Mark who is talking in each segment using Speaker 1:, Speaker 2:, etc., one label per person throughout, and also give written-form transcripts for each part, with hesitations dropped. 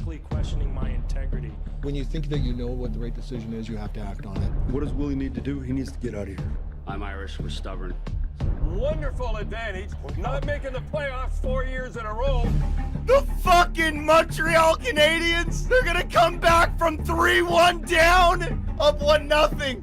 Speaker 1: seriously questioning my integrity.
Speaker 2: When you think that you know what the right decision is, you have to act on it.
Speaker 3: What does Willie need to do? He needs to get out of here.
Speaker 4: I'm Irish, we're stubborn.
Speaker 5: Wonderful advantage, not making the playoffs 4 years in a row.
Speaker 6: The fucking Montreal Canadiens, they're gonna come back from 3-1 down, up 1-0,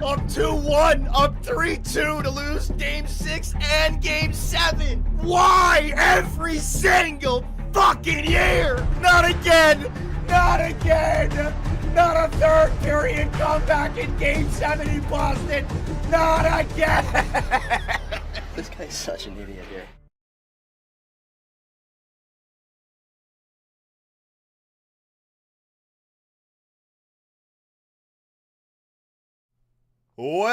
Speaker 6: up 2-1, up 3-2 to lose Game 6 and Game 7. Why every single fucking year? Not again, not again. Not a third period comeback in Game 7 in Boston. Not again.
Speaker 4: This guy's such an idiot here.
Speaker 6: Well,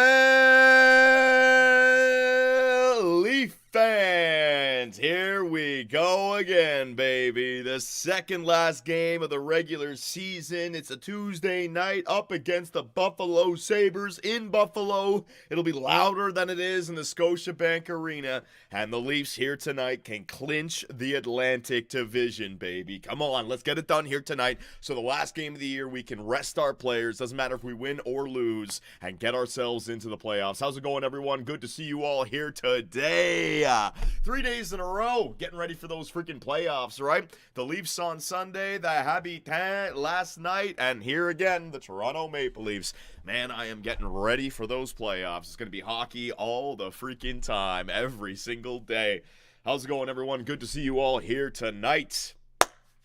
Speaker 6: Leaf fans, here we go again, baby. The second last game of the regular season. It's a Tuesday night up against the Buffalo Sabres in Buffalo. It'll be louder than it is in the Scotiabank Arena. And the Leafs here tonight can clinch the Atlantic Division, baby. Come on, let's get it done here tonight. So the last game of the year, we can rest our players. Doesn't matter if we win or lose, and get ourselves into the playoffs. How's it going, everyone? Good to see you all here today. 3 days in a row, getting ready for those freaking playoffs, right? The Leafs on Sunday, the Habitat last night, and here again, the Toronto Maple Leafs. Man, I am getting ready for those playoffs. It's going to be hockey all the freaking time, every single day. How's it going, everyone? Good to see you all here tonight.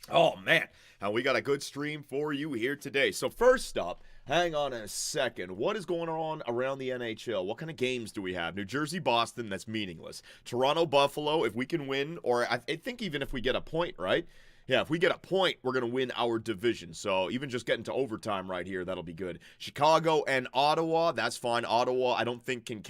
Speaker 6: Oh, man. And we got a good stream for you here today. So first up, hang on a second. What is going on around the NHL? What kind of games do we have? New Jersey, Boston, that's meaningless. Toronto, Buffalo, if we can win, or I think even if we get a point, right? Yeah, if we get a point, we're going to win our division. So even just getting to overtime right here, that'll be good. Chicago and Ottawa, that's fine. Ottawa, I don't think can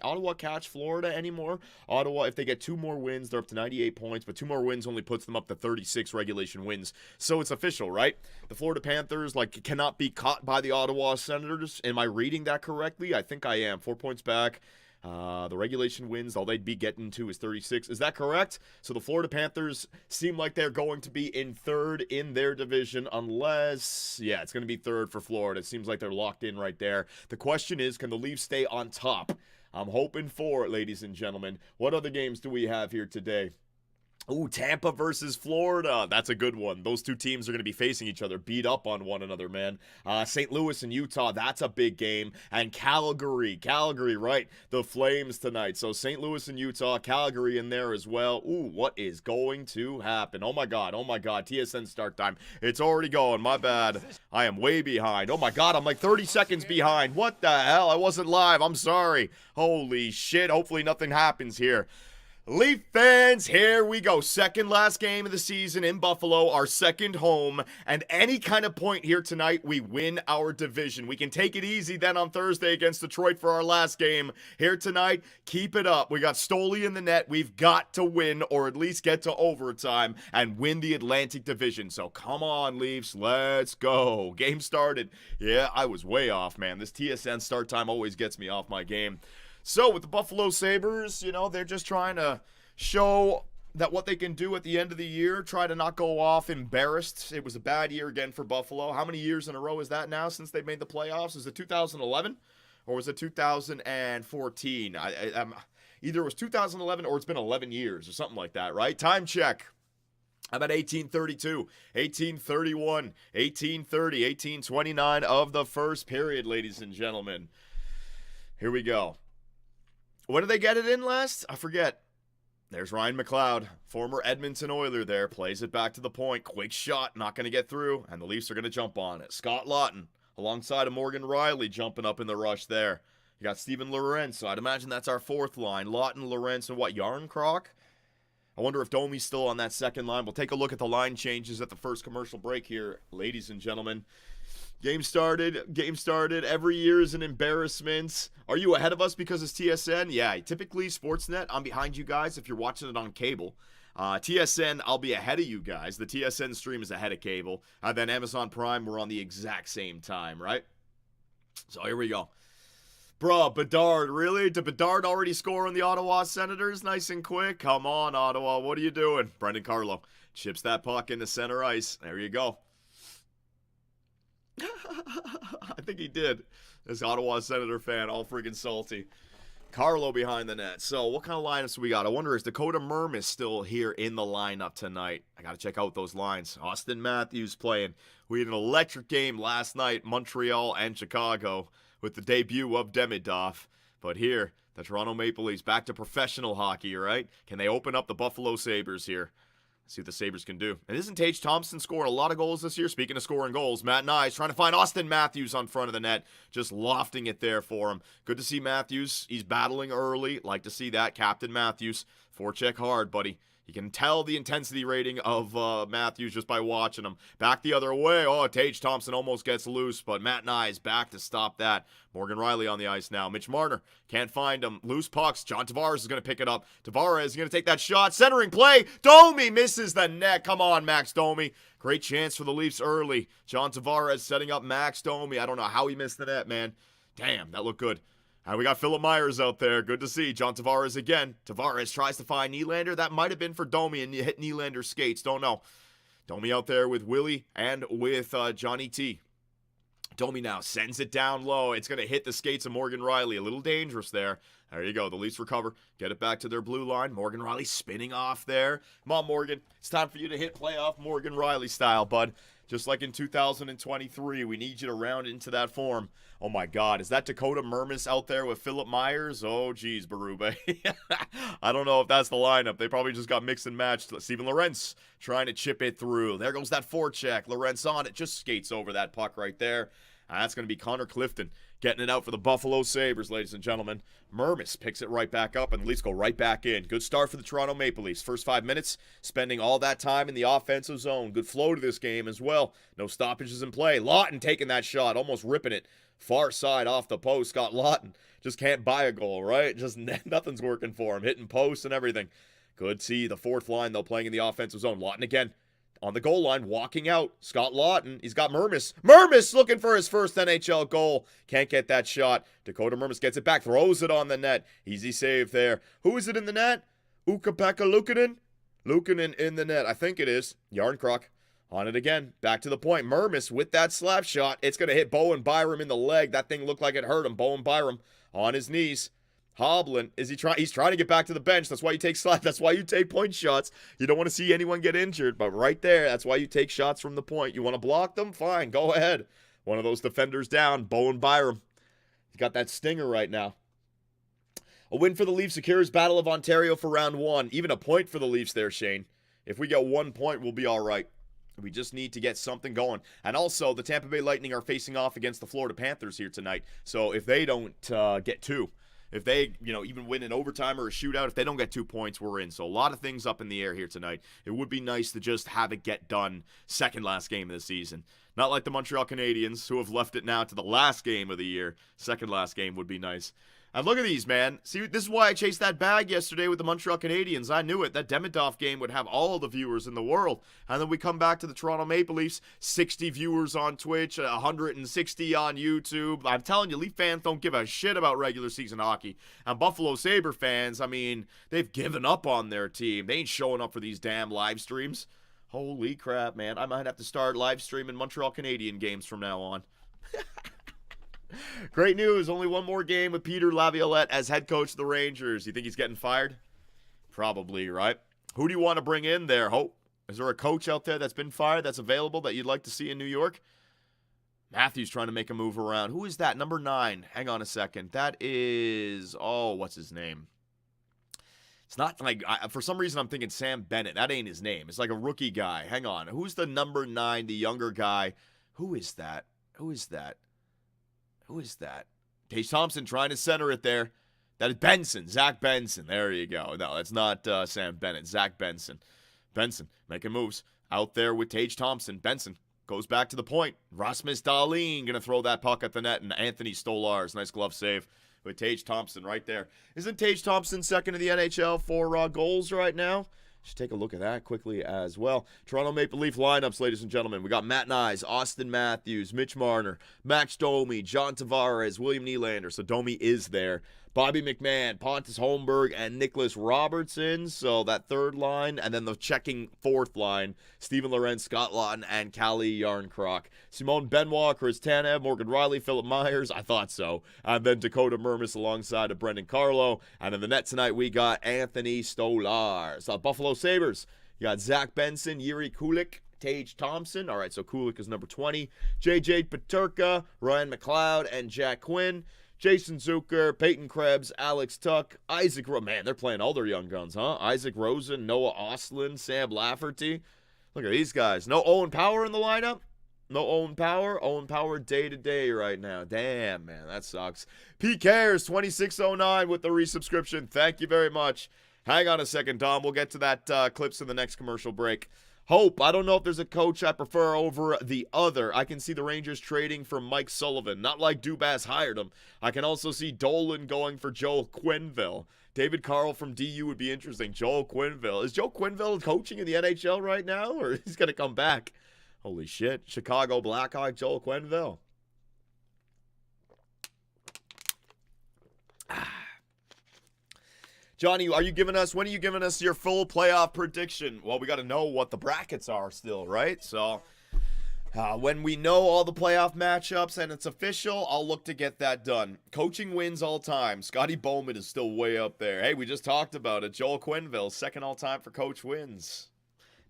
Speaker 6: Ottawa catch Florida anymore? Ottawa, if they get 2 more wins, they're up to 98 points, but 2 more wins only puts them up to 36 regulation wins. So it's official, right? The Florida Panthers, cannot be caught by the Ottawa Senators. Am I reading that correctly? I think I am. 4 points back. The regulation wins, all they'd be getting to is 36. Is that correct? So the Florida Panthers seem like they're going to be in third in their division unless, yeah, it's going to be third for Florida. It seems like they're locked in right there. The question is, can the Leafs stay on top? I'm hoping for it, ladies and gentlemen. What other games do we have here today? Ooh, Tampa versus Florida. That's a good one. Those two teams are going to be facing each other, beat up on one another, man. St. Louis and Utah, that's a big game. And Calgary, right? The Flames tonight. So St. Louis and Utah, Calgary in there as well. Ooh, what is going to happen? Oh my God. TSN start time. It's already going. My bad. I am way behind. Oh my God, I'm like 30 seconds behind. What the hell? I wasn't live. I'm sorry. Holy shit. Hopefully nothing happens here. Leaf fans, here we go. Second last game of the season in Buffalo, our second home, and any kind of point here tonight, we win our division. We can take it easy then on Thursday against Detroit for our last game. Here tonight, keep it up. We got Stoli in the net. We've got to win, or at least get to overtime and win the Atlantic Division. So come on, Leafs, let's go. Game started. Yeah, I was way off, man. This TSN start time always gets me off my game. So with the Buffalo Sabres, they're just trying to show that what they can do at the end of the year, try to not go off embarrassed. It was a bad year again for Buffalo. How many years in a row is that now since they made the playoffs? Is it 2011 or was it 2014? Either it was 2011 or it's been 11 years or something like that, right? Time check. How about 1832, 1831, 1830, 1829 of the first period, ladies and gentlemen. Here we go. When did they get it in last? I forget. There's Ryan McLeod, former Edmonton Oiler there, plays it back to the point. Quick shot, not going to get through, and the Leafs are going to jump on it. Scott Laughton, alongside of Morgan Riley, jumping up in the rush there. You got Steven Lorenz, so I'd imagine that's our fourth line. Laughton, Lorenz, and what, Yarncroc? I wonder if Domi's still on that second line. We'll take a look at the line changes at the first commercial break here, ladies and gentlemen. Game started. Every year is an embarrassment. Are you ahead of us because it's TSN? Yeah, typically Sportsnet, I'm behind you guys if you're watching it on cable. TSN, I'll be ahead of you guys. The TSN stream is ahead of cable. Then Amazon Prime, we're on the exact same time, right? So here we go. Bruh, Bedard, really? Did Bedard already score on the Ottawa Senators? Nice and quick. Come on, Ottawa. What are you doing? Brendan Carlo. Chips that puck into center ice. There you go. I think he did. This Ottawa Senator fan, all freaking salty. Carlo behind the net. So what kind of lineups we got? I wonder, is Dakota Mermis still here in the lineup tonight? I got to check out those lines. Austin Matthews playing. We had an electric game last night, Montreal and Chicago, with the debut of Demidov. But here, the Toronto Maple Leafs back to professional hockey, right? Can they open up the Buffalo Sabres here? See what the Sabres can do. And isn't Tage Thompson scoring a lot of goals this year? Speaking of scoring goals, Matt Nyes trying to find Austin Matthews on front of the net. Just lofting it there for him. Good to see Matthews. He's battling early. Like to see that. Captain Matthews. Forecheck hard, buddy. You can tell the intensity rating of Matthews just by watching him. Back the other way. Oh, Tage Thompson almost gets loose, but Matt Nyes back to stop that. Morgan Riley on the ice now. Mitch Marner can't find him. Loose pucks. John Tavares is going to pick it up. Tavares is going to take that shot. Centering play. Domi misses the net. Come on, Max Domi. Great chance for the Leafs early. John Tavares setting up Max Domi. I don't know how he missed the net, man. Damn, that looked good. And we got Philip Myers out there. Good to see. John Tavares again. Tavares tries to find Nylander. That might have been for Domi and hit Nylander's skates. Don't know. Domi out there with Willie and with Johnny T. Domi now sends it down low. It's going to hit the skates of Morgan Riley. A little dangerous there. There you go. The Leafs recover. Get it back to their blue line. Morgan Riley spinning off there. Come on, Morgan. It's time for you to hit playoff Morgan Riley style, bud. Just like in 2023, we need you to round into that form. Oh, my God. Is that Dakota Mermis out there with Philip Myers? Oh, geez, Berube. I don't know if that's the lineup. They probably just got mixed and matched. Steven Lorentz trying to chip it through. There goes that forecheck. Lorentz on it. Just skates over that puck right there. That's going to be Connor Clifton getting it out for the Buffalo Sabres, ladies and gentlemen. Mermis picks it right back up, and the Leafs go right back in. Good start for the Toronto Maple Leafs. First 5 minutes, spending all that time in the offensive zone. Good flow to this game as well. No stoppages in play. Lawton taking that shot, almost ripping it. Far side off the post. Scott Lawton just can't buy a goal, right? Just nothing's working for him. Hitting posts and everything. Good to see the fourth line, though, playing in the offensive zone. Lawton again. On the goal line, walking out. Scott Lawton, he's got Mermis. Mermis looking for his first NHL goal. Can't get that shot. Dakota Mermis gets it back, throws it on the net. Easy save there. Who is it in the net? Ukko-Pekka Luukkonen? Luukkonen in the net. I think it is. Järnkrok on it again. Back to the point. Mermis with that slap shot. It's going to hit Bowen Byram in the leg. That thing looked like it hurt him. Bowen Byram on his knees. Hovland, he's trying to get back to the bench. That's why you take slap. That's why you take point shots. You don't want to see anyone get injured, but right there, that's why you take shots from the point. You want to block them? Fine, go ahead. One of those defenders down, Bowen Byram. He's got that stinger right now. A win for the Leafs secures Battle of Ontario for round 1. Even a point for the Leafs there, Shane. If we get 1 point, we'll be all right. We just need to get something going. And also, the Tampa Bay Lightning are facing off against the Florida Panthers here tonight. So if they don't get 2, if they, even win in overtime or a shootout, if they don't get 2 points, we're in. So a lot of things up in the air here tonight. It would be nice to just have it get done second last game of the season. Not like the Montreal Canadiens, who have left it now to the last game of the year. Second last game would be nice. And look at these, man. See, this is why I chased that bag yesterday with the Montreal Canadiens. I knew it. That Demidov game would have all the viewers in the world. And then we come back to the Toronto Maple Leafs. 60 viewers on Twitch, 160 on YouTube. I'm telling you, Leaf fans don't give a shit about regular season hockey. And Buffalo Sabre fans, I mean, they've given up on their team. They ain't showing up for these damn live streams. Holy crap, man. I might have to start live streaming Montreal Canadian games from now on. Great news. Only one more game with Peter Laviolette as head coach of the Rangers. You think he's getting fired? Probably, right? Who do you want to bring in there, Hope? Is there a coach out there that's been fired that's available that you'd like to see in New York? Matthews trying to make a move around. Who is that? Number 9. Hang on a second. That is, what's his name? It's not like, for some reason I'm thinking Sam Bennett. That ain't his name. It's like a rookie guy. Hang on. Who's the number 9, the younger guy? Who is that? Who is that? Tage Thompson trying to center it there. That is Benson. Zach Benson. There you go. No, that's not Sam Bennett. Zach Benson. Benson making moves out there with Tage Thompson. Benson goes back to the point. Rasmus Dahlin going to throw that puck at the net, and Anthony Stolarz. Nice glove save with Tage Thompson right there. Isn't Tage Thompson second in the NHL for goals right now? Just take a look at that quickly as well. Toronto Maple Leaf lineups, ladies and gentlemen. We got Matt Nyes, Austin Matthews, Mitch Marner, Max Domi, John Tavares, William Nylander. So Domi is there. Bobby McMahon, Pontus Holmberg, and Nicholas Robertson. So that third line, and then the checking fourth line, Stephen Lorenz, Scott Lawton, and Callie Yarncroc. Simone Benoit, Chris Tanev, Morgan Riley, Philip Myers. I thought so. And then Dakota Mermis alongside of Brendan Carlo. And in the net tonight, we got Anthony Stolarz. Buffalo Sabres, you got Zach Benson, Yuri Kulik, Tage Thompson. All right, so Kulik is number 20. JJ Peterka, Ryan McLeod, and Jack Quinn. Jason Zucker, Peyton Krebs, Alex Tuck, Isaac man, they're playing all their young guns, huh? Isaac Rosen, Noah Ostlund, Sam Lafferty. Look at these guys. No Owen Power in the lineup? No Owen Power? Owen Power day-to-day right now. Damn, man, that sucks. P. Cares, 2609 with the resubscription. Thank you very much. Hang on a second, Dom. We'll get to that clips in the next commercial break. Hope, I don't know if there's a coach I prefer over the other. I can see the Rangers trading for Mike Sullivan. Not like Dubas hired him. I can also see Dolan going for Joel Quenneville. David Carl from DU would be interesting. Joel Quenneville. Is Joe Quenneville coaching in the NHL right now, or he's going to come back? Holy shit. Chicago Blackhawk, Joel Quenneville. Johnny, when are you giving us your full playoff prediction? Well, we got to know what the brackets are still, right? So, when we know all the playoff matchups and it's official, I'll look to get that done. Coaching wins all time. Scotty Bowman is still way up there. Hey, we just talked about it. Joel Quenneville, second all time for coach wins.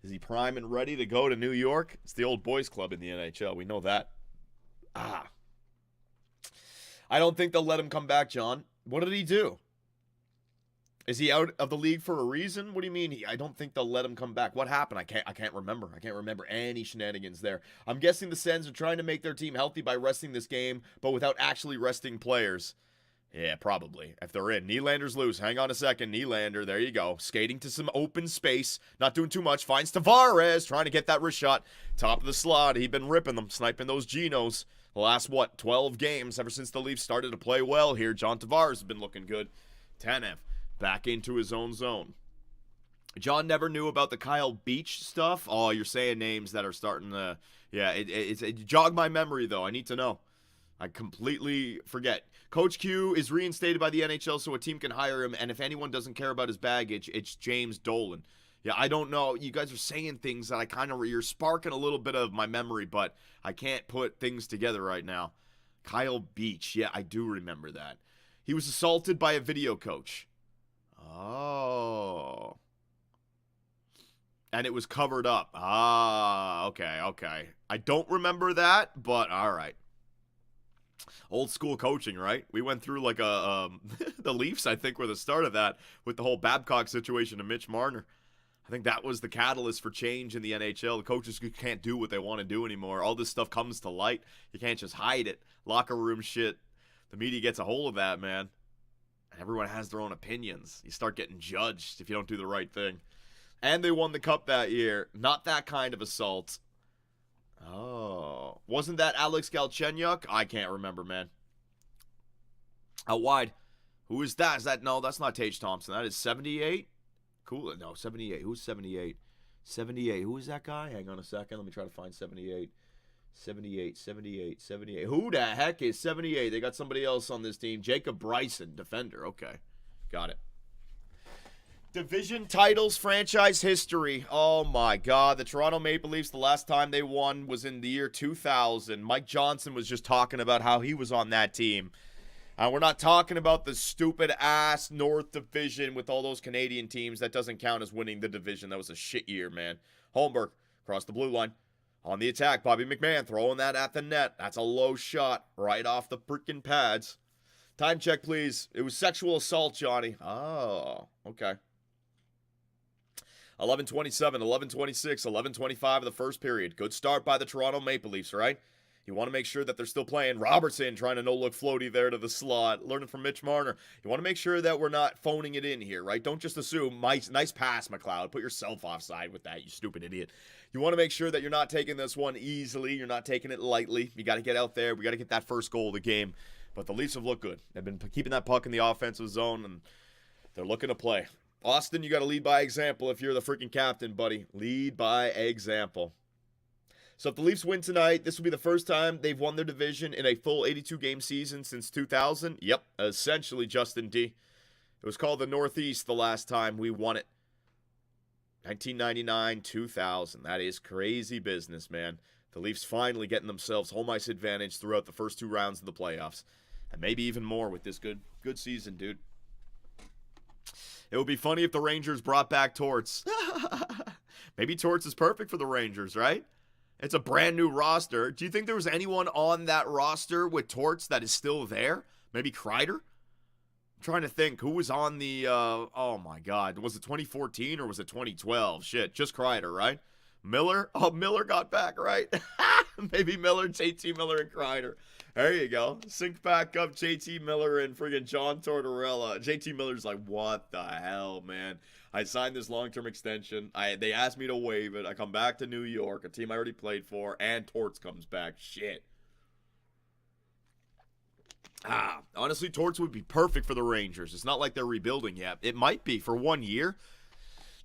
Speaker 6: Is he prime and ready to go to New York? It's the old boys club in the NHL. We know that. I don't think they'll let him come back, John. What did he do? Is he out of the league for a reason? What do you mean? I don't think they'll let him come back. What happened? I can't remember. I can't remember any shenanigans there. I'm guessing the Sens are trying to make their team healthy by resting this game, but without actually resting players. Yeah, probably. If they're in. Nylander's loose. Hang on a second. Nylander, there you go. Skating to some open space. Not doing too much. Finds Tavares. Trying to get that wrist shot. Top of the slot. He'd been ripping them. Sniping those Genos. The last, 12 games ever since the Leafs started to play well here. John Tavares has been looking good. Tanev back into his own zone. John never knew about the Kyle Beach stuff. Oh, you're saying names that are starting to... Yeah, it jogged my memory, though. I need to know. I completely forget. Coach Q is reinstated by the NHL so a team can hire him, and if anyone doesn't care about his baggage, it's James Dolan. Yeah, I don't know. You guys are saying things that I kind of... You're sparking a little bit of my memory, but I can't put things together right now. Kyle Beach. Yeah, I do remember that. He was assaulted by a video coach. Oh. And it was covered up. Okay. I don't remember that, but all right. Old school coaching, right? We went through like the Leafs, I think, were the start of that with the whole Babcock situation to Mitch Marner. I think that was the catalyst for change in the NHL. The coaches can't do what they want to do anymore. All this stuff comes to light. You can't just hide it. Locker room shit. The media gets a hold of that, man. Everyone has their own opinions. You start getting judged if you don't do the right thing. And they won the cup that year. Not that kind of assault. Oh. Wasn't that Alex Galchenyuk? I can't remember, man. Out wide. Who is that? No, that's not Tage Thompson. That is 78? Cool. No, 78. Who's 78? 78. Who is that guy? Hang on a second. Let me try to find 78. 78. Who the heck is 78? They got somebody else on this team. Jacob Bryson, defender. Okay. Got it. Division titles, franchise history. Oh, my God. The Toronto Maple Leafs, the last time they won was in the year 2000. Mike Johnson was just talking about how he was on that team. We're not talking about the stupid-ass North Division with all those Canadian teams. That doesn't count as winning the division. That was a shit year, man. Holmberg, across the blue line. On the attack, Bobby McMahon throwing that at the net. That's a low shot right off the freaking pads. Time check, please. It was sexual assault, Johnny. Oh, okay. 11:27, 11:26, 11:25 of the first period. Good start by the Toronto Maple Leafs, right? You want to make sure that they're still playing. Robertson trying to no-look floaty there to the slot. Learning from Mitch Marner. You want to make sure that we're not phoning it in here, right? Don't just assume, nice pass, McLeod. Put yourself offside with that, you stupid idiot. You want to make sure that you're not taking this one easily. You're not taking it lightly. You got to get out there. We got to get that first goal of the game. But the Leafs have looked good. They've been keeping that puck in the offensive zone, and they're looking to play. Austin, you got to lead by example if you're the freaking captain, buddy. Lead by example. So if the Leafs win tonight, this will be the first time they've won their division in a full 82-game season since 2000. Yep, essentially, Justin D. It was called the Northeast the last time we won it. 1999, 2000. That is crazy business, man. The Leafs finally getting themselves home ice advantage throughout the first 2 rounds of the playoffs. And maybe even more with this good season, dude. It would be funny if the Rangers brought back Torts. Maybe Torts is perfect for the Rangers, right? It's a brand new roster. Do you think there was anyone on that roster with Torts that is still there? Maybe Kreider? I'm trying to think who was on the, oh my God. Was it 2014 or was it 2012? Shit, just Kreider, right? Miller? Oh, Miller got back, right? Maybe Miller, JT Miller, and Kreider. There you go. Sync back up JT Miller and friggin' John Tortorella. JT Miller's like, what the hell, man? I signed this long-term extension. They asked me to waive it. I come back to New York, a team I already played for, and Torts comes back. Shit. Honestly, Torts would be perfect for the Rangers. It's not like they're rebuilding yet. It might be for 1 year.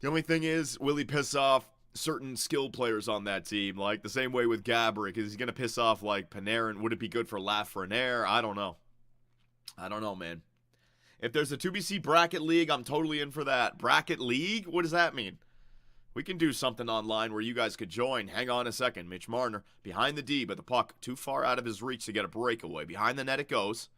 Speaker 6: The only thing is, will he piss off certain skilled players on that team? Like the same way with Gaborik. Is he going to piss off like Panarin? Would it be good for Lafreniere? I don't know. I don't know, man. If there's a 2BC bracket league, I'm totally in for that. Bracket league? What does that mean? We can do something online where you guys could join. Hang on a second. Mitch Marner behind the D, but the puck too far out of his reach to get a breakaway. Behind the net it goes.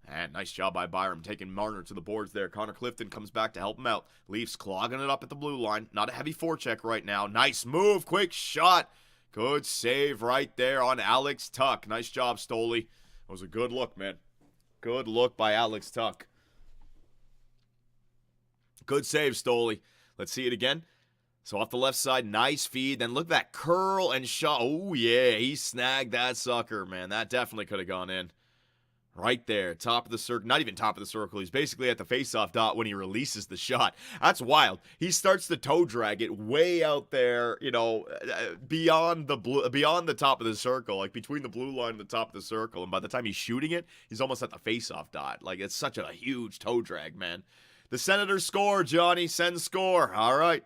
Speaker 6: And nice job by Byram taking Marner to the boards there. Connor Clifton comes back to help him out. Leafs clogging it up at the blue line. Not a heavy forecheck right now. Nice move. Quick shot. Good save right there on Alex Tuck. Nice job, Stoley. That was a good look, man. Good look by Alex Tuck. Good save, Stoley. Let's see it again. So off the left side, nice feed. Then look at that curl and shot. Oh, yeah, he snagged that sucker, man. That definitely could have gone in. Right there, top of the circle. Not even top of the circle. He's basically at the faceoff dot when he releases the shot. That's wild. He starts to toe drag it way out there, you know, beyond the top of the circle, like between the blue line and the top of the circle. And by the time he's shooting it, he's almost at the faceoff dot. Like, it's such a huge toe drag, man. The Senators score, Johnny. Send score. All right.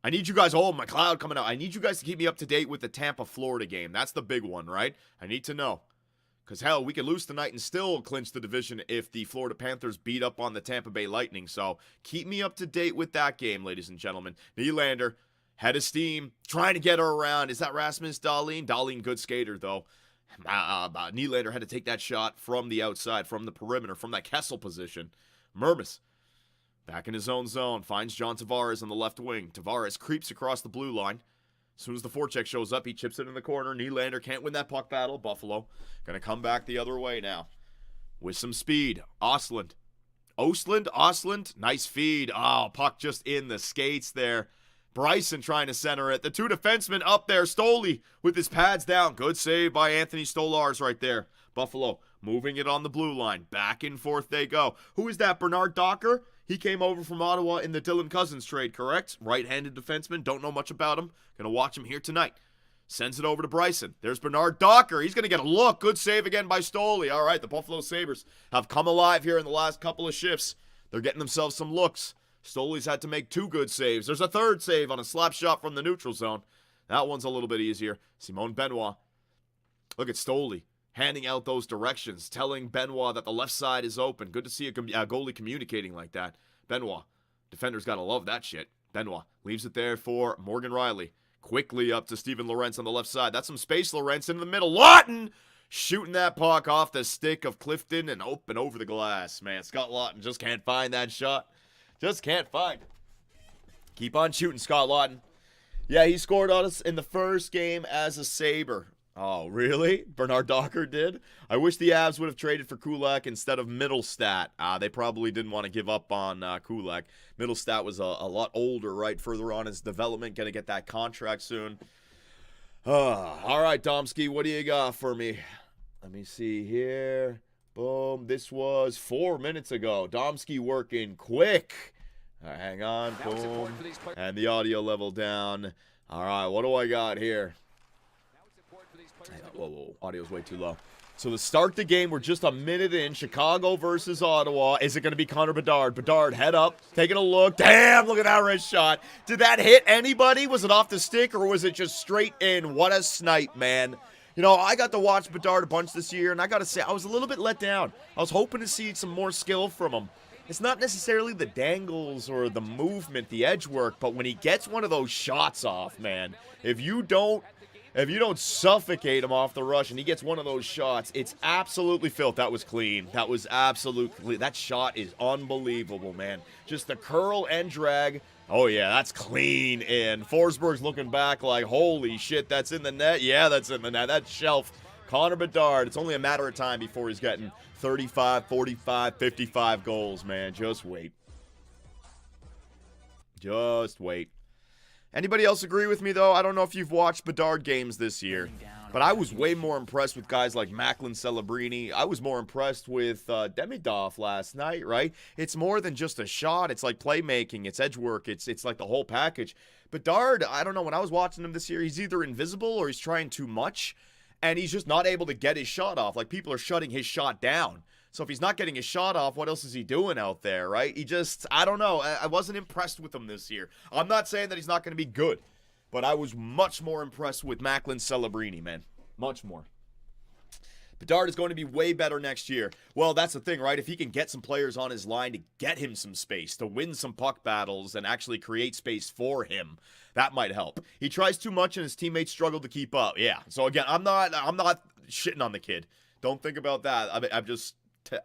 Speaker 6: I need you guys. Oh, McLeod coming out. I need you guys to keep me up to date with the Tampa-Florida game. That's the big one, right? I need to know. Because, hell, we could lose tonight and still clinch the division if the Florida Panthers beat up on the Tampa Bay Lightning. So keep me up to date with that game, ladies and gentlemen. Nylander, head of steam, trying to get her around. Is that Rasmus Dahlin? Dahlin, good skater, though. Nylander had to take that shot from the outside, from the perimeter, from that Kessel position. Mermis, back in his own zone, finds John Tavares on the left wing. Tavares creeps across the blue line. As soon as the forecheck shows up, he chips it in the corner. Nylander can't win that puck battle. Buffalo going to come back the other way now with some speed. Ostlund. Nice feed. Oh, puck just in the skates there. Bryson trying to center it. The 2 defensemen up there. Stoley with his pads down. Good save by Anthony Stolarz right there. Buffalo moving it on the blue line. Back and forth they go. Who is that? Bernard Docker? He came over from Ottawa in the Dylan Cousins trade, correct? Right-handed defenseman. Don't know much about him. Going to watch him here tonight. Sends it over to Bryson. There's Bernard Docker. He's going to get a look. Good save again by Stoley. All right, the Buffalo Sabres have come alive here in the last couple of shifts. They're getting themselves some looks. Stoley's had to make 2 good saves. There's a 3rd save on a slap shot from the neutral zone. That one's a little bit easier. Simone Benoit. Look at Stoley handing out those directions, telling Benoit that the left side is open. Good to see a goalie communicating like that. Benoit. Defenders got to love that shit. Benoit leaves it there for Morgan Riley. Quickly up to Steven Lorentz on the left side. That's some space, Lorentz in the middle. Lawton shooting that puck off the stick of Clifton and open over the glass. Man, Scott Lawton just can't find that shot. Just can't find it. Keep on shooting, Scott Lawton. Yeah, he scored on us in the first game as a Sabre. Oh, really? Bernard Docker did? I wish the Avs would have traded for Kulak instead of Middlestat. They probably didn't want to give up on Kulak. Middlestat was a lot older, right? Further on his development. Going to get that contract soon. All right, Domsky, what do you got for me? Let me see here. Boom. This was 4 minutes ago. Domsky working quick. Hang on. Boom. And the audio level down. All right, what do I got here? Whoa, audio's way too low. So to start the game, we're just a minute in. Chicago versus Ottawa. Is it going to be Connor Bedard? Bedard, head up, taking a look. Damn, look at that wrist shot. Did that hit anybody? Was it off the stick or was it just straight in? What a snipe, man. You know, I got to watch Bedard a bunch this year, and I got to say, I was a little bit let down. I was hoping to see some more skill from him. It's not necessarily the dangles or the movement, the edge work, but when he gets one of those shots off, man, if you don't suffocate him off the rush and he gets one of those shots, it's absolutely filth. That was clean. That was absolutely, that shot is unbelievable, man. Just the curl and drag. Oh, yeah, that's clean in. Forsberg's looking back like, holy shit, that's in the net? Yeah, that's in the net. That's shelf. Connor Bedard, it's only a matter of time before he's getting 35, 45, 55 goals, man. Just wait. Just wait. Anybody else agree with me, though? I don't know if you've watched Bedard games this year, but I was way more impressed with guys like Macklin Celebrini. I was more impressed with Demidov last night, right? It's more than just a shot. It's like playmaking. It's edge work. It's like the whole package. Bedard, I don't know. When I was watching him this year, he's either invisible or he's trying too much, and he's just not able to get his shot off. Like, people are shutting his shot down. So if he's not getting his shot off, what else is he doing out there, right? I don't know. I wasn't impressed with him this year. I'm not saying that he's not going to be good, but I was much more impressed with Macklin Celebrini, man. Much more. Bedard is going to be way better next year. Well, that's the thing, right? If he can get some players on his line to get him some space, to win some puck battles and actually create space for him, that might help. He tries too much and his teammates struggle to keep up. Yeah. So again, I'm not shitting on the kid. Don't think about that. I'm just...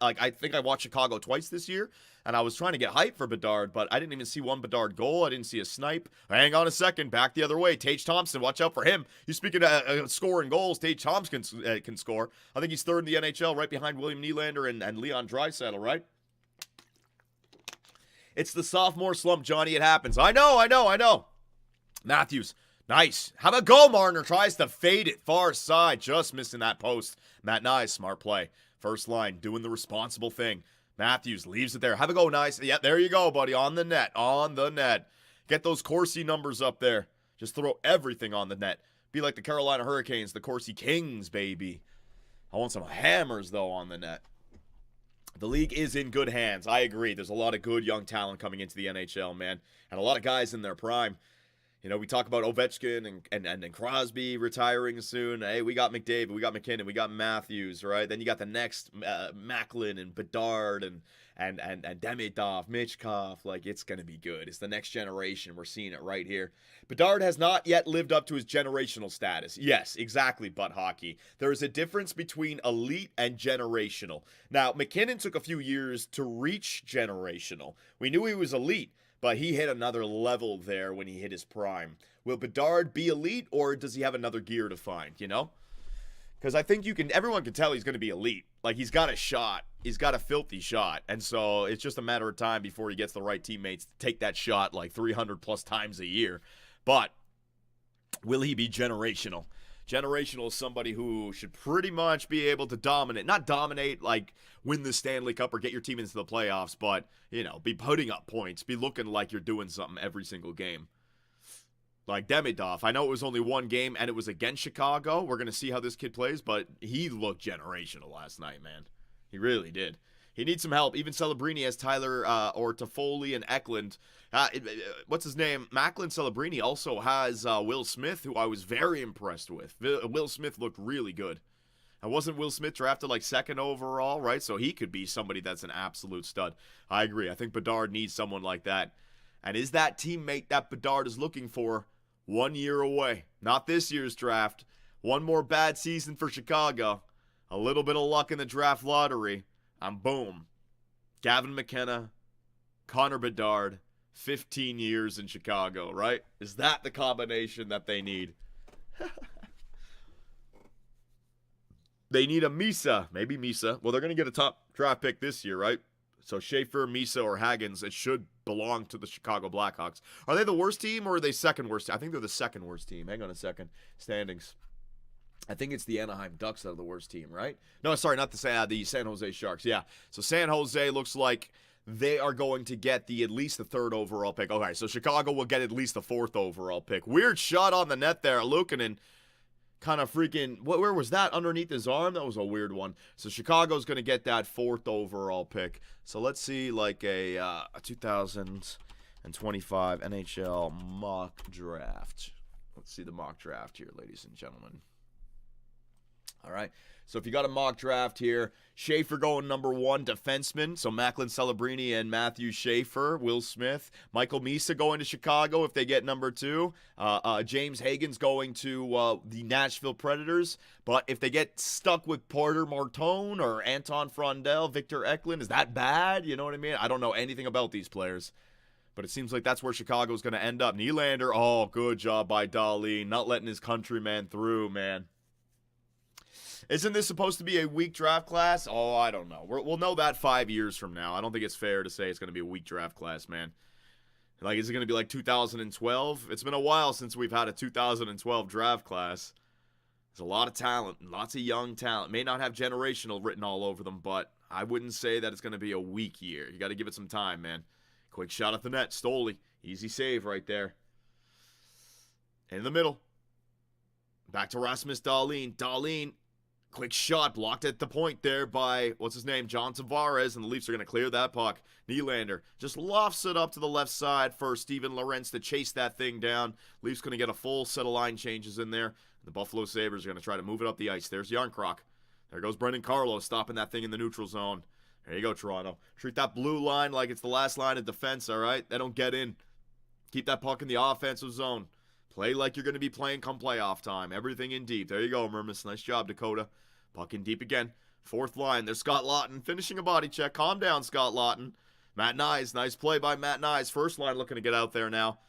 Speaker 6: I think I watched Chicago twice this year, and I was trying to get hype for Bedard, but I didn't even see one Bedard goal. I didn't see a snipe. Hang on a second. Back the other way. Tage Thompson, watch out for him. You speaking of scoring goals, Tage Thompson can score. I think he's third in the NHL, right behind William Nylander and Leon Draisaitl, right? It's the sophomore slump, Johnny. It happens. I know. Matthews, nice. Have a go, Marner. Tries to fade it far side. Just missing that post. Matt Nye, smart play. First line, doing the responsible thing. Matthews leaves it there. Have a go, nice. Yeah, there you go, buddy. On the net. Get those Corsi numbers up there. Just throw everything on the net. Be like the Carolina Hurricanes, the Corsi Kings, baby. I want some hammers, though, on the net. The league is in good hands. I agree. There's a lot of good young talent coming into the NHL, man. And a lot of guys in their prime. You know, we talk about Ovechkin and Crosby retiring soon. Hey, we got McDavid, we got McKinnon, we got Matthews, right? Then you got the next Macklin and Bedard and Demidov, Michkov. Like, it's going to be good. It's the next generation. We're seeing it right here. Bedard has not yet lived up to his generational status. Yes, exactly, Butt Hockey. There is a difference between elite and generational. Now, McKinnon took a few years to reach generational. We knew he was elite, but he hit another level there when he hit his prime. Will Bedard be elite, or does he have another gear to find, you know? Because I think everyone can tell he's going to be elite. Like, he's got a shot. He's got a filthy shot. And so it's just a matter of time before he gets the right teammates to take that shot like 300 plus times a year. But will he be generational? Generational is somebody who should pretty much be able to dominate. Not dominate, like win the Stanley Cup or get your team into the playoffs, but, you know, be putting up points, be looking like you're doing something every single game. Like Demidov, I know it was only one game and it was against Chicago. We're going to see how this kid plays, but he looked generational last night, man. He really did. He needs some help. Even Celebrini has Tyler or Toffoli and Eklund. What's his name? Macklin Celebrini also has Will Smith, who I was very impressed with. Will Smith looked really good. And wasn't Will Smith drafted like second overall, right? So he could be somebody that's an absolute stud. I agree. I think Bedard needs someone like that. And is that teammate that Bedard is looking for 1 year away? Not this year's draft. One more bad season for Chicago. A little bit of luck in the draft lottery. And boom. Gavin McKenna, Connor Bedard, 15 years in Chicago, right? Is that the combination that they need? They need a Misa. Maybe Misa. Well, they're going to get a top draft pick this year, right? So Schaefer, Misa, or Haggins, it should belong to the Chicago Blackhawks. Are they the worst team or are they second worst? I think they're the second worst team. Hang on a second. Standings. I think it's the Anaheim Ducks that are the worst team, right? No, sorry, not the San Jose Sharks. Yeah. So San Jose looks like they are going to get at least the third overall pick. Okay, so Chicago will get at least the fourth overall pick. Weird shot on the net there. Luukkonen kind of freaking, where was that underneath his arm? That was a weird one. So Chicago's going to get that 4th overall pick. So let's see like a 2025 NHL mock draft. Let's see the mock draft here, ladies and gentlemen. All right. So if you got a mock draft here, Schaefer going number 1, defenseman. So Macklin Celebrini and Matthew Schaefer, Will Smith. Michael Misa going to Chicago if they get number 2. James Hagen's going to the Nashville Predators. But if they get stuck with Porter Martone or Anton Frondel, Victor Eklund, is that bad? You know what I mean? I don't know anything about these players. But it seems like that's where Chicago's going to end up. Nylander, oh, good job by Dahlin. Not letting his countryman through, man. Isn't this supposed to be a weak draft class? Oh, I don't know. We'll know that 5 years from now. I don't think it's fair to say it's going to be a weak draft class, man. Like, is it going to be like 2012? It's been a while since we've had a 2012 draft class. There's a lot of talent, lots of young talent. May not have generational written all over them, but I wouldn't say that it's going to be a weak year. You got to give it some time, man. Quick shot at the net. Stoley. Easy save right there. In the middle. Back to Rasmus Dahlin. Dahlin. Quick shot, blocked at the point there by, what's his name, John Tavares, and the Leafs are going to clear that puck. Nylander just lofts it up to the left side for Steven Lorentz to chase that thing down. Leafs going to get a full set of line changes in there. The Buffalo Sabres are going to try to move it up the ice. There's Yarncroc. There goes Brendan Carlo, stopping that thing in the neutral zone. There you go, Toronto. Treat that blue line like it's the last line of defense, all right? They don't get in. Keep that puck in the offensive zone. Play like you're going to be playing come playoff time. Everything in deep. There you go, Mermis. Nice job, Dakota. Puck in deep again. 4th line. There's Scott Laughton finishing a body check. Calm down, Scott Laughton. Matt Nyes. Nice play by Matt Nyes. First line looking to get out there now.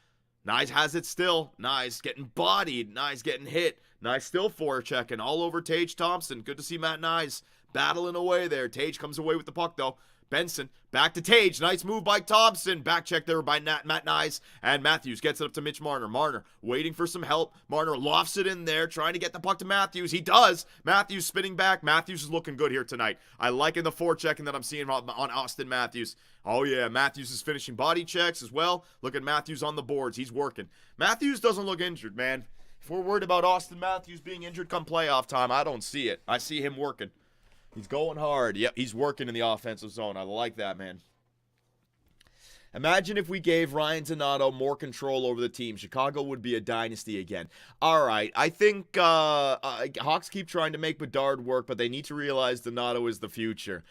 Speaker 6: Nyes has it still. Nyes getting bodied. Nyes getting hit. Nyes still forechecking all over Tage Thompson. Good to see Matt Nyes battling away there. Tage comes away with the puck, though. Benson, back to Tage. Nice move by Thompson. Back check there by Matt Nyes. And Matthews gets it up to Mitch Marner. Marner waiting for some help. Marner lofts it in there, trying to get the puck to Matthews. He does. Matthews spinning back. Matthews is looking good here tonight. I like the forechecking that I'm seeing on Austin Matthews. Oh, yeah. Matthews is finishing body checks as well. Look at Matthews on the boards. He's working. Matthews doesn't look injured, man. If we're worried about Austin Matthews being injured come playoff time, I don't see it. I see him working. He's going hard. Yep, he's working in the offensive zone. I like that, man. Imagine if we gave Ryan Donato more control over the team. Chicago would be a dynasty again. All right, I think Hawks keep trying to make Bedard work, but they need to realize Donato is the future.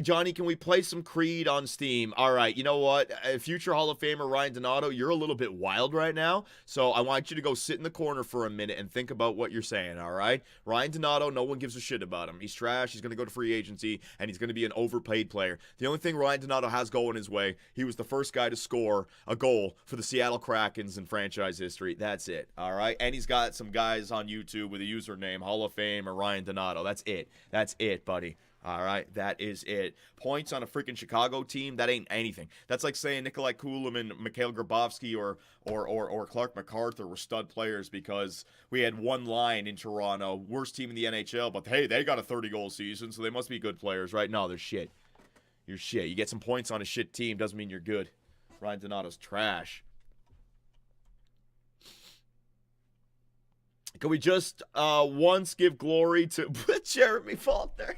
Speaker 6: Johnny, can we play some Creed on Steam? All right, you know what? Future Hall of Famer Ryan Donato, you're a little bit wild right now, so I want you to go sit in the corner for a minute and think about what you're saying, all right? Ryan Donato, no one gives a shit about him. He's trash, he's going to go to free agency, and he's going to be an overpaid player. The only thing Ryan Donato has going his way, he was the first guy to score a goal for the Seattle Krakens in franchise history. That's it, all right? And he's got some guys on YouTube with a username, Hall of Fame or Ryan Donato. That's it. That's it, buddy. All right, that is it. Points on a freaking Chicago team, that ain't anything. That's like saying Nikolai Kulemin and Mikhail Grabovski or Clark MacArthur were stud players because we had one line in Toronto, worst team in the NHL, but hey, they got a 30-goal season, so they must be good players, right? No, they're shit. You're shit. You get some points on a shit team, doesn't mean you're good. Ryan Donato's trash. Can we just once give glory to Jeremy Faulkner?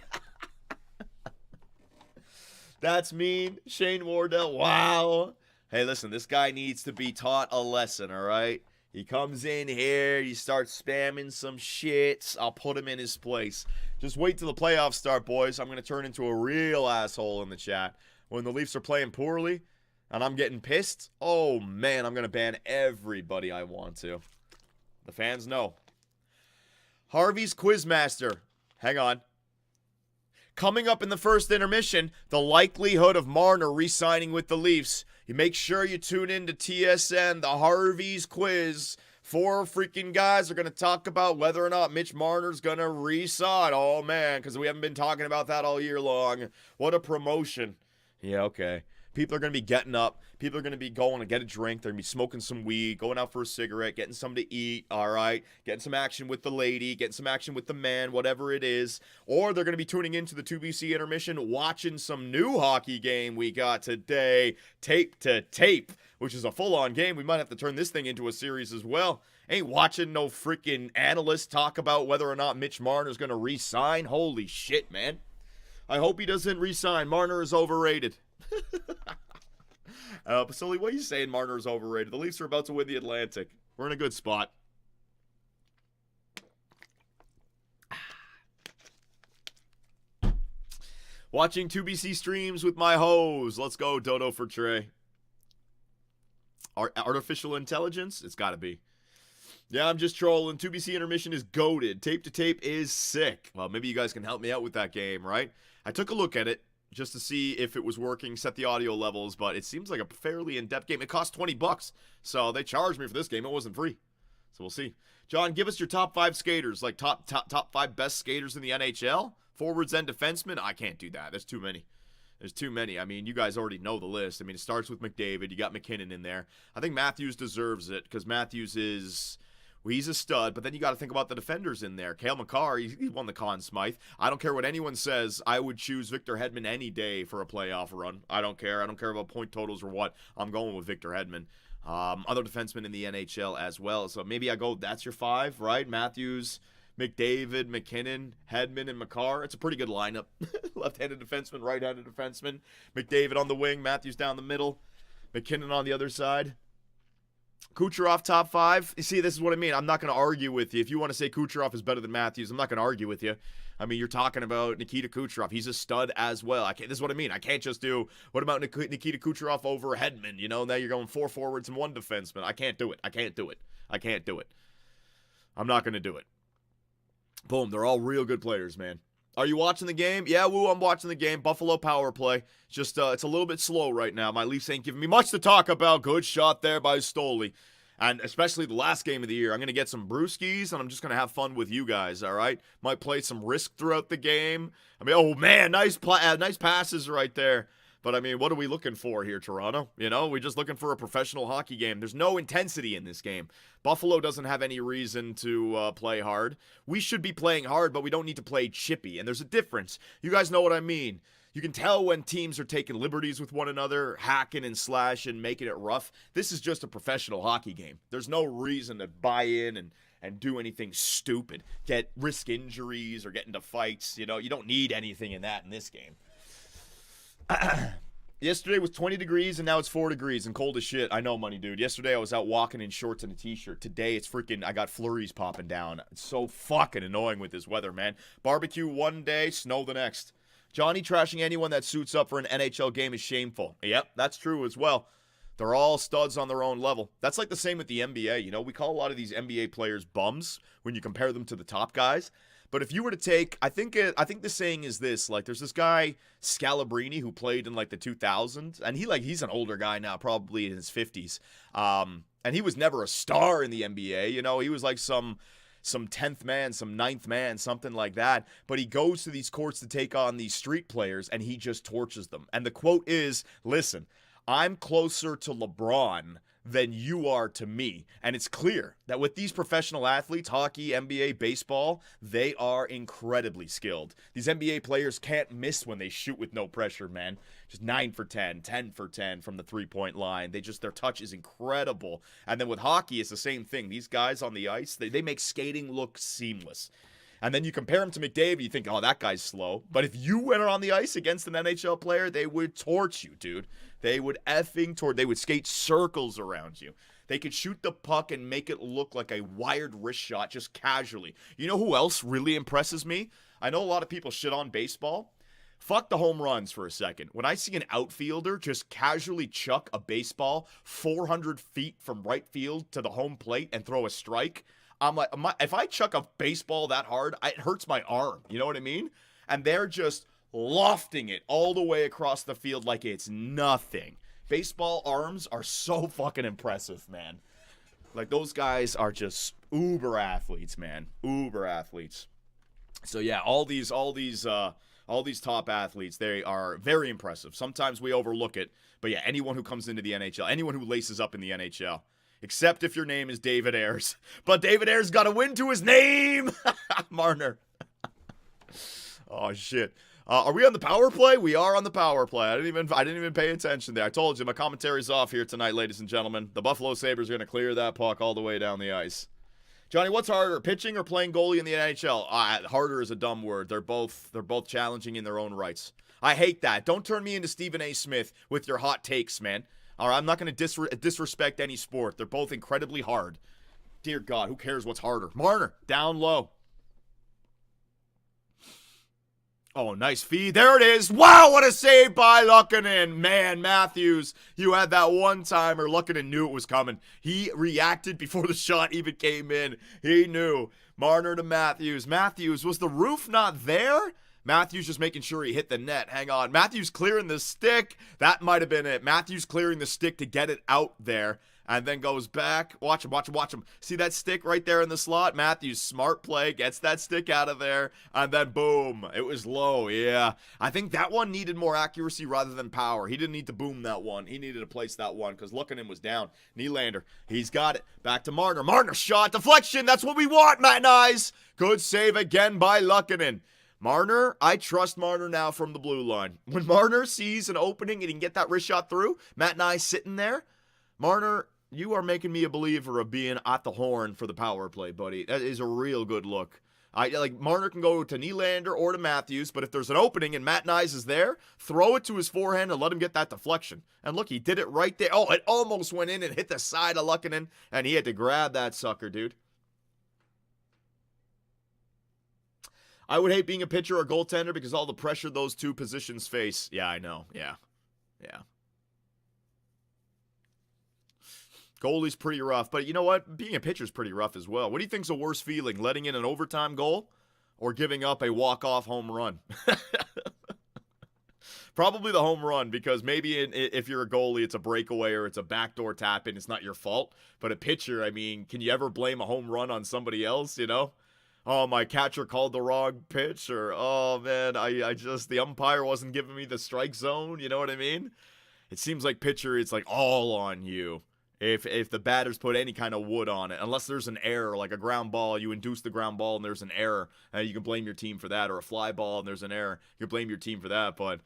Speaker 6: That's mean. Shane Wardell. Wow. Hey, listen, this guy needs to be taught a lesson, all right? He comes in here, he starts spamming some shit. I'll put him in his place. Just wait till the playoffs start, boys. I'm going to turn into a real asshole in the chat. When the Leafs are playing poorly and I'm getting pissed, oh, man, I'm going to ban everybody I want to. The fans know. Harvey's Quizmaster. Hang on. Coming up in the first intermission, the likelihood of Marner re-signing with the Leafs. You make sure you tune in to TSN, the Harvey's Quiz. 4 freaking guys are going to talk about whether or not Mitch Marner's going to re-sign. Oh, man, because we haven't been talking about that all year long. What a promotion. Yeah, okay. People are going to be getting up. People are going to be going to get a drink. They're going to be smoking some weed, going out for a cigarette, getting something to eat, all right? Getting some action with the lady, getting some action with the man, whatever it is. Or they're going to be tuning into the 2BC intermission, watching some new hockey game we got today, tape to tape, which is a full-on game. We might have to turn this thing into a series as well. Ain't watching no freaking analysts talk about whether or not Mitch Marner's going to re-sign. Holy shit, man. I hope he doesn't re-sign. Marner is overrated. Basili, what are you saying Marner is overrated? The Leafs are about to win the Atlantic. We're in a good spot. Watching 2BC streams with my hoes. Let's go, Dodo for Trey. Artificial intelligence? It's got to be. Yeah, I'm just trolling. 2BC intermission is goated. Tape to tape is sick. Well, maybe you guys can help me out with that game, right? I took a look at it just to see if it was working, set the audio levels, but it seems like a fairly in-depth game. It cost $20, so they charged me for this game. It wasn't free, so we'll see. John, give us your top 5 skaters, like top 5 best skaters in the NHL, forwards and defensemen. I can't do that. There's too many. There's too many. I mean, you guys already know the list. I mean, it starts with McDavid. You got McKinnon in there. I think Matthews deserves it because Matthews is... Well, he's a stud, but then you got to think about the defenders in there. Cale Makar, he won the Conn Smythe. I don't care what anyone says. I would choose Victor Hedman any day for a playoff run. I don't care. I don't care about point totals or what. I'm going with Victor Hedman. Other defensemen in the NHL as well. So maybe I go, that's your 5, right? Matthews, McDavid, McKinnon, Hedman, and Makar. It's a pretty good lineup. Left-handed defenseman, right-handed defenseman. McDavid on the wing, Matthews down the middle, McKinnon on the other side. Kucherov top 5. You see, this is what I mean. I'm not going to argue with you. If you want to say Kucherov is better than Matthews, I'm not going to argue with you. I mean, you're talking about Nikita Kucherov. He's a stud as well. This is what I mean. I can't just do, what about Nikita Kucherov over Hedman? You know, now you're going 4 forwards and 1 defenseman. I can't do it. I can't do it. I can't do it. I'm not going to do it. Boom. They're all real good players, man. Are you watching the game? Yeah, woo, I'm watching the game. Buffalo power play. Just, it's a little bit slow right now. My Leafs ain't giving me much to talk about. Good shot there by Stoli. And especially the last game of the year. I'm going to get some brewskis, and I'm just going to have fun with you guys, all right? Might play some Risk throughout the game. I mean, oh, man, nice passes right there. But, I mean, what are we looking for here, Toronto? You know, we're just looking for a professional hockey game. There's no intensity in this game. Buffalo doesn't have any reason to play hard. We should be playing hard, but we don't need to play chippy. And there's a difference. You guys know what I mean. You can tell when teams are taking liberties with one another, hacking and slashing, making it rough. This is just a professional hockey game. There's no reason to buy in and do anything stupid. Risk injuries or get into fights. You know, you don't need anything in this game. Yesterday was 20 degrees and now it's 4 degrees and cold as shit. I know, money dude. Yesterday I was out walking in shorts and a t-shirt. Today it's freaking, I got flurries popping down. It's so fucking annoying with this weather, man. Barbecue one day, snow the next. Johnny trashing anyone that suits up for an NHL game is shameful. Yep, that's true as well. They're all studs on their own level. That's like the same with the NBA. You know, we call a lot of these NBA players bums when you compare them to the top guys. But if you were to take, I think the saying is this, like there's this guy, Scalabrini, who played in like the 2000s, and he's an older guy now, probably in his 50s. And he was never a star in the NBA, you know, he was like some 10th man, some 9th man, something like that. But he goes to these courts to take on these street players, and he just torches them. And the quote is, listen, I'm closer to LeBron than you are to me. And it's clear that with these professional athletes, hockey, NBA, baseball, they are incredibly skilled. These NBA players can't miss when they shoot with no pressure, man. Just 9 for 10, 10 for 10 from the three-point line. Their touch is incredible. And then with hockey, it's the same thing. These guys on the ice, they make skating look seamless. And then you compare him to McDavid, you think, oh, that guy's slow. But if you went on the ice against an NHL player, they would torch you, dude. They would they would skate circles around you. They could shoot the puck and make it look like a wired wrist shot just casually. You know who else really impresses me? I know a lot of people shit on baseball. Fuck the home runs for a second. When I see an outfielder just casually chuck a baseball 400 feet from right field to the home plate and throw a strike, I'm like, if I chuck a baseball that hard, it hurts my arm. You know what I mean? And they're just lofting it all the way across the field like it's nothing. Baseball arms are so fucking impressive, man. Like, those guys are just uber athletes, man. Uber athletes. So yeah, all these All these top athletes, they are very impressive. Sometimes we overlook it. But yeah, anyone who comes into the NHL, anyone who laces up in the NHL, except if your name is David Ayres. But David Ayres got a win to his name. Marner. Oh, shit. Are we on the power play? We are on the power play. I didn't even pay attention there. I told you, my commentary's off here tonight, ladies and gentlemen. The Buffalo Sabres are going to clear that puck all the way down the ice. Johnny, what's harder, pitching or playing goalie in the NHL? Harder is a dumb word. They're both challenging in their own rights. I hate that. Don't turn me into Stephen A. Smith with your hot takes, man. All right, I'm not going to disrespect any sport. They're both incredibly hard. Dear God, who cares what's harder? Marner, down low. Oh, nice feed. There it is. Wow, what a save by Luukkonen. Man, Matthews, you had that one-timer. Luukkonen knew it was coming. He reacted before the shot even came in. He knew. Marner to Matthews. Matthews, was the roof not there? Matthews just making sure he hit the net. Hang on. Matthews clearing the stick. That might have been it. Matthews clearing the stick to get it out there. And then goes back. Watch him, watch him, watch him. See that stick right there in the slot? Matthews, smart play, gets that stick out of there. And then boom. It was low, yeah. I think that one needed more accuracy rather than power. He didn't need to boom that one. He needed to place that one because Luukkonen was down. Nylander, he's got it. Back to Marner. Marner shot, deflection. That's what we want, Matt Nyes. Good save again by Luukkonen. Marner, I trust Marner now from the blue line. When Marner sees an opening and he can get that wrist shot through, Matt Nyes sitting there, Marner, you are making me a believer of being at the horn for the power play, buddy. That is a real good look. Marner can go to Nylander or to Matthews, but if there's an opening and Matt Nyes is there, throw it to his forehand and let him get that deflection. And look, he did it right there. Oh, it almost went in and hit the side of Luukkonen, and he had to grab that sucker, dude. I would hate being a pitcher or goaltender because all the pressure those two positions face. Yeah, I know. Yeah. Goalie's pretty rough, but you know what? Being a pitcher's pretty rough as well. What do you think's a worse feeling, letting in an overtime goal or giving up a walk-off home run? Probably the home run, because maybe if you're a goalie, it's a breakaway or it's a backdoor tap-in. It's not your fault. But a pitcher, I mean, can you ever blame a home run on somebody else, you know? Oh, my catcher called the wrong pitch, or, oh, man, the umpire wasn't giving me the strike zone, you know what I mean? It seems like pitcher, it's like all on you. If the batters put any kind of wood on it, unless there's an error, like a ground ball, you induce the ground ball and there's an error, you can blame your team for that, or a fly ball and there's an error, you can blame your team for that. But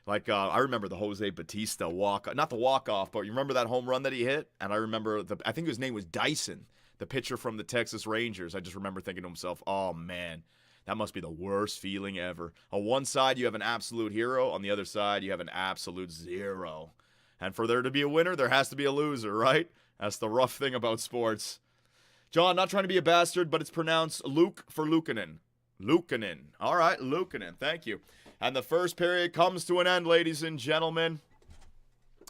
Speaker 6: like I remember the Jose Bautista not the walk-off, but you remember that home run that he hit? And I remember, I think his name was Dyson, the pitcher from the Texas Rangers. I just remember thinking to himself, oh man, that must be the worst feeling ever. On one side, you have an absolute hero. On the other side, you have an absolute zero. And for there to be a winner, there has to be a loser, right? That's the rough thing about sports. John, not trying to be a bastard, but it's pronounced Luke for Luukkonen. Luukkonen. All right, Luukkonen. Thank you. And the first period comes to an end, ladies and gentlemen.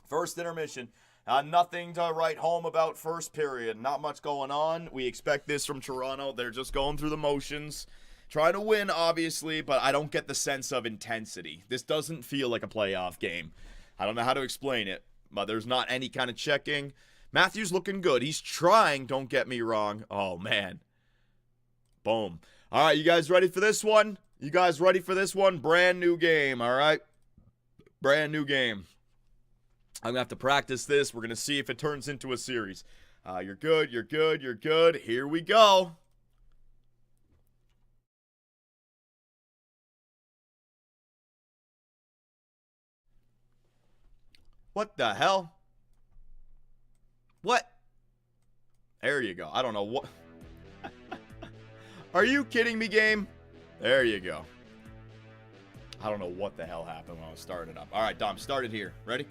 Speaker 6: First intermission. Nothing to write home about first period. Not much going on. We expect this from Toronto. They're just going through the motions. Trying to win, obviously, but I don't get the sense of intensity. This doesn't feel like a playoff game. I don't know how to explain it, but there's not any kind of checking. Matthews looking good. He's trying, don't get me wrong. Oh, man. Boom. All right, you guys ready for this one? You guys ready for this one? Brand new game, all right? Brand new game. I'm going to have to practice this. We're going to see if it turns into a series. You're good, you're good, you're good. Here we go. What the hell? What? There you go. I don't know what. Are you kidding me, game? There you go. I don't know what the hell happened when I was starting up. All right, Dom, start it here. Ready?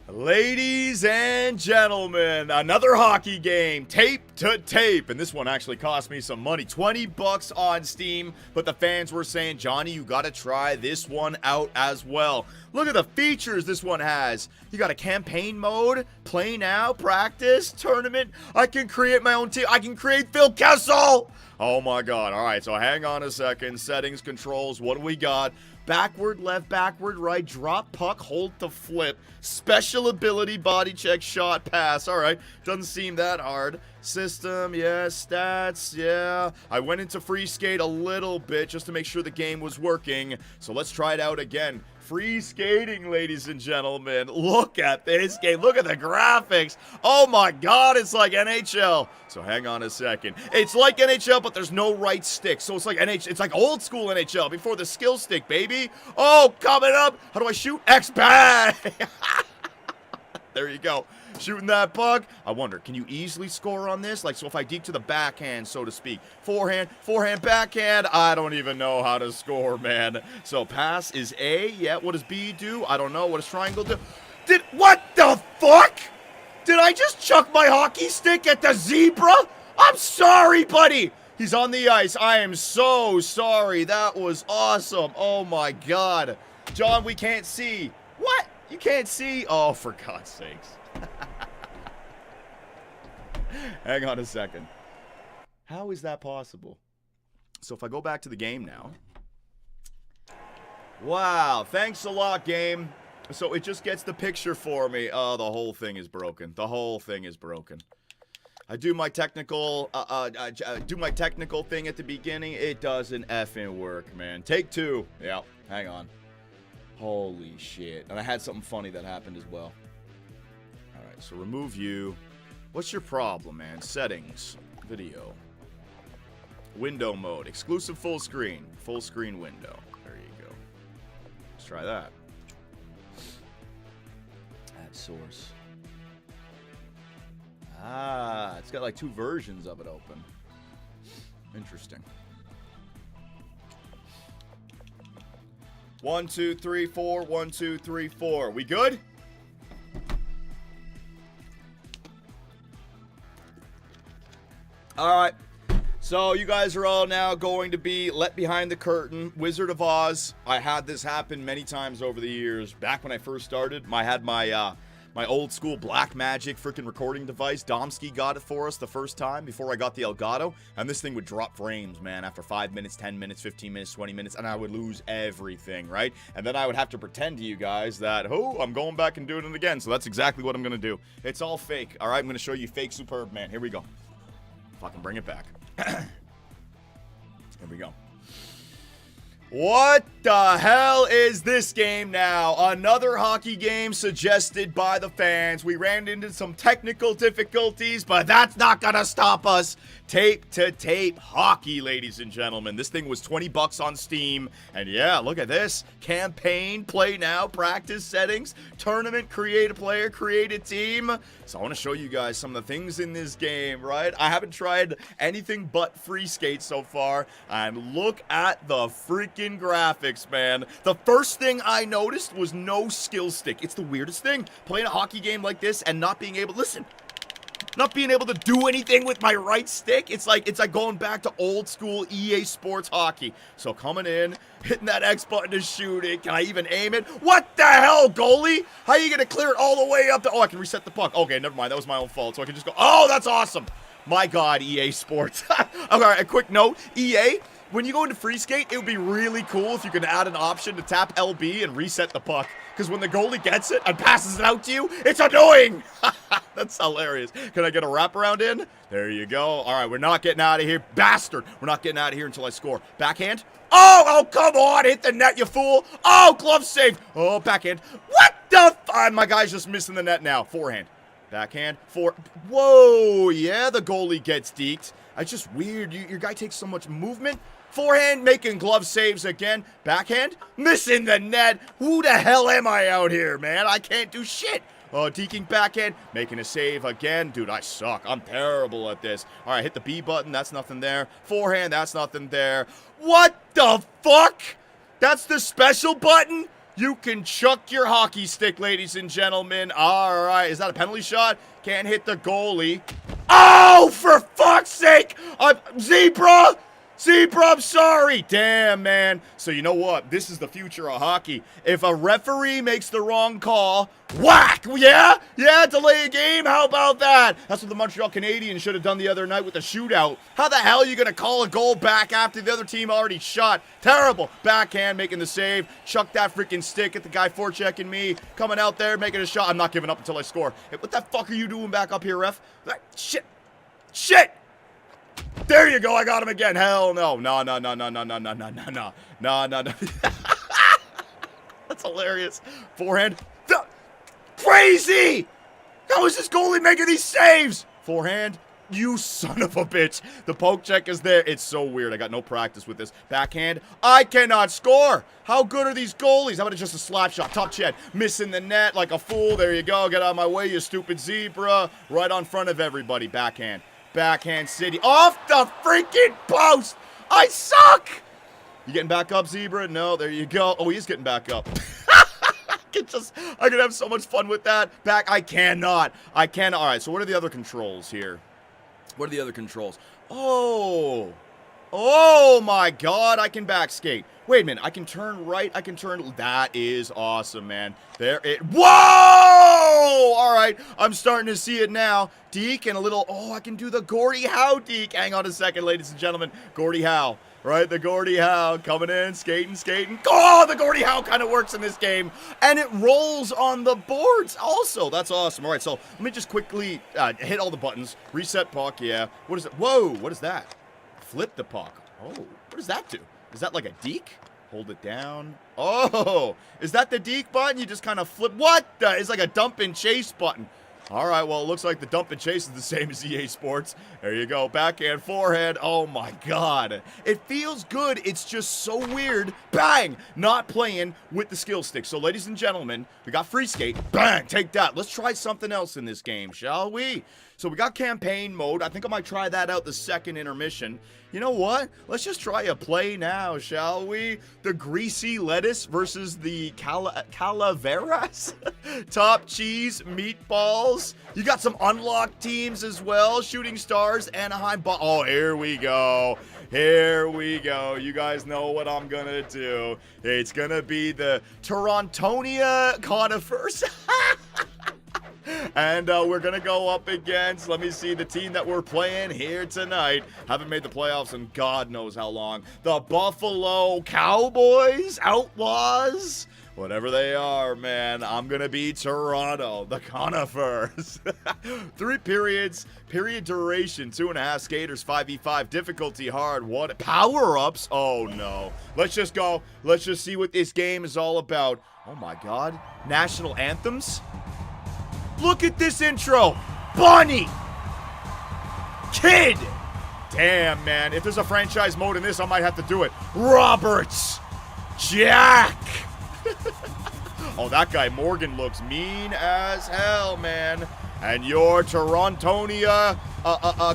Speaker 6: Ladies and gentlemen, another hockey game, tape to tape, and this one actually cost me some money, $20 on Steam, but the fans were saying, Johnny, you gotta try this one out as well. Look at the features this one has. You got a campaign mode, play now, practice, tournament. I can create my own team. I can create Phil Kessel. Oh my god. All right, so hang on a second. Settings, controls, what do we got? Backward, left, backward, right, drop, puck, hold to flip. Special ability, body check, shot, pass. All right, doesn't seem that hard. System, yeah, stats, yeah. I went into free skate a little bit just to make sure the game was working. So let's try it out again. Free skating, ladies and gentlemen. Look at this game. Look at the graphics. Oh my god, it's like NHL. So hang on a second. It's like NHL, but there's no right stick. So it's like it's like old school NHL before the skill stick, baby. Oh, coming up. How do I shoot? X-Bang. There you go. Shooting that puck. I wonder, can you easily score on this? Like, so if I deke to the backhand, so to speak. Forehand, backhand. I don't even know how to score, man. So pass is A. Yeah, what does B do? I don't know. What does triangle do? What the fuck? Did I just chuck my hockey stick at the zebra? I'm sorry, buddy. He's on the ice. I am so sorry. That was awesome. Oh, my God. John, we can't see. What? You can't see? Oh, for God's sakes. Hang on a second. How is that possible? So if I go back to the game now. Wow, thanks a lot, game. So it just gets the picture for me. Oh, the whole thing is broken. The whole thing is broken. I do my technical thing at the beginning. It doesn't effing work, man. Take two. Yeah, hang on. Holy shit. And I had something funny that happened as well. Alright, so remove you. What's your problem, man? Settings. Video. Window mode. Exclusive full screen. Full screen window. There you go. Let's try that. Add source. Ah, it's got like two versions of it open. Interesting. 1, 2, 3, 4. 1, 2, 3, 4. We good? All right. So you guys are all now going to be let behind the curtain. Wizard of Oz. I had this happen many times over the years. Back when I first started, I had my my old school Black Magic freaking recording device. Domsky got it for us the first time before I got the Elgato. And this thing would drop frames, man, after 5 minutes, 10 minutes, 15 minutes, 20 minutes. And I would lose everything, right? And then I would have to pretend to you guys that, oh, I'm going back and doing it again. So that's exactly what I'm going to do. It's all fake. All right, I'm going to show you fake Superbman. Here we go. Fucking bring it back. Here we go. What the hell is this game now? Another hockey game suggested by the fans. We ran into some technical difficulties, but that's not gonna stop us. Tape to tape hockey, ladies and gentlemen. This thing was $20 on Steam. And yeah, look at this. Campaign, play now, practice settings, tournament, create a player, create a team. So I want to show you guys some of the things in this game, right? I haven't tried anything but free skate so far. And look at the freaking graphics, man. The first thing I noticed was no skill stick. It's the weirdest thing. Playing a hockey game like this and not being able, listen, not being able to do anything with my right stick. It's like going back to old school EA Sports hockey. So coming in, hitting that X button to shoot it. Can I even aim it? What the hell, goalie? How are you going to clear it all the way up to... Oh, I can reset the puck. Okay, never mind. That was my own fault. So I can just go... Oh, that's awesome. My God, EA Sports. All right, a quick note. EA, when you go into free skate, it would be really cool if you could add an option to tap LB and reset the puck. Because when the goalie gets it and passes it out to you, it's annoying. That's hilarious. Can I get a wraparound in? There you go. All right, we're not getting out of here. Bastard. We're not getting out of here until I score. Backhand. Oh, come on. Hit the net, you fool. Oh, glove save. Oh, backhand. What the my guy's just missing the net now. Forehand. Backhand. Whoa, yeah, the goalie gets deked. It's just weird. Your guy takes so much movement. Forehand, making glove saves again. Backhand, missing the net. Who the hell am I out here, man? I can't do shit. Oh, deking backhand, making a save again. Dude, I suck. I'm terrible at this. All right, hit the B button. That's nothing there. Forehand, that's nothing there. What the fuck? That's the special button? You can chuck your hockey stick, ladies and gentlemen. All right, is that a penalty shot? Can't hit the goalie. Oh, for fuck's sake! Zebra! Zebra, I'm sorry. Damn, man. So you know what? This is the future of hockey. If a referee makes the wrong call, whack! Yeah? Yeah, delay a game? How about that? That's what the Montreal Canadiens should have done the other night with the shootout. How the hell are you going to call a goal back after the other team already shot? Terrible. Backhand, making the save. Chuck that freaking stick at the guy forechecking me. Coming out there, making a shot. I'm not giving up until I score. Hey, what the fuck are you doing back up here, ref? Shit. Shit! There you go, I got him again. Hell no. No. That's hilarious. Forehand. Crazy! How is this goalie making these saves? Forehand. You son of a bitch. The poke check is there. It's so weird. I got no practice with this. Backhand. I cannot score. How good are these goalies? How about it just a slap shot? Top chin. Missing the net like a fool. There you go. Get out of my way, you stupid zebra. Right on front of everybody. Backhand. Backhand city. Off the freaking post. I suck. You getting back up, zebra? No. There you go. Oh, he is getting back up. I could have so much fun with that. Back. I cannot. All right. So what are the other controls here? What are the other controls? Oh my God, I can back skate. Wait a minute, I can turn right, I can turn, that is awesome, man. There it, whoa! All right, I'm starting to see it now. Deke and a little, I can do the Gordie Howe Deke. Hang on a second, ladies and gentlemen. Gordie Howe, right? The Gordie Howe coming in, skating. Oh, the Gordie Howe kind of works in this game. And it rolls on the boards also. That's awesome. All right, so let me just quickly hit all the buttons. Reset puck, yeah. What is it? Whoa, what is that? Flip the puck. Oh, what does that do? Is that like a deke? Hold it down. Oh, is that the deke button? You just kind of flip. What? It's like a dump and chase button. All right, well, it looks like the dump and chase is the same as EA Sports. There you go. Backhand, forehand. Oh, my God. It feels good. It's just so weird. Bang! Not playing with the skill stick. So, ladies and gentlemen, we got free skate. Bang! Take that. Let's try something else in this game, shall we? So, we got campaign mode. I think I might try that out the second intermission. You know what? Let's just try a play now, shall we? The greasy lettuce versus the calaveras. Top cheese, meatballs. You got some unlocked teams as well. Shooting Stars, Anaheim. Oh, here we go. Here we go. You guys know what I'm going to do. It's going to be the Torontonia Conifers. And we're going to go up against, let me see, the team that we're playing here tonight. Haven't made the playoffs in God knows how long. The Buffalo Cowboys, Outlaws, whatever they are, man. I'm going to be Toronto, the Conifers. 3 periods, period duration, 2.5 skaters, 5v5, difficulty hard, what? Power-ups? Oh, no. Let's just go. Let's just see what this game is all about. Oh, my God. National anthems? Look at this intro. Bonnie. Kid. Damn, man. If there's a franchise mode in this, I might have to do it. Roberts. Jack. Oh, that guy Morgan looks mean as hell, man. And your Torontonia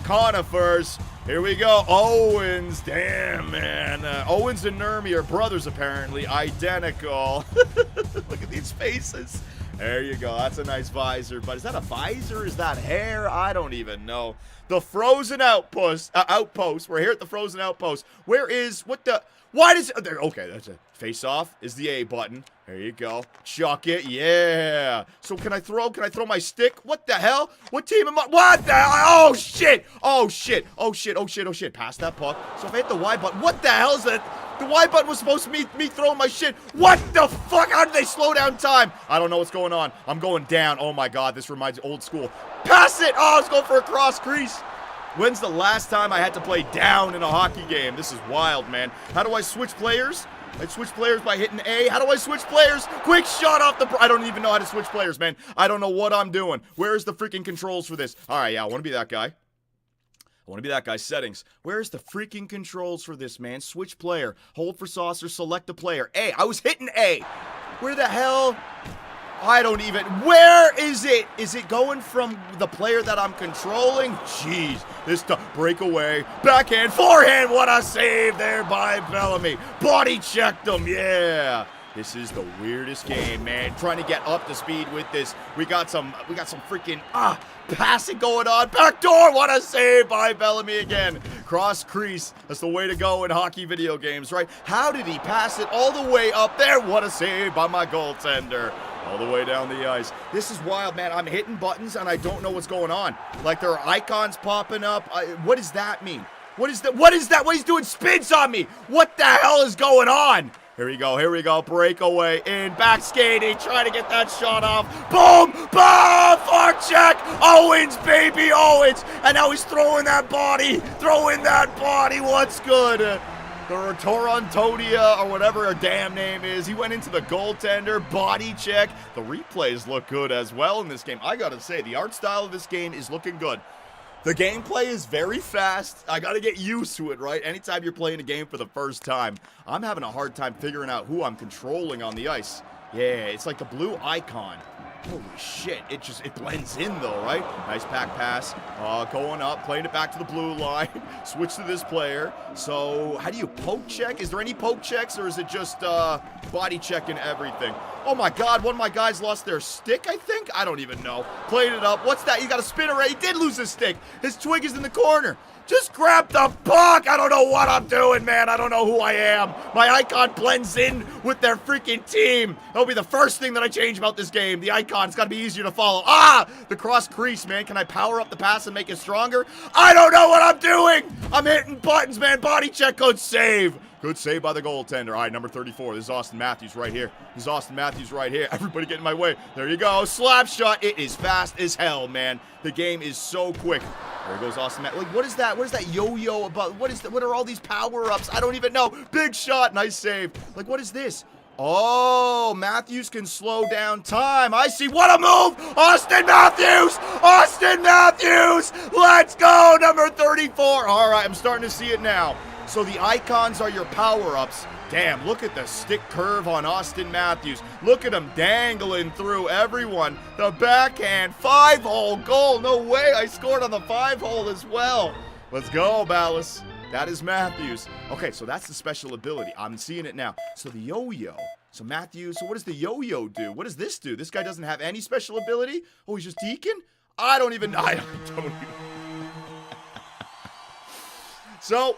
Speaker 6: Conifers. Here we go. Owens. Damn, man. Owens and Nurmi are brothers, apparently. Identical. Look at these faces. There you go. That's a nice visor. But is that a visor? Is that hair? I don't even know. The Frozen Outpost. We're here at the Frozen Outpost. Where is... What the... Why does... There, okay, that's a... Face off is the A button. There you go. Chuck it. Yeah. So can I throw? Can I throw my stick? What the hell? What team am I? What the hell? Oh, shit. Oh, shit. Oh, shit. Oh, shit. Oh, shit. Pass that puck. So if I hit the Y button... What the hell is that? The Y button was supposed to be me throwing my shit. What the fuck? How did they slow down time? I don't know what's going on. I'm going down. Oh, my God. This reminds me of old school. Pass it. Oh, let's go for a cross crease. When's the last time I had to play down in a hockey game? This is wild, man. How do I switch players? I switch players by hitting A. How do I switch players? Quick shot off the... I don't even know how to switch players, man. I don't know what I'm doing. Where's the freaking controls for this? All right, yeah, I want to be that guy. I want to be that guy. Settings. Where's the freaking controls for this, man? Switch player. Hold for saucer. Select a player. A. I was hitting A. Where the hell... I don't even... Where is it? Is it going from the player that I'm controlling? Jeez. This breakaway. Backhand. Forehand. What a save there by Bellamy. Body checked him. Yeah. This is the weirdest game, man. Trying to get up to speed with this. We got some freaking passing going on. Back door. What a save by Bellamy again. Cross crease. That's the way to go in hockey video games, right? How did he pass it all the way up there? What a save by my goaltender. All the way down the ice. This is wild, man. I'm hitting buttons and I don't know what's going on. Like there are icons popping up. What does that mean? What is that? What is that? What he's doing spins on me. What the hell is going on? Here we go. Here we go. Breakaway in. Back skating. Trying to get that shot off. Boom. Boom. Forecheck. Owens, baby. Owens. And now he's throwing that body. Throwing that body. What's good? The Torontonia or whatever her damn name is. He went into the goaltender. Body check. The replays look good as well in this game. I got to say, the art style of this game is looking good. The gameplay is very fast. I got to get used to it, right? Anytime you're playing a game for the first time, I'm having a hard time figuring out who I'm controlling on the ice. Yeah, it's like the blue icon. Holy shit, it blends in though, right? Nice pack pass, going up, playing it back to the blue line, switch to this player. So, how do you poke check? Is there any poke checks or is it just body checking everything? Oh my god, one of my guys lost their stick, I think? I don't even know. Played it up, what's that? He got a spinner, he did lose his stick. His twig is in the corner. Just grab the puck. I don't know what I'm doing, man. I don't know who I am. My icon blends in with their freaking team. That'll be the first thing that I change about this game. The icon's got to be easier to follow. The cross crease, man. Can I power up the pass and make it stronger? I don't know what I'm doing. I'm hitting buttons, man. Body check, good save. Good save by the goaltender. All right, number 34. This is Austin Matthews right here. This is Austin Matthews right here. Everybody get in my way. There you go. Slap shot. It is fast as hell, man. The game is so quick. There goes Austin Matthews. Like, what is that? What is that yo-yo about? What are all these power-ups? I don't even know. Big shot. Nice save. Like, what is this? Oh, Matthews can slow down time. I see. What a move. Austin Matthews. Austin Matthews. Let's go. Number 34. All right, I'm starting to see it now. So the icons are your power-ups. Damn, look at the stick curve on Austin Matthews. Look at him dangling through everyone. The backhand, 5-hole goal. No way, I scored on the 5-hole as well. Let's go, Ballas. That is Matthews. Okay, so that's the special ability. I'm seeing it now. So the yo-yo. So Matthews, so what does the yo-yo do? What does this do? This guy doesn't have any special ability? Oh, he's just deacon? I don't even. So,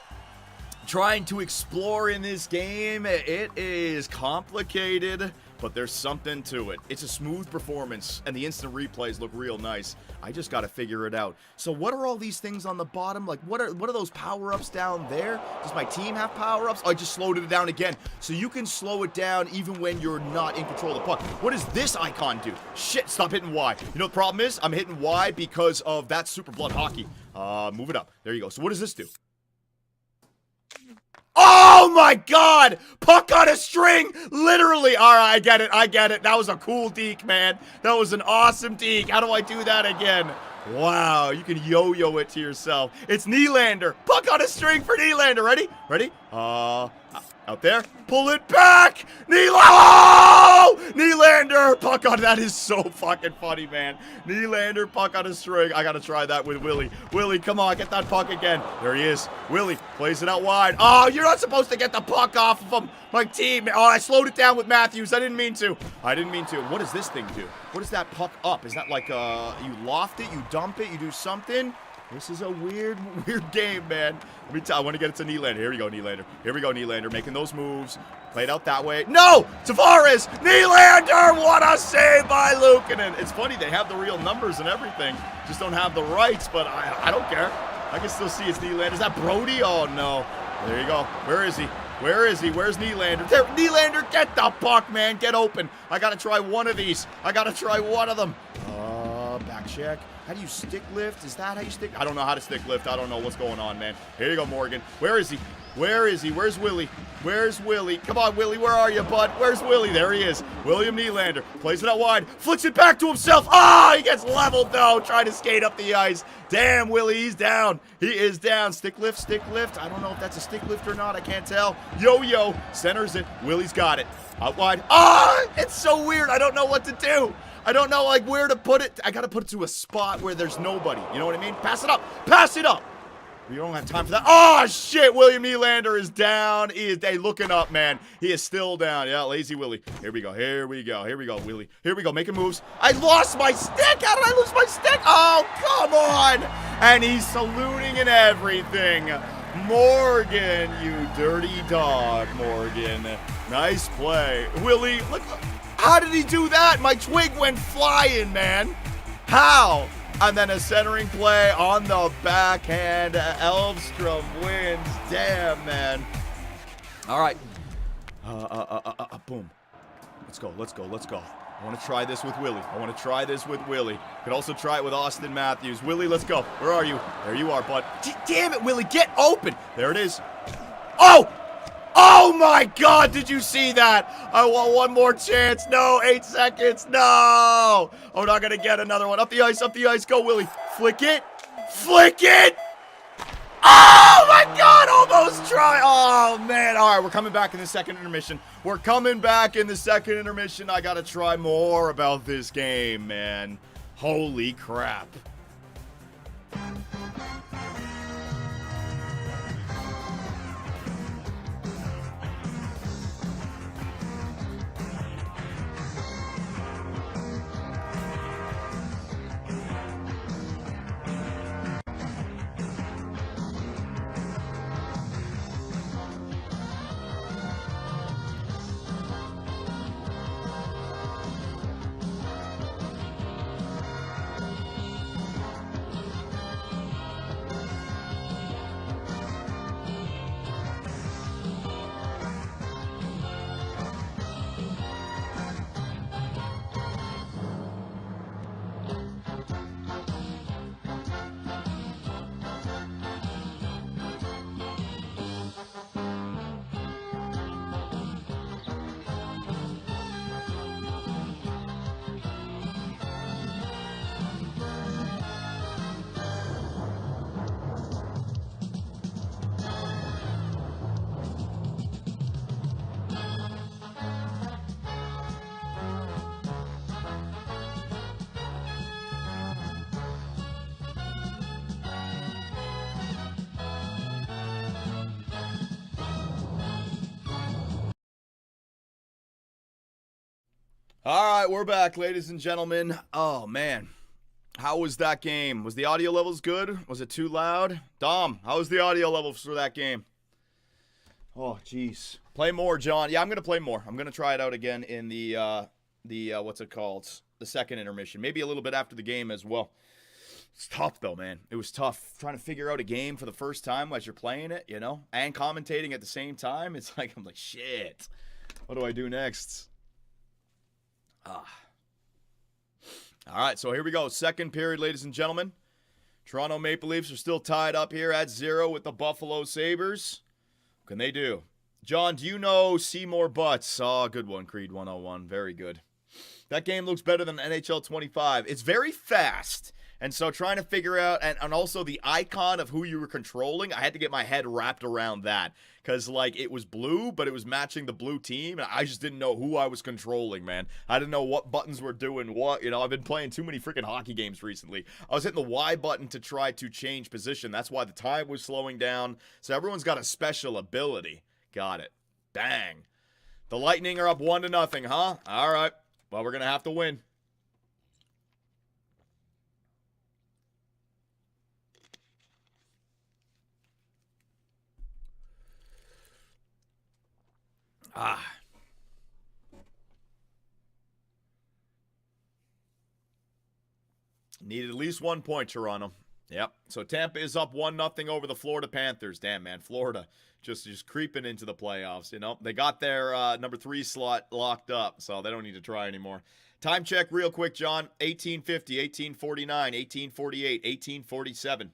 Speaker 6: trying to explore in this game, it is complicated, but there's something to it. It's a smooth performance, and the instant replays look real nice. I just gotta figure it out. So what are all these things on the bottom? Like, what are those power-ups down there? Does my team have power-ups? Oh, I just slowed it down again. So you can slow it down even when you're not in control of the puck. What does this icon do? Shit, stop hitting Y. You know the problem is? I'm hitting Y because of that Super Blood hockey. Move it up. There you go. So what does this do? Oh my god! Puck on a string! Literally! Alright, I get it. That was a cool deke, man. That was an awesome deke. How do I do that again? Wow, you can yo-yo it to yourself. It's Nylander. Puck on a string for Nylander. Ready? Ready? Out there. Pull it back! Nylander! Puck on. That is so fucking funny, man. Nylander, puck on a string. I gotta try that with Willie. Willie, come on, get that puck again. There he is. Willie plays it out wide. Oh, you're not supposed to get the puck off of him. My team. Oh, I slowed it down with Matthews. I didn't mean to. What does this thing do? What is that puck up? Is that like, you loft it, you dump it, you do something? This is a weird game, man. Let me tell you, I want to get it to Nylander. Here we go, Nylander. Here we go, Nylander, making those moves. Played out that way. No! Tavares! Nylander! What a save by Luukkonen! It's funny, they have the real numbers and everything. Just don't have the rights, but I don't care. I can still see it's Nylander. Is that Brody? Oh, no. There you go. Where is he? Where is he? Where's Nylander? There, Nylander, get the puck, man. Get open. I got to try one of these. I got to try one of them. Back check. How do you stick lift? Is that how you stick? I don't know how to stick lift. I don't know what's going on, man. Here you go, Morgan. Where is he? Where is he? Where's Willie? Where's Willie? Come on, Willie. Where are you, bud? Where's Willie? There he is. William Nylander. Plays it out wide. Flicks it back to himself. Ah, he gets leveled, though. Trying to skate up the ice. Damn, Willie. He's down. He is down. Stick lift, stick lift. I don't know if that's a stick lift or not. I can't tell. Yo-yo. Centers it. Willie's got it. Out wide. Ah, it's so weird. I don't know what to do. I don't know, like, where to put it. I got to put it to a spot where there's nobody. You know what I mean? Pass it up. Pass it up. We don't have time for that. Oh, shit. William Nylander is down. He is looking up, man. He is still down. Yeah, lazy Willie. Here we go. Here we go. Here we go, Willie. Here we go. Making moves. I lost my stick. How did I lose my stick? Oh, come on. And he's saluting and everything. Morgan, you dirty dog, Morgan. Nice play. Willie, look. How did he do that? My twig went flying, man. How? And then a centering play on the backhand. Elfstrom wins. Damn, man. All right. Boom. Let's go. Let's go. Let's go. I want to try this with Willie. I want to try this with Willie. Could also try it with Austin Matthews. Willie, let's go. Where are you? There you are, bud. Damn it, Willie. Get open. There it is. Oh! Oh my God, did you see that? I want one more chance. No, 8 seconds. No. Oh, we're not going to get another one. Up the ice, up the ice. Go, Willie. Flick it. Flick it. Oh my God, almost try. Oh man. All right, we're coming back in the second intermission. We're coming back in the second intermission. I got to try more about this game, man. Holy crap. All right, we're back, ladies and gentlemen. Oh, man. How was that game? Was the audio levels good? Was it too loud? Dom, how was the audio levels for that game? Oh, jeez. Play more, John. Yeah, I'm going to play more. I'm going to try it out again in the what's it called? The second intermission. Maybe a little bit after the game as well. It's tough, though, man. It was tough trying to figure out a game for the first time as you're playing it, you know, and commentating at the same time. It's like, I'm like, shit. What do I do next? All right, so here we go. Second period, ladies and gentlemen. Toronto Maple Leafs are still tied up here at 0 with the Buffalo Sabres. What can they do? John, do you know Seymour Butts? Oh, good one, Creed 101. Very good. That game looks better than NHL 25. It's very fast. And so trying to figure out, and also the icon of who you were controlling, I had to get my head wrapped around that. Because, like, it was blue, but it was matching the blue team, and I just didn't know who I was controlling, man. I didn't know what buttons were doing what. You know, I've been playing too many freaking hockey games recently. I was hitting the Y button to try to change position. That's why the time was slowing down. So everyone's got a special ability. Got it. Bang. The Lightning are up 1-0, huh? All right. Well, we're going to have to win. Needed at least 1 point, Toronto. Yep. So Tampa is up 1-0 over the Florida Panthers. Damn, man. Florida just creeping into the playoffs, you know. They got their number 3 slot locked up, so they don't need to try anymore. Time check real quick, John. 1850, 1849, 1848, 1847.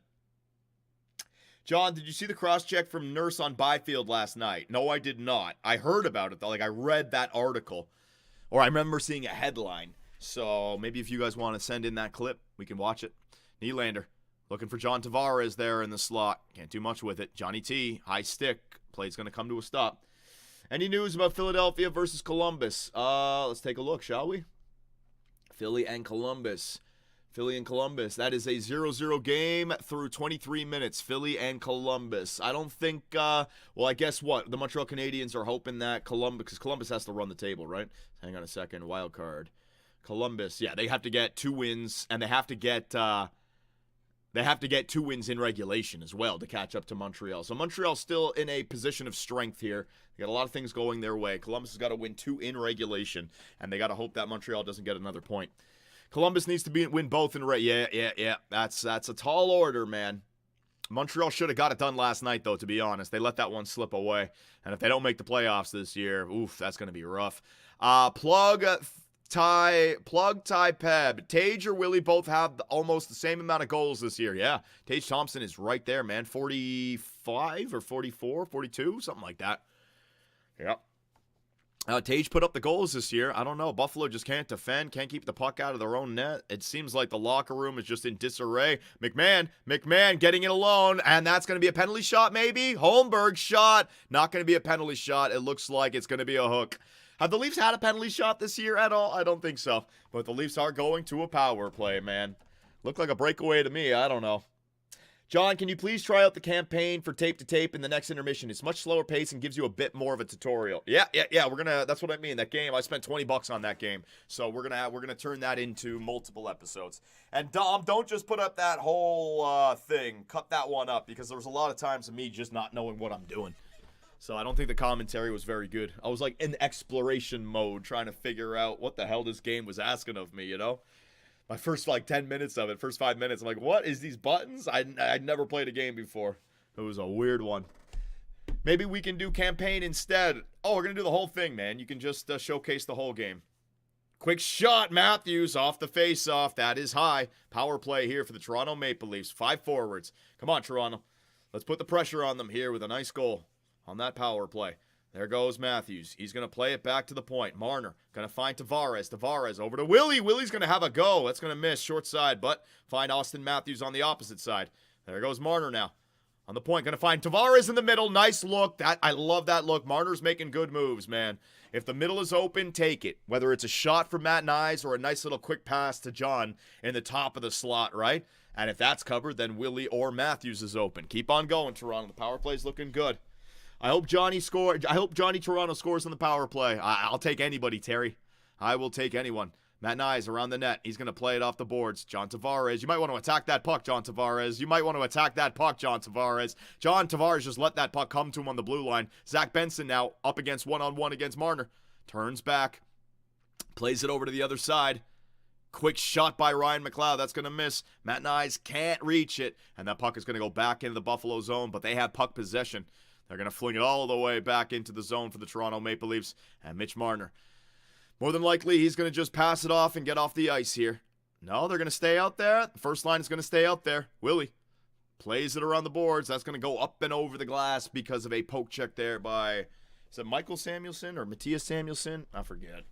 Speaker 6: John, did you see the cross-check from Nurse on Byfield last night? No, I did not. I heard about it, though. Like, I read that article. Or I remember seeing a headline. So maybe if you guys want to send in that clip, we can watch it. Nylander looking for John Tavares there in the slot. Can't do much with it. Johnny T, high stick. Play's going to come to a stop. Any news about Philadelphia versus Columbus? Let's take a look, shall we? Philly and Columbus. Philly and Columbus. That is a 0-0 game through 23 minutes. Philly and Columbus. I don't think, well, I guess what? The Montreal Canadiens are hoping that because Columbus has to run the table, right? Hang on a second. Wild card. Columbus, yeah, they have to get 2 wins, and they have to get 2 wins in regulation as well to catch up to Montreal. So Montreal's still in a position of strength here. They got a lot of things going their way. Columbus has got to win 2 in regulation, and they got to hope that Montreal doesn't get another point. Columbus needs to win both in yeah. That's a tall order, man. Montreal should have got it done last night, though, to be honest. They let that one slip away. And if they don't make the playoffs this year, oof, that's going to be rough. Plug, Peb. Tage or Willie both have almost the same amount of goals this year. Yeah, Tage Thompson is right there, man. 45 or 44, 42, something like that. Yep. Tage put up the goals this year. I don't know. Buffalo just can't defend, can't keep the puck out of their own net. It seems like the locker room is just in disarray. McMahon getting it alone, and that's going to be a penalty shot maybe? Holmberg shot. Not going to be a penalty shot. It looks like it's going to be a hook. Have the Leafs had a penalty shot this year at all? I don't think so. But the Leafs are going to a power play, man. Looked like a breakaway to me. I don't know. John, can you please try out the campaign for tape to tape in the next intermission? It's much slower pace and gives you a bit more of a tutorial. Yeah. We're gonna. That's what I mean. That game, I spent $20 on that game, so we're gonna turn that into multiple episodes. And Dom, don't just put up that whole thing. Cut that one up because there was a lot of times of me just not knowing what I'm doing. So I don't think the commentary was very good. I was like in exploration mode, trying to figure out what the hell this game was asking of me. You know. My first 10 minutes of it, first 5 minutes, I'm like, what is these buttons? I'd never played a game before. It was a weird one. Maybe we can do campaign instead. Oh, we're going to do the whole thing, man. You can just showcase the whole game. Quick shot, Matthews, off the face-off. That is high. Power play here for the Toronto Maple Leafs. 5 forwards. Come on, Toronto. Let's put the pressure on them here with a nice goal on that power play. There goes Matthews. He's going to play it back to the point. Marner going to find Tavares. Tavares over to Willie. Willie's going to have a go. That's going to miss. Short side, but find Austin Matthews on the opposite side. There goes Marner now. On the point. Going to find Tavares in the middle. Nice look. I love that look. Marner's making good moves, man. If the middle is open, take it. Whether it's a shot from Matt Nyes or a nice little quick pass to John in the top of the slot, right? And if that's covered, then Willie or Matthews is open. Keep on going, Toronto. The power play's looking good. I hope Johnny Toronto scores on the power play. I'll take anybody, Terry. I will take anyone. Matt Nyes around the net. He's going to play it off the boards. John Tavares. You might want to attack that puck, John Tavares. John Tavares just let that puck come to him on the blue line. Zach Benson now up against one-on-one against Marner. Turns back. Plays it over to the other side. Quick shot by Ryan McLeod. That's going to miss. Matt Nyes can't reach it. And that puck is going to go back into the Buffalo zone, but they have puck possession. They're going to fling it all the way back into the zone for the Toronto Maple Leafs. And Mitch Marner. More than likely, he's going to just pass it off and get off the ice here. No, they're going to stay out there. The first line is going to stay out there. Willie plays it around the boards. That's going to go up and over the glass because of a poke check there by, is it Michael Samuelson or Matthias Samuelson? I forget.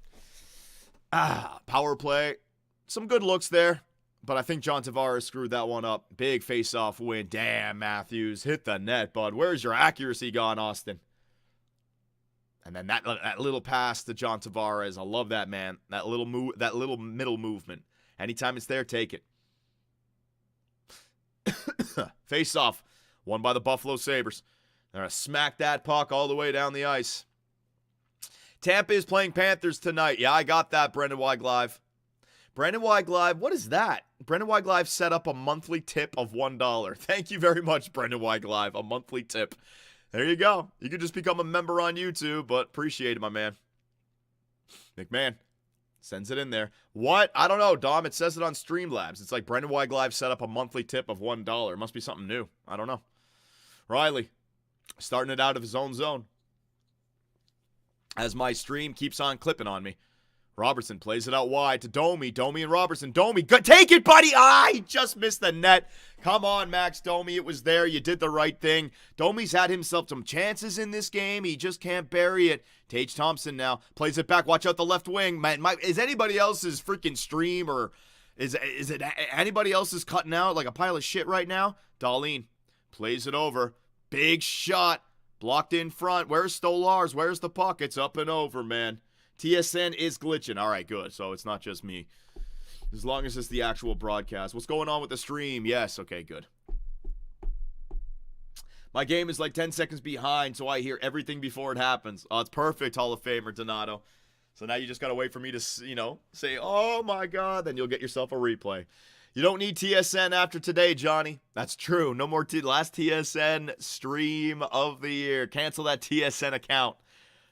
Speaker 6: Power play. Some good looks there. But I think John Tavares screwed that one up. Big face-off win. Damn, Matthews. Hit the net, bud. Where's your accuracy gone, Austin? And then that little pass to John Tavares. I love that, man. That little middle movement. Anytime it's there, take it. Face-off. Won by the Buffalo Sabres. They're going to smack that puck all the way down the ice. Tampa is playing Panthers tonight. Yeah, I got that, Brendan Weigl. Brandon Weigl, what is that? Brendan Weigl set up a monthly tip of $1. Thank you very much, Brendan Weigl. A monthly tip. There you go. You can just become a member on YouTube, but appreciate it, my man. McMahon sends it in there. What? I don't know, Dom. It says it on Streamlabs. It's like Brendan Weigl set up a monthly tip of $1. It must be something new. I don't know. Riley starting it out of his own zone. As my stream keeps on clipping on me. Robertson plays it out wide to Domi. Domi and Robertson. Domi, take it, buddy. He just missed the net. Come on, Max Domi. It was there. You did the right thing. Domi's had himself some chances in this game. He just can't bury it. Tage Thompson now plays it back. Watch out the left wing. Man, is anybody else's freaking stream or is it anybody else's cutting out like a pile of shit right now? Darlene plays it over. Big shot. Blocked in front. Where's Stolarz? Where's the puck? It's up and over, man. TSN is glitching. All right, good. So it's not just me. As long as it's the actual broadcast. What's going on with the stream? Yes, okay, good. My game is like 10 seconds behind, so I hear everything before it happens. Oh, it's perfect, Hall of Famer Donato. So now you just got to wait for me to, say, oh my God, then you'll get yourself a replay. You don't need TSN after today, Johnny. That's true. No more last TSN stream of the year. Cancel that TSN account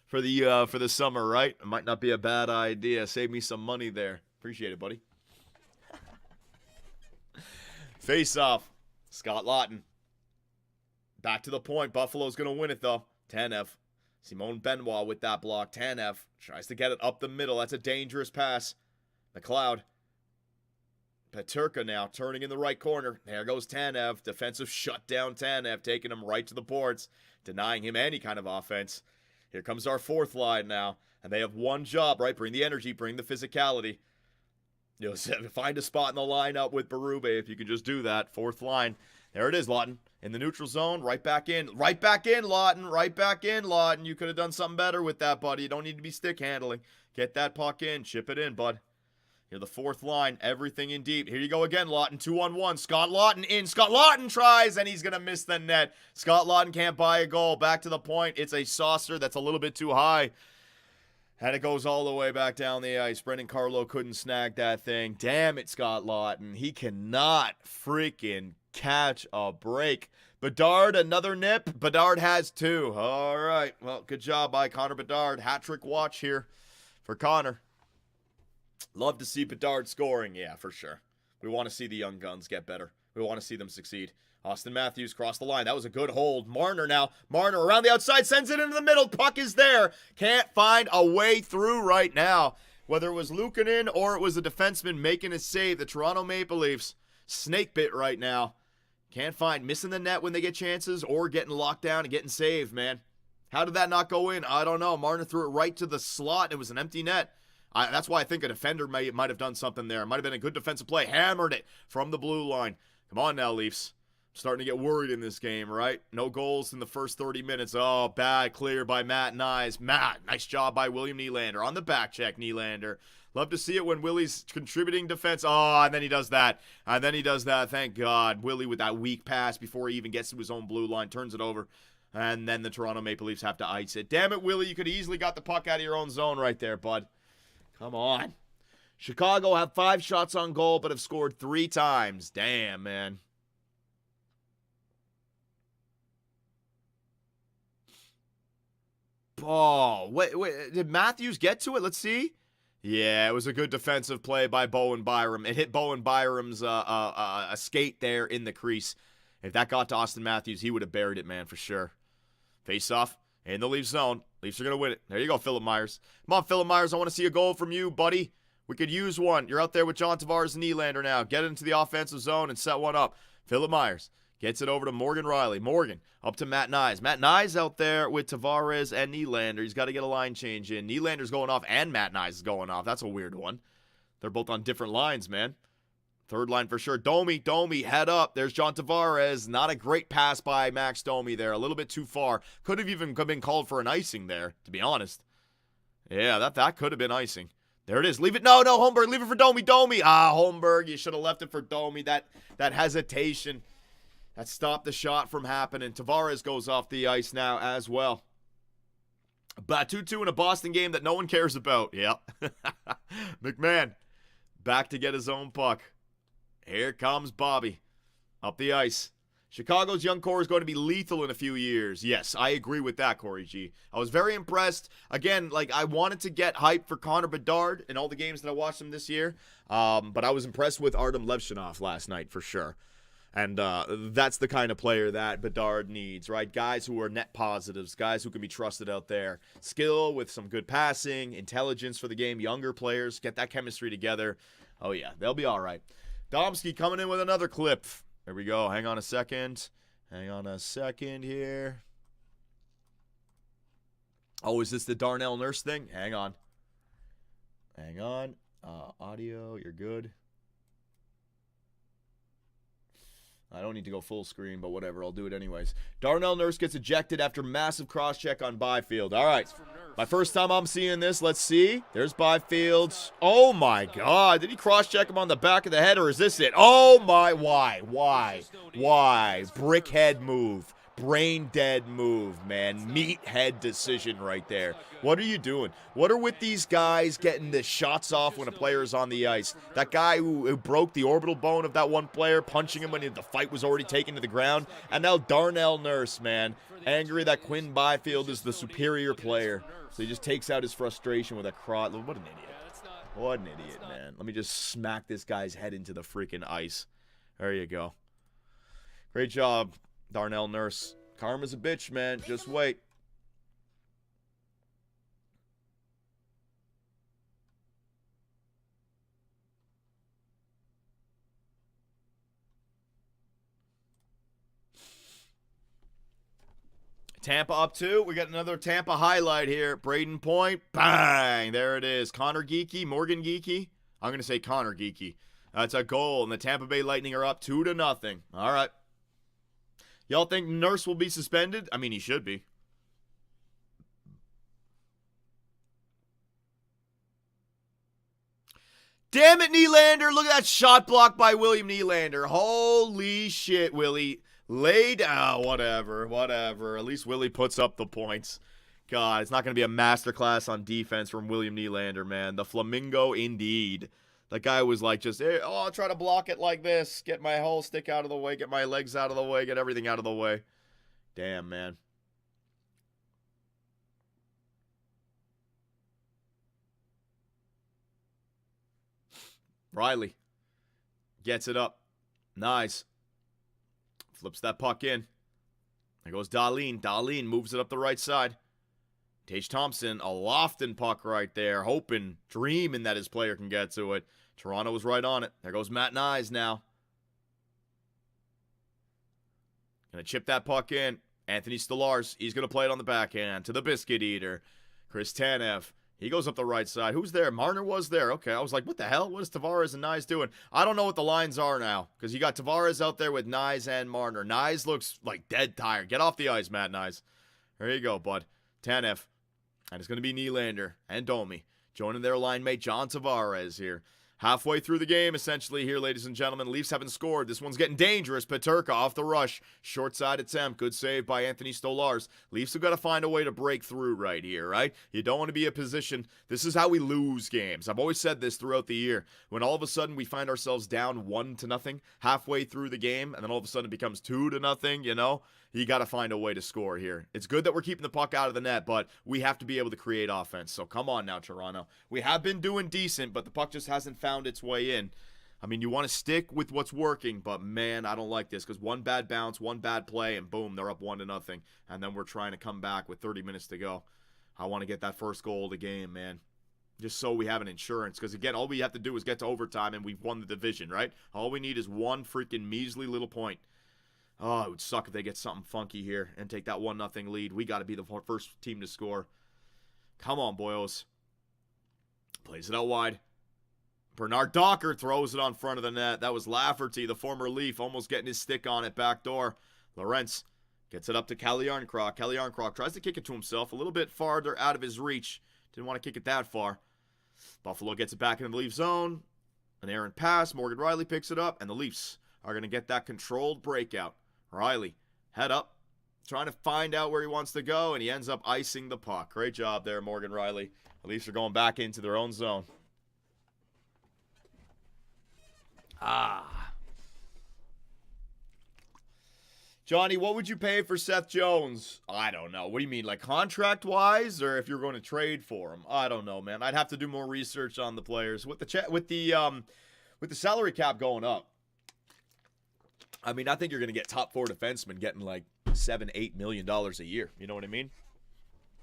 Speaker 6: for the summer, right? It might not be a bad idea. Save me some money there. Appreciate it, buddy. Face off. Scott Lawton. Back to the point. Buffalo's going to win it, though. Tanev. Simone Benoit with that block. Tanev tries to get it up the middle. That's a dangerous pass. McLeod. Peterka now turning in the right corner. There goes Tanev. Defensive shutdown Tanev. Taking him right to the boards. Denying him any kind of offense. Here comes our fourth line now. And they have one job, right? Bring the energy. Bring the physicality. Find a spot in the lineup with Berube if you can just do that. Fourth line. There it is, Lawton. In the neutral zone, right back in. Right back in, Lawton. Right back in, Lawton. You could have done something better with that, buddy. You don't need to be stick handling. Get that puck in. Chip it in, bud. Here, the fourth line. Everything in deep. Here you go again, Lawton. 2-on-1. Scott Lawton in. Scott Lawton tries, and he's going to miss the net. Scott Lawton can't buy a goal. Back to the point. It's a saucer that's a little bit too high. And it goes all the way back down the ice. Brendan Carlo couldn't snag that thing. Damn it, Scott Lawton. He cannot freaking catch a break. Bedard, another nip. Bedard has two. All right. Well, good job by Connor Bedard. Hat-trick watch here for Connor. Love to see Bedard scoring. Yeah, for sure. We want to see the young guns get better. We want to see them succeed. Austin Matthews crossed the line. That was a good hold. Marner now. Marner around the outside. Sends it into the middle. Puck is there. Can't find a way through right now. Whether it was Luukkonen or it was a defenseman making a save, the Toronto Maple Leafs snake bit right now. Can't find missing the net when they get chances or getting locked down and getting saved, man. How did that not go in? I don't know. Marner threw it right to the slot. It was an empty net. That's why I think a defender might have done something there. It might have been a good defensive play. Hammered it from the blue line. Come on now, Leafs. Starting to get worried in this game, right? No goals in the first 30 minutes. Oh, bad clear by Matt Nyes. Matt, nice job by William Nylander. On the back check, Nylander. Love to see it when Willie's contributing defense. Oh, and then he does that. And then he does that. Thank God. Willie with that weak pass before he even gets to his own blue line. Turns it over. And then the Toronto Maple Leafs have to ice it. Damn it, Willie. You could easily got the puck out of your own zone right there, bud. Come on. Chicago have 5 shots on goal, but have scored 3 times. Damn, man. Oh, wait, did Matthews get to it? Let's see. Yeah, it was a good defensive play by Bowen Byram. It hit Bowen Byram's a skate there in the crease. If that got to Austin Matthews, he would have buried it, man, for sure. Face off in the Leafs zone. Leafs are going to win it. There you go, Philip Myers. Come on, Philip Myers, I want to see a goal from you, buddy. We could use one. You're out there with John Tavares and Nylander now. Get into the offensive zone and set one up. Philip Myers gets it over to Morgan Riley. Morgan up to Matt Nyes. Matt Nyes out there with Tavares and Nylander. He's got to get a line change in. Nylander's going off and Matt Nyes is going off. That's a weird one. They're both on different lines, man. Third line for sure. Domi, head up. There's John Tavares. Not a great pass by Max Domi there. A little bit too far. Could have even been called for an icing there, to be honest. Yeah, that could have been icing. There it is. Leave it. No, Holmberg. Leave it for Domi. Holmberg, you should have left it for Domi. That hesitation. That stopped the shot from happening. Tavares goes off the ice now as well. But 2-2 in a Boston game that no one cares about. Yep. McMahon back to get his own puck. Here comes Bobby up the ice. Chicago's young core is going to be lethal in a few years. Yes, I agree with that, Corey G. I was very impressed. Again, I wanted to get hype for Connor Bedard in all the games that I watched him this year. But I was impressed with Artem Levshinov last night for sure. And that's the kind of player that Bedard needs, right? Guys who are net positives, guys who can be trusted out there. Skill with some good passing, intelligence for the game, younger players, get that chemistry together. Oh, yeah, they'll be all right. Domsky coming in with another clip. There we go. Hang on a second. Here. Oh, is this the Darnell Nurse thing? Hang on. Audio, you're good. I don't need to go full screen, but whatever. I'll do it anyways. Darnell Nurse gets ejected after massive cross-check on Byfield. All right. My first time I'm seeing this. Let's see. There's Byfield. Oh, my God. Did he cross-check him on the back of the head, or is this it? Oh, my. Why? Brickhead move. Brain dead move, man. Meathead decision right there. What are you doing? What are with these guys getting the shots off when a player is on the ice? That guy who broke the orbital bone of that one player, punching him when the fight was already taken to the ground. And now Darnell Nurse, man, angry that Quinn Byfield is the superior player. So he just takes out his frustration with a cross. What an idiot. What an idiot, man. Let me just smack this guy's head into the freaking ice. There you go. Great job, Darnell Nurse. Karma's a bitch, man. Just wait. Tampa up 2. We got another Tampa highlight here. Braden Point. Bang. There it is. Connor Geekie. Morgan Geekie. I'm going to say Connor Geekie. That's a goal. And the Tampa Bay Lightning are up 2-0. All right. Y'all think Nurse will be suspended? I mean, he should be. Damn it, Nylander. Look at that shot block by William Nylander. Holy shit, Willie. Lay down. Whatever. At least Willie puts up the points. God, it's not going to be a masterclass on defense from William Nylander, man. The Flamingo indeed. That guy was like just, hey, I'll try to block it like this. Get my whole stick out of the way. Get my legs out of the way. Get everything out of the way. Damn, man. Riley gets it up. Nice. Flips that puck in. There goes Dahlin. Dahlin moves it up the right side. Tage Thompson, a lofting puck right there, hoping, dreaming that his player can get to it. Toronto was right on it. There goes Matt Nyes now. Gonna chip that puck in. Anthony Stolarz, he's gonna play it on the backhand to the Biscuit Eater. Chris Tanev, he goes up the right side. Who's there? Marner was there. Okay, I was like, what the hell? What is Tavares and Nyes doing? I don't know what the lines are now, because you got Tavares out there with Nyes and Marner. Nyes looks like dead tired. Get off the ice, Matt Nyes. There you go, bud. Tanev. And it's going to be Nylander and Domi joining their line mate John Tavares here. Halfway through the game, essentially, here, ladies and gentlemen. Leafs haven't scored. This one's getting dangerous. Peterka off the rush. Short-side attempt. Good save by Anthony Stolarz. Leafs have got to find a way to break through right here, right? You don't want to be in a position. This is how we lose games. I've always said this throughout the year. When all of a sudden we find ourselves down 1-0 halfway through the game, and then all of a sudden it becomes 2-0, you know? You got to find a way to score here. It's good that we're keeping the puck out of the net, but we have to be able to create offense. So come on now, Toronto. We have been doing decent, but the puck just hasn't found its way in. I mean, you want to stick with what's working, but man, I don't like this because one bad bounce, one bad play, and boom, they're up 1-0. And then we're trying to come back with 30 minutes to go. I want to get that first goal of the game, man. Just so we have an insurance. Because, again, all we have to do is get to overtime and we've won the division, right? All we need is one freaking measly little point. Oh, it would suck if they get something funky here and take that 1-0 lead. We got to be the first team to score. Come on, boyos. Plays it out wide. Bernard Docker throws it on front of the net. That was Lafferty, the former Leaf, almost getting his stick on it back door. Lorentz gets it up to Calle Jarnkrok. Calle Jarnkrok tries to kick it to himself a little bit farther out of his reach. Didn't want to kick it that far. Buffalo gets it back into the Leaf zone. An errant pass. Morgan Riley picks it up, and the Leafs are going to get that controlled breakout. Riley, head up, trying to find out where he wants to go, and he ends up icing the puck. Great job there, Morgan Riley. The Leafs are going back into their own zone. Johnny, what would you pay for Seth Jones? I don't know. What do you mean, like contract-wise, or if you're going to trade for him? I don't know, man. I'd have to do more research on the players. With the salary cap going up, I mean, I think you're going to get top 4 defensemen getting like $7-8 million a year. You know what I mean?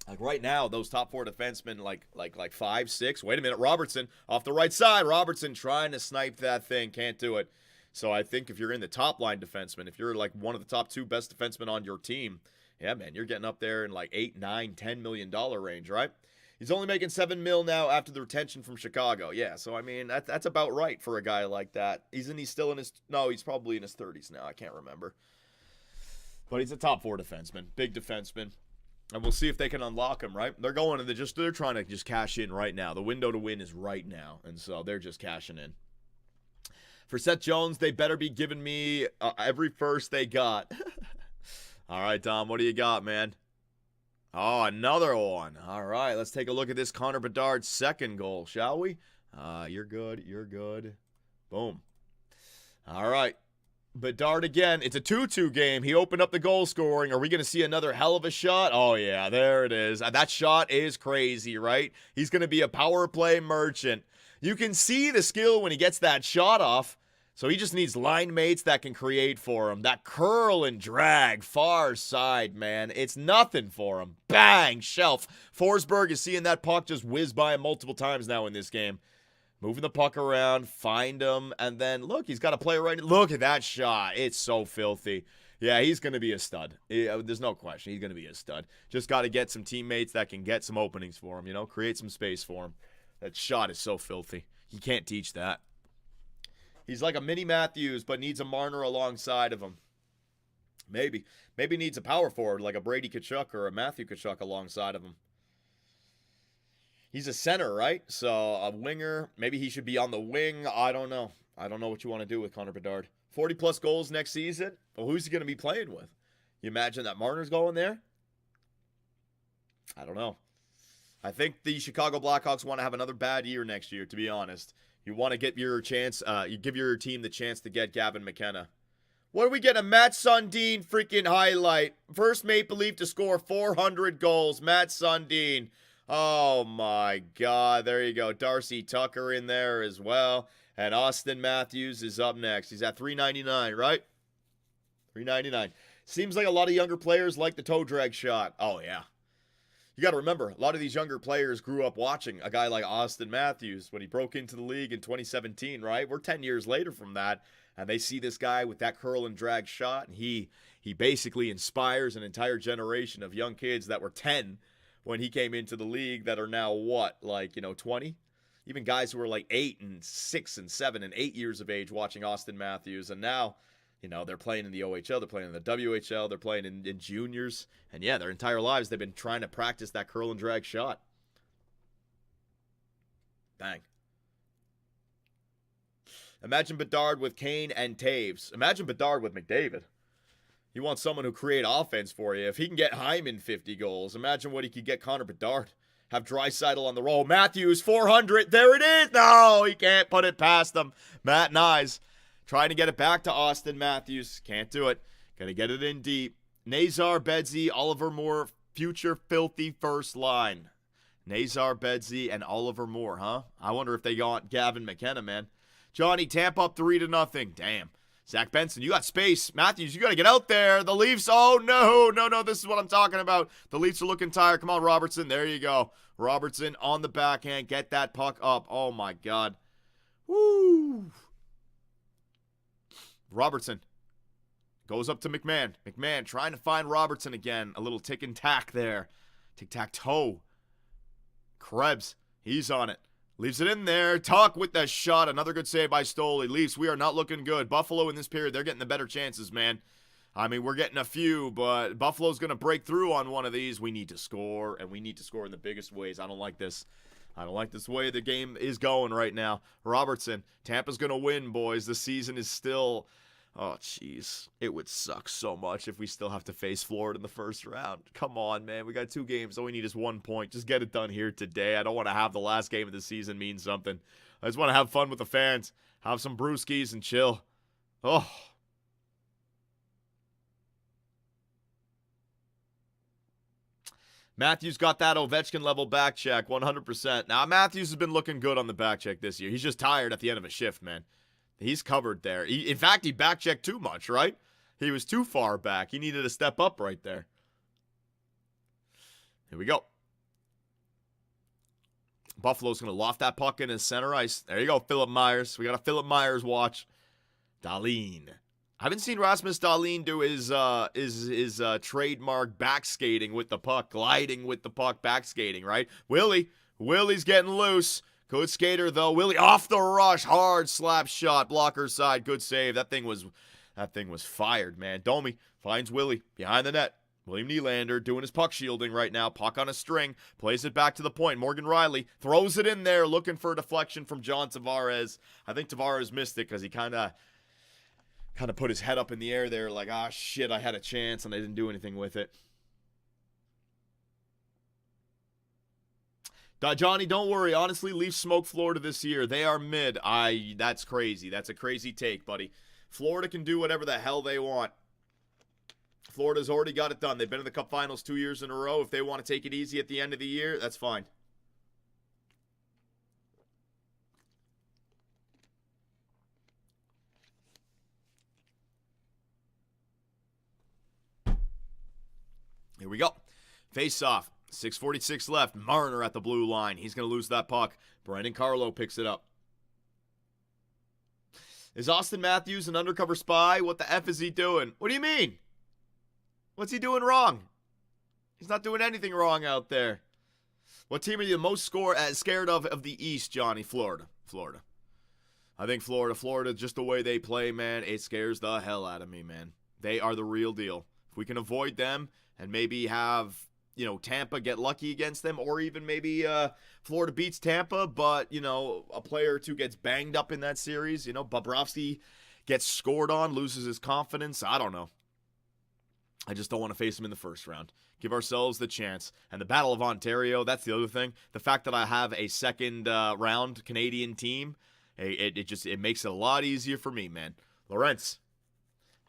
Speaker 6: Like right now, those top 4 defensemen, like 5, 6. Wait a minute, Robertson off the right side. Robertson trying to snipe that thing, can't do it. So I think if you're in the top line defenseman, if you're like one of the top 2 best defensemen on your team, yeah, man, you're getting up there in like $8, $9, $10 million range, right? He's only making $7 million now after the retention from Chicago. Yeah, so I mean that's about right for a guy like that. Isn't he still in his? No, he's probably in his 30s now. I can't remember. But he's a top 4 defenseman, big defenseman. And we'll see if they can unlock him, right? They're going and they're trying to just cash in right now. The window to win is right now. And so they're just cashing in. For Seth Jones, they better be giving me every first they got. All right, Dom, what do you got, man? Oh, another one. All right, let's take a look at this Connor Bedard's second goal, shall we? You're good. You're good. Boom. All right. Bedard again. It's a 2-2 game. He opened up the goal scoring. Are we going to see another hell of a shot? Oh, yeah, there it is. That shot is crazy, right? He's going to be a power play merchant. You can see the skill when he gets that shot off. So he just needs line mates that can create for him. That curl and drag far side, man. It's nothing for him. Bang, shelf. Forsberg is seeing that puck just whiz by him multiple times now in this game. Moving the puck around, find him, and then, look, he's got a player right. Look at that shot. It's so filthy. Yeah, he's going to be a stud. There's no question. He's going to be a stud. Just got to get some teammates that can get some openings for him, create some space for him. That shot is so filthy. You can't teach that. He's like a mini Matthews, but needs a Marner alongside of him. Maybe needs a power forward like a Brady Tkachuk or a Matthew Tkachuk alongside of him. He's a center, right? So a winger. Maybe he should be on the wing. I don't know. I don't know what you want to do with Connor Bedard. 40-plus goals next season. Well, who's he going to be playing with? You imagine that Marner's going there? I don't know. I think the Chicago Blackhawks want to have another bad year next year, to be honest. You want to get your chance, you give your team the chance to get Gavin McKenna. What do we get? A Matt Sundin freaking highlight. First Maple Leaf to score 400 goals. Matt Sundin. Oh my God. There you go. Darcy Tucker in there as well. And Austin Matthews is up next. He's at 399, right? 399. Seems like a lot of younger players like the toe drag shot. Oh, yeah. You got to remember, a lot of these younger players grew up watching a guy like Austin Matthews when he broke into the league in 2017, right? We're 10 years later from that, and they see this guy with that curl and drag shot, and he basically inspires an entire generation of young kids that were 10 when he came into the league that are now, 20? Even guys who were like 8 and 6 and 7 and 8 years of age watching Austin Matthews, and now they're playing in the OHL, they're playing in the WHL, they're playing in juniors. And yeah, their entire lives, they've been trying to practice that curl and drag shot. Bang. Imagine Bedard with Kane and Taves. Imagine Bedard with McDavid. You want someone who create offense for you. If he can get Hyman 50 goals, imagine what he could get Connor Bedard. Have Draisaitl on the roll. Matthews, 400. There it is. No, he can't put it past them. Matt Nyes. Trying to get it back to Austin Matthews. Can't do it. Gonna get it in deep. Nazar, Bedsy, Oliver Moore, future filthy first line. Nazar, Bedsy, and Oliver Moore, huh? I wonder if they got Gavin McKenna, man. Johnny, Tampa up 3-0. Damn. Zach Benson, you got space. Matthews, you got to get out there. The Leafs, oh, no. This is what I'm talking about. The Leafs are looking tired. Come on, Robertson. There you go. Robertson on the backhand. Get that puck up. Oh, my God. Woo. Robertson goes up to McMahon. McMahon trying to find Robertson again. A little tick and tack there. Tic-tac-toe. Krebs, he's on it. Leaves it in there. Tuck with that shot. Another good save by Stoley. Leafs, we are not looking good. Buffalo in this period, they're getting the better chances, man. I mean, we're getting a few, but Buffalo's going to break through on one of these. We need to score, and we need to score in the biggest ways. I don't like this. I don't like this way the game is going right now. Robertson, Tampa's going to win, boys. The season is still... Oh, jeez. It would suck so much if we still have to face Florida in the first round. Come on, man. We got 2 games. All we need is 1 point. Just get it done here today. I don't want to have the last game of the season mean something. I just want to have fun with the fans. Have some brewskis and chill. Oh. Matthews got that Ovechkin level back check, 100%. Now, Matthews has been looking good on the back check this year. He's just tired at the end of a shift, man. He's covered there. In fact, he back checked too much, right? He was too far back. He needed to step up right there. Here we go. Buffalo's going to loft that puck in his center ice. There you go, Philip Myers. We got a Philip Myers watch. Dahlin. I haven't seen Rasmus Dahlin do his trademark back skating with the puck, gliding with the puck, back skating, right? Willie's getting loose. Good skater, though. Willie off the rush. Hard slap shot. Blocker side. Good save. That thing was fired, man. Domi finds Willie behind the net. William Nylander doing his puck shielding right now. Puck on a string. Plays it back to the point. Morgan Riley throws it in there, looking for a deflection from John Tavares. I think Tavares missed it because he kind of put his head up in the air there like, ah, shit, I had a chance, and I didn't do anything with it. Johnny, don't worry. Honestly, Leafs smoke Florida this year. They are mid. That's crazy. That's a crazy take, buddy. Florida can do whatever the hell they want. Florida's already got it done. They've been in the Cup Finals 2 years in a row. If they want to take it easy at the end of the year, that's fine. Here we go. Face off. 6:46 left. Marner at the blue line. He's going to lose that puck. Brandon Carlo picks it up. Is Austin Matthews an undercover spy? What the F is he doing? What do you mean? What's he doing wrong? He's not doing anything wrong out there. What team are you the most scared of the East, Johnny? Florida. I think Florida, just the way they play, man, it scares the hell out of me, man. They are the real deal. If we can avoid them and maybe have, Tampa get lucky against them, or even maybe Florida beats Tampa, but, a player or two gets banged up in that series, Bobrovsky gets scored on, loses his confidence. I don't know. I just don't want to face him in the first round. Give ourselves the chance. And the Battle of Ontario, that's the other thing. The fact that I have a second round Canadian team, it makes it a lot easier for me, man. Lorentz.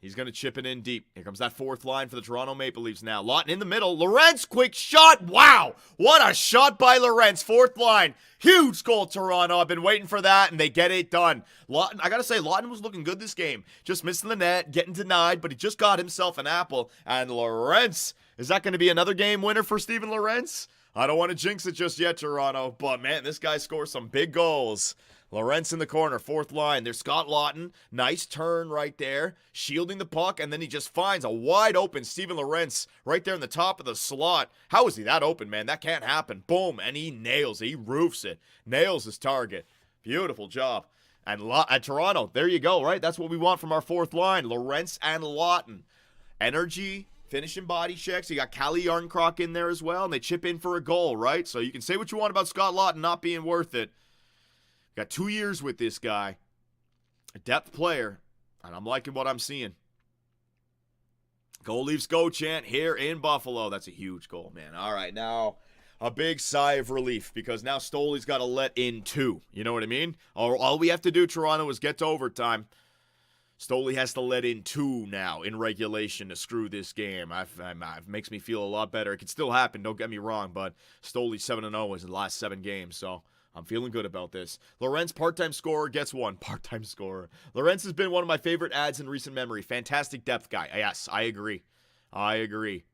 Speaker 6: He's going to chip it in deep. Here comes that fourth line for the Toronto Maple Leafs now. Lawton in the middle. Lorentz, quick shot. Wow. What a shot by Lorentz. Fourth line. Huge goal, Toronto. I've been waiting for that, and they get it done. Lawton, I got to say, Lawton was looking good this game. Just missing the net, getting denied, but he just got himself an apple. And Lorentz, is that going to be another game winner for Steven Lorentz? I don't want to jinx it just yet, Toronto, but man, this guy scores some big goals. Lorentz in the corner, fourth line. There's Scott Lawton. Nice turn right there. Shielding the puck, and then he just finds a wide open Steven Lorentz right there in the top of the slot. How is he that open, man? That can't happen. Boom, and he nails it. He roofs it. Nails his target. Beautiful job. And at Toronto, there you go, right? That's what we want from our fourth line. Lorentz and Lawton. Energy, finishing body checks. You got Calle Yarncroc in there as well, and they chip in for a goal, right? So you can say what you want about Scott Lawton not being worth it. Got 2 years with this guy. A depth player. And I'm liking what I'm seeing. Go Leafs go chant here in Buffalo. That's a huge goal, man. All right, now a big sigh of relief because now Stoley's got to let in 2. You know what I mean? All we have to do, Toronto, is get to overtime. Stoley has to let in 2 now in regulation to screw this game. It makes me feel a lot better. It can still happen, don't get me wrong, but Stoley 7-0 is in the last 7 games, so I'm feeling good about this. Lorentz, part-time scorer, gets 1. Part-time scorer. Lorentz has been one of my favorite ads in recent memory. Fantastic depth guy. Yes, I agree.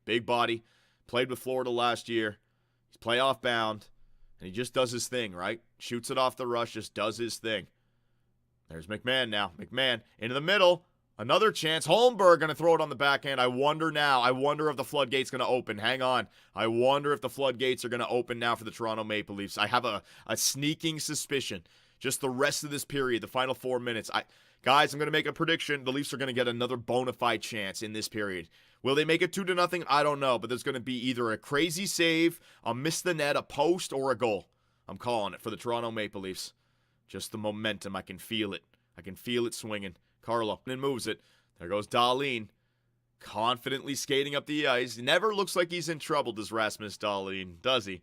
Speaker 6: Big body. Played with Florida last year. He's playoff bound. And he just does his thing, right? Shoots it off the rush, just does his thing. There's McMahon now. McMahon into the middle. Another chance. Holmberg going to throw it on the backhand. I wonder if the floodgate's going to open. Hang on. I wonder if the floodgates are going to open now for the Toronto Maple Leafs. I have a sneaking suspicion. Just the rest of this period, the final 4 minutes. Guys, I'm going to make a prediction. The Leafs are going to get another bona fide chance in this period. Will they make it 2-0? I don't know. But there's going to be either a crazy save, a miss the net, a post, or a goal. I'm calling it for the Toronto Maple Leafs. Just the momentum. I can feel it. I can feel it swinging. Carlo and moves it. There goes Dahlin. Confidently skating up the ice. He never looks like he's in trouble, does Rasmus Dahlin, does he?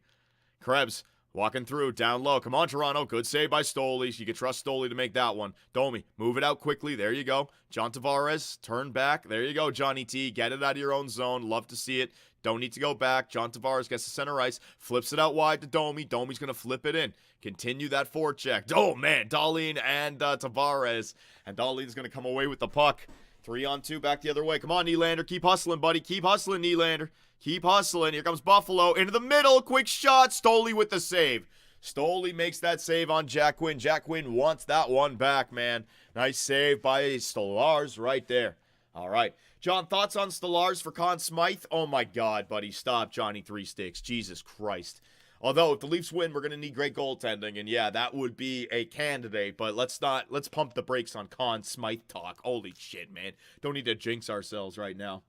Speaker 6: Krebs walking through, down low. Come on, Toronto. Good save by Stoley. You can trust Stoley to make that one. Domi, move it out quickly. There you go. John Tavares, turn back. There you go, Johnny T. Get it out of your own zone. Love to see it. Don't need to go back. John Tavares gets the center ice. Flips it out wide to Domi. Domi's going to flip it in. Continue that forecheck. Oh, man. Dahlin and Tavares. And Dahlin's going to come away with the puck. 3-on-2 back the other way. Come on, Nylander. Keep hustling, buddy. Keep hustling, Nylander. Keep hustling. Here comes Buffalo. Into the middle. Quick shot. Stoley with the save. Stoley makes that save on Jack Quinn. Jack Quinn wants that one back, man. Nice save by Stolarz right there. All right. John, thoughts on Stolarz for Conn Smythe? Oh, my God, buddy. Stop, Johnny Three Sticks. Jesus Christ. Although, if the Leafs win, we're going to need great goaltending. And, yeah, that would be a candidate. But let's pump the brakes on Conn Smythe talk. Holy shit, man. Don't need to jinx ourselves right now.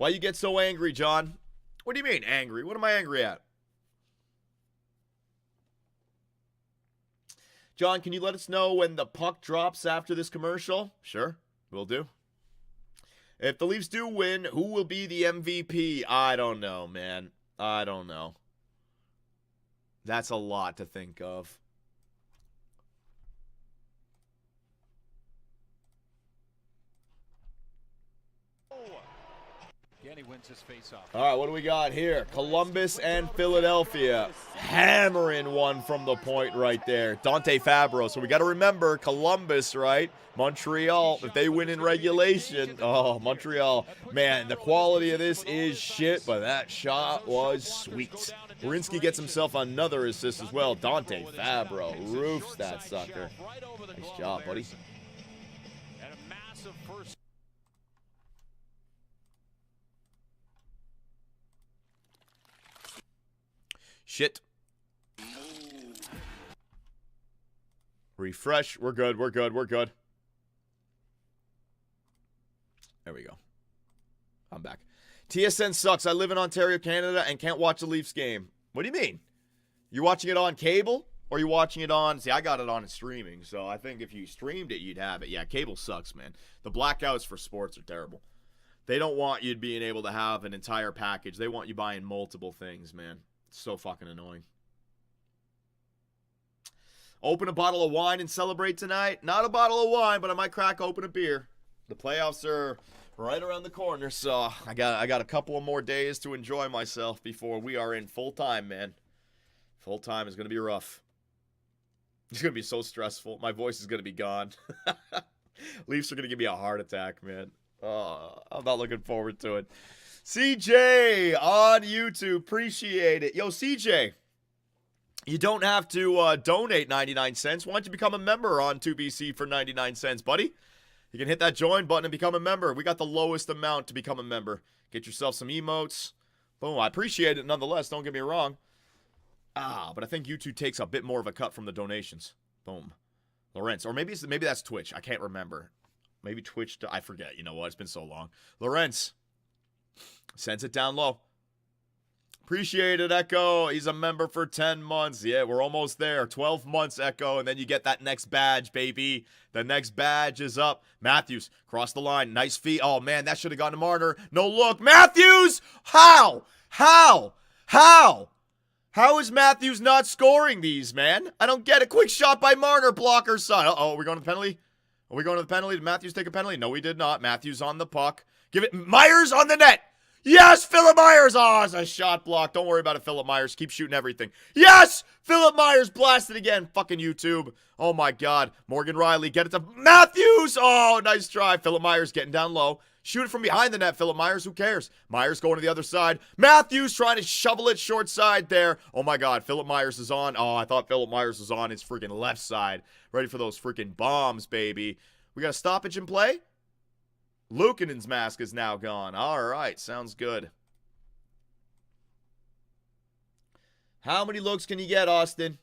Speaker 6: Why you get so angry, John? What do you mean angry? What am I angry at? John, can you let us know when the puck drops after this commercial? Sure, will do. If the Leafs do win, who will be the MVP? I don't know, man. I don't know. That's a lot to think of.
Speaker 7: He wins his face-off.
Speaker 6: All right, what do we got here? Columbus and Philadelphia hammering one from the point right there. Dante Fabro. So we got to remember Columbus, right? Montreal, if they win in regulation. Oh, Montreal. Man, the quality of this is shit, but that shot was sweet. Werenski gets himself another assist as well. Dante Fabro roofs that sucker. Nice job, buddy.
Speaker 7: And a massive first.
Speaker 6: Shit. Refresh. We're good. We're good. We're good. There we go. I'm back. TSN sucks. I live in Ontario, Canada, and can't watch the Leafs game. What do you mean? You're watching it on cable? Or you watching it on... See, I got it on streaming, so I think if you streamed it, you'd have it. Yeah, cable sucks, man. The blackouts for sports are terrible. They don't want you being able to have an entire package. They want you buying multiple things, man. It's so fucking annoying. Open a bottle of wine and celebrate tonight? Not a bottle of wine, but I might crack open a beer. The playoffs are right around the corner, so I got a couple of more days to enjoy myself before we are in full time, man. Full time is going to be rough. It's going to be so stressful. My voice is going to be gone. Leafs are going to give me a heart attack, man. I'm not looking forward to it. CJ on YouTube. Appreciate it. Yo, CJ, you don't have to donate 99 cents. Why don't you become a member on 2BC for 99 cents, buddy? You can hit that join button and become a member. We got the lowest amount to become a member. Get yourself some emotes. Boom. I appreciate it nonetheless. Don't get me wrong. But I think YouTube takes a bit more of a cut from the donations. Boom. Lawrence. Or maybe that's Twitch. I can't remember. Maybe Twitch. I forget. You know what? It's been so long. Lawrence sends it down low. Appreciate it, Echo. He's a member for 10 months. Yeah, we're almost there. 12 months, Echo. And then you get that next badge, baby. The next badge is up. Matthews, cross the line. Nice feet. Oh, man, that should have gone to Marner. No look. Matthews! How? How is Matthews not scoring these, man? I don't get it. Quick shot by Marner. Blocker side. Uh-oh, are we going to the penalty? Are we going to the penalty? Did Matthews take a penalty? No, we did not. Matthews on the puck. Give it. Myers on the net. Yes, Philip Myers. Oh, it's a shot block. Don't worry about it, Philip Myers. Keep shooting everything. Yes! Philip Myers blasted again. Fucking YouTube. Oh, my God. Morgan Riley, get it to Matthews. Oh, nice try. Philip Myers getting down low. Shoot it from behind the net, Philip Myers. Who cares? Myers going to the other side. Matthews trying to shovel it short side there. Oh, my God. Philip Myers is on. Oh, I thought Philip Myers was on his freaking left side. Ready for those freaking bombs, baby. We got a stoppage in play? Luukkonen's mask is now gone. All right, sounds good. How many looks can you get, Austin?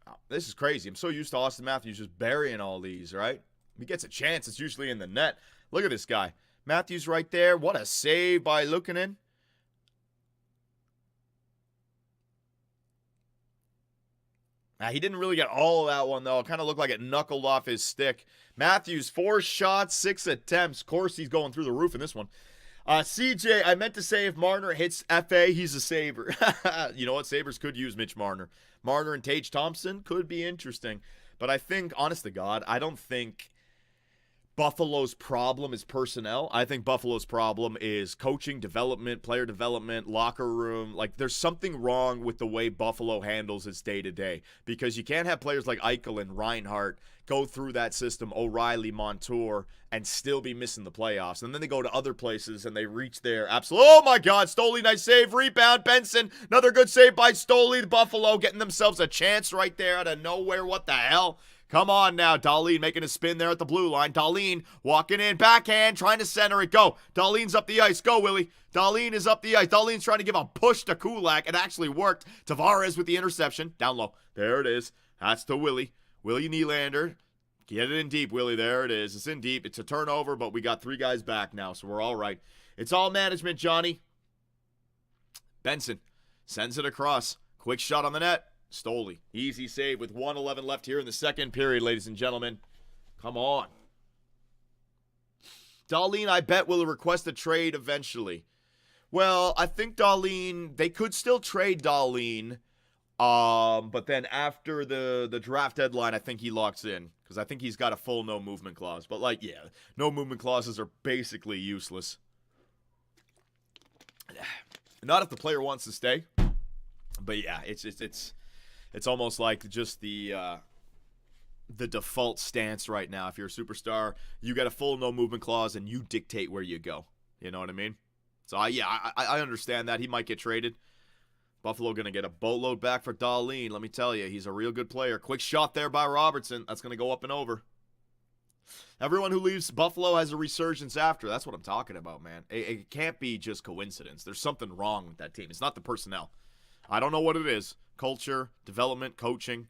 Speaker 6: Oh, this is crazy. I'm so used to Austin Matthews just burying all these, right? If he gets a chance, it's usually in the net. Look at this guy. Matthews right there. What a save by Luukkonen. He didn't really get all of that one, though. It kind of looked like it knuckled off his stick. Matthews, 4 shots, 6 attempts. Of course, he's going through the roof in this one. CJ, I meant to say if Marner hits FA, he's a Sabre. You know what? Sabres could use Mitch Marner. Marner and Tage Thompson could be interesting. But I think, honest to God, I don't think Buffalo's problem is personnel. I think Buffalo's problem is coaching, development, player development, locker room. Like, there's something wrong with the way Buffalo handles its day-to-day. Because you can't have players like Eichel and Reinhart go through that system, O'Reilly, Montour, and still be missing the playoffs. And then they go to other places and they reach their absolute... Oh, my God. Stoley, nice save. Rebound. Benson, another good save by Stoley. The Buffalo getting themselves a chance right there out of nowhere. What the hell? Come on now, Dahlin making a spin there at the blue line. Dahlin walking in, backhand, trying to center it. Go. Dahlin's up the ice. Go, Willie. Dahlin is up the ice. Dahlin's trying to give a push to Kulak. It actually worked. Tavares with the interception. Down low. There it is. That's to Willie. Willie Nylander Get it in deep, Willie. There it is. It's in deep. It's a turnover, but we got 3 guys back now, so we're all right. It's all management, Johnny. Benson sends it across. Quick shot on the net. Stoley. Easy save with 1:11 left here in the second period, ladies and gentlemen. Come on. Dahlin, I bet, will request a trade eventually. Well, I think Dahlin, they could still trade Dahlin, but then after the draft deadline, I think he locks in, because I think he's got a full no movement clause. But, like, yeah, no movement clauses are basically useless. Not if the player wants to stay, but yeah, it's almost like just the default stance right now. If you're a superstar, you get a full no movement clause and you dictate where you go. You know what I mean? So, I understand that. He might get traded. Buffalo going to get a boatload back for Dahlin. Let me tell you, he's a real good player. Quick shot there by Robertson. That's going to go up and over. Everyone who leaves Buffalo has a resurgence after. That's what I'm talking about, man. It can't be just coincidence. There's something wrong with that team. It's not the personnel. I don't know what it is. Culture, development, coaching,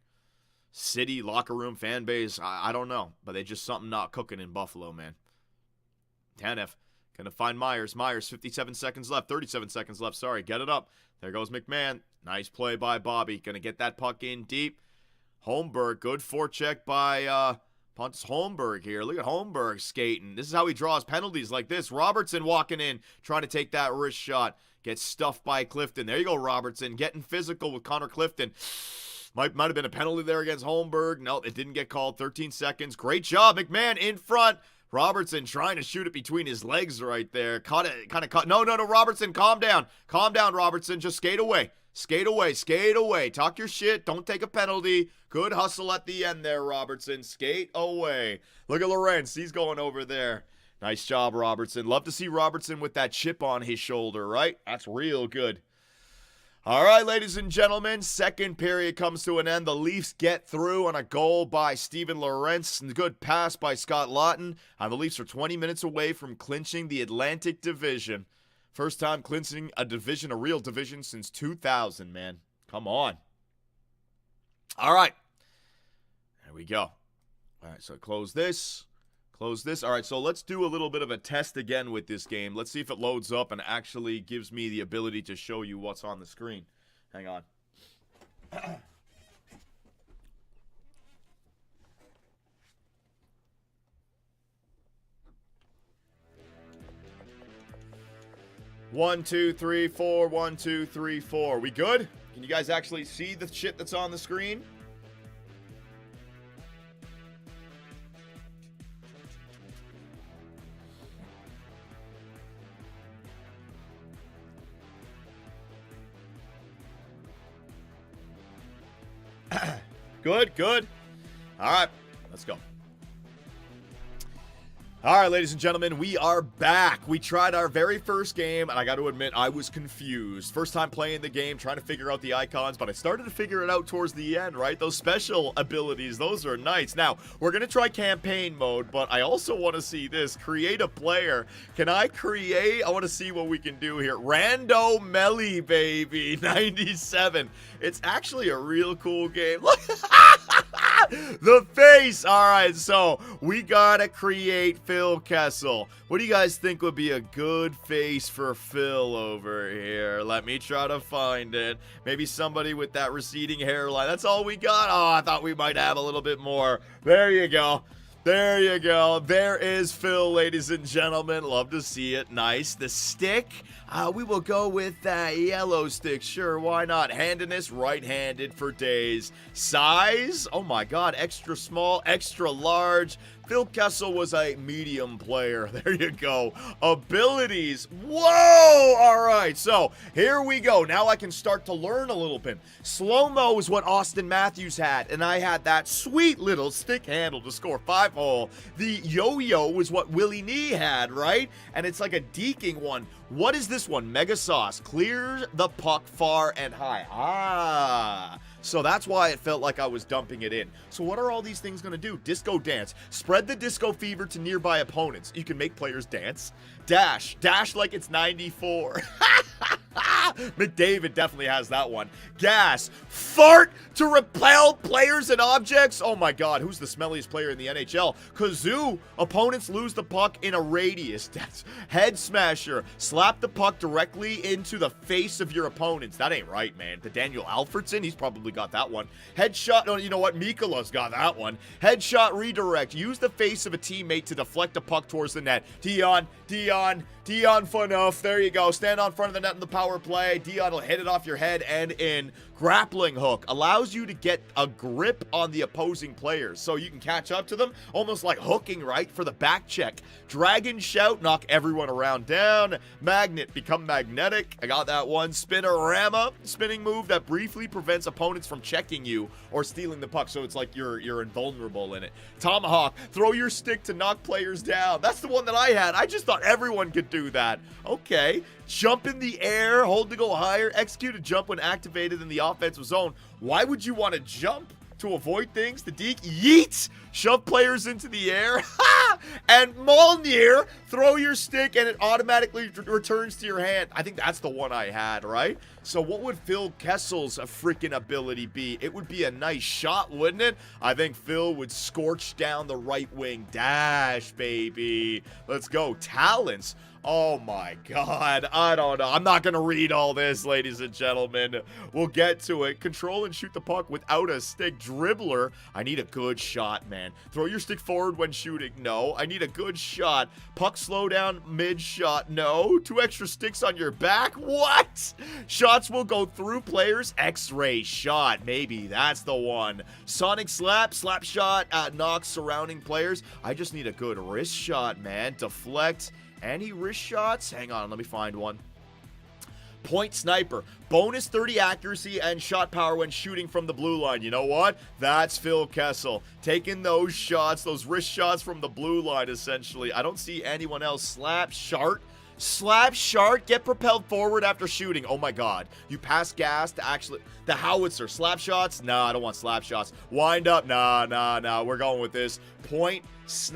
Speaker 6: city, locker room, fan base. I don't know. But they just something not cooking in Buffalo, man. Tanev. Gonna find Myers. Myers, 57 seconds left. 37 seconds left. Sorry, get it up. There goes McMahon. Nice play by Bobby. Gonna get that puck in deep. Holmberg, good forecheck by Pontus Holmberg here. Look at Holmberg skating. This is how he draws penalties like this. Robertson walking in, trying to take that wrist shot. Gets stuffed by Clifton. There you go, Robertson. Getting physical with Connor Clifton. Might have been a penalty there against Holmberg. No, it didn't get called. 13 seconds. Great job, McMahon in front. Robertson trying to shoot it between his legs right there. Caught it, kind of caught. No, Robertson, calm down. Calm down, Robertson. Just skate away. Skate away, skate away. Talk your shit. Don't take a penalty. Good hustle at the end there, Robertson. Skate away. Look at Lawrence. He's going over there. Nice job, Robertson. Love to see Robertson with that chip on his shoulder, right? That's real good. All right, ladies and gentlemen, second period comes to an end. The Leafs get through on a goal by Steven Lorentz. Good pass by Scott Laughton. And the Leafs are 20 minutes away from clinching the Atlantic Division. First time clinching a division, a real division, since 2000, man. Come on. All right. There we go. All right, so close this. Close this. All right, so let's do a little bit of a test again with this game. Let's see if it loads up and actually gives me the ability to show you what's on the screen. Hang on. One, two, three, four. 1, 2, 3, 4. We good? Can you guys actually see the shit that's on the screen? Good, good. All right, let's go. All right, ladies and gentlemen, we are back. We tried our very first game, and I got to admit, I was confused. First time playing the game, trying to figure out the icons, but I started to figure it out towards the end, right? Those special abilities, those are nice. Now, we're going to try campaign mode, but I also want to see this. Create a player. Can I create? I want to see what we can do here. Rando Melly, baby, 97. It's actually a real cool game. Look. The face. All right, so we gotta create Phil Kessel. What do you guys think would be a good face for Phil over here? Let me try to find it. Maybe somebody with that receding hairline. That's all we got. Oh, I thought we might have a little bit more. There you go. There you go. There is Phil, ladies and gentlemen. Love to see it. Nice. The stick, we will go with that yellow stick. Sure, why not? Handedness, right-handed for days. Size, oh my God, extra small, extra large. Phil Kessel was a medium player. There you go. Abilities. Whoa! All right, so here we go. Now I can start to learn a little bit. Slow-mo is what Austin Matthews had, and I had that sweet little stick handle to score 5-hole. The yo-yo was what Willie Nee had, right? And it's like a deking one. What is this one? Mega Sauce. Clears the puck far and high. Ah. So that's why it felt like I was dumping it in. So what are all these things going to do? Disco dance. Spread the disco fever to nearby opponents. You can make players dance. Dash. Dash like it's 94. McDavid definitely has that one. Gas. Fart to repel players and objects. Oh my god, who's the smelliest player in the NHL? Kazoo. Opponents lose the puck in a radius. That's head smasher. Slap the puck directly into the face of your opponents. That ain't right, man. The Daniel Alfredson, he's probably got that one. Headshot. Oh, you know what? Mikola's got that one. Headshot redirect. Use the face of a teammate to deflect a puck towards the net. Dion Phaneuf. There you go. Stand on front of the net in the power play. Dion will hit it off your head and in. Grappling hook allows you to get a grip on the opposing players so you can catch up to them, almost like hooking, right, for the back check. Dragon shout, knock everyone around down. Magnet, become magnetic. I got that one. Spinorama, spinning move that briefly prevents opponents from checking you or stealing the puck, so it's like you're invulnerable in it. Tomahawk, throw your stick to knock players down. That's the one that I had. I just thought everyone could do that. Okay. Jump in the air, hold to go higher, execute a jump when activated in the offensive zone. Why would you want to jump? To avoid things? The deke, yeet, shove players into the air. And Molnir, throw your stick and it automatically returns to your hand. I think that's the one I had, right? So what would Phil Kessel's freaking ability be? It would be a nice shot, wouldn't it? I think Phil would scorch down the right wing. Dash, baby. Let's go. Talents. Oh my god, I don't know. I'm not going to read all this, ladies and gentlemen. We'll get to it. Control and shoot the puck without a stick. Dribbler. I need a good shot, man. Throw your stick forward when shooting. No. I need a good shot. Puck slow down mid-shot. No. 2 extra sticks on your back. What? Shots will go through players. X-ray shot. Maybe that's the one. Sonic slap. Slap shot knocks surrounding players. I just need a good wrist shot, man. Deflect. Any wrist shots? Hang on, let me find one. Point sniper. Bonus 30 accuracy and shot power when shooting from the blue line. You know what? That's Phil Kessel. Taking those shots, those wrist shots from the blue line, essentially. I don't see anyone else. Slap shart. Slap shart. Get propelled forward after shooting. Oh my god. You pass gas to actually... The howitzer. Slap shots? No, I don't want slap shots. Wind up? Nah. We're going with this. Point...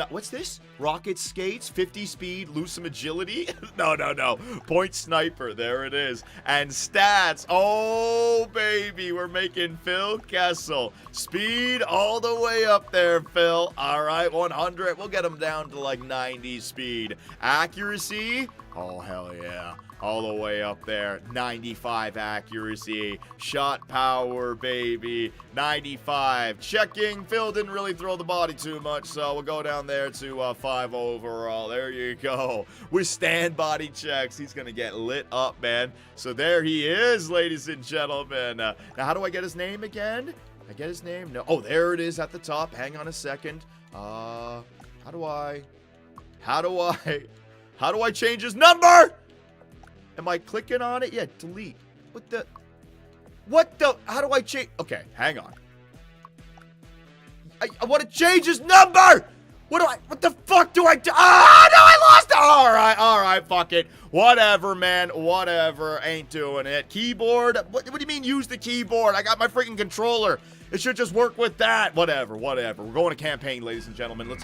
Speaker 6: What's this? Rocket skates, 50 speed, lose some agility? No. Point sniper, there it is. And stats. Oh, baby, we're making Phil Kessel. Speed all the way up there, Phil. All right, 100. We'll get him down to like 90 speed. Accuracy? Oh, hell yeah. All the way up there. 95 accuracy. Shot power, baby. 95. Checking. Phil didn't really throw the body too much, so we'll go down there to 5 overall. There you go. Withstand body checks. He's going to get lit up, man. So there he is, ladies and gentlemen. Now, how do I get his name again? I get his name? No. Oh, there it is at the top. Hang on a second. How do I change his number? Am I clicking on it? Yeah, delete. What the? How do I change? Okay, hang on. I want to change his number! What the fuck do I do? Ah, no, I lost it! All right, fuck it. Whatever, man, whatever. Ain't doing it. Keyboard? What do you mean use the keyboard? I got my freaking controller. It should just work with that. Whatever. We're going to campaign, ladies and gentlemen.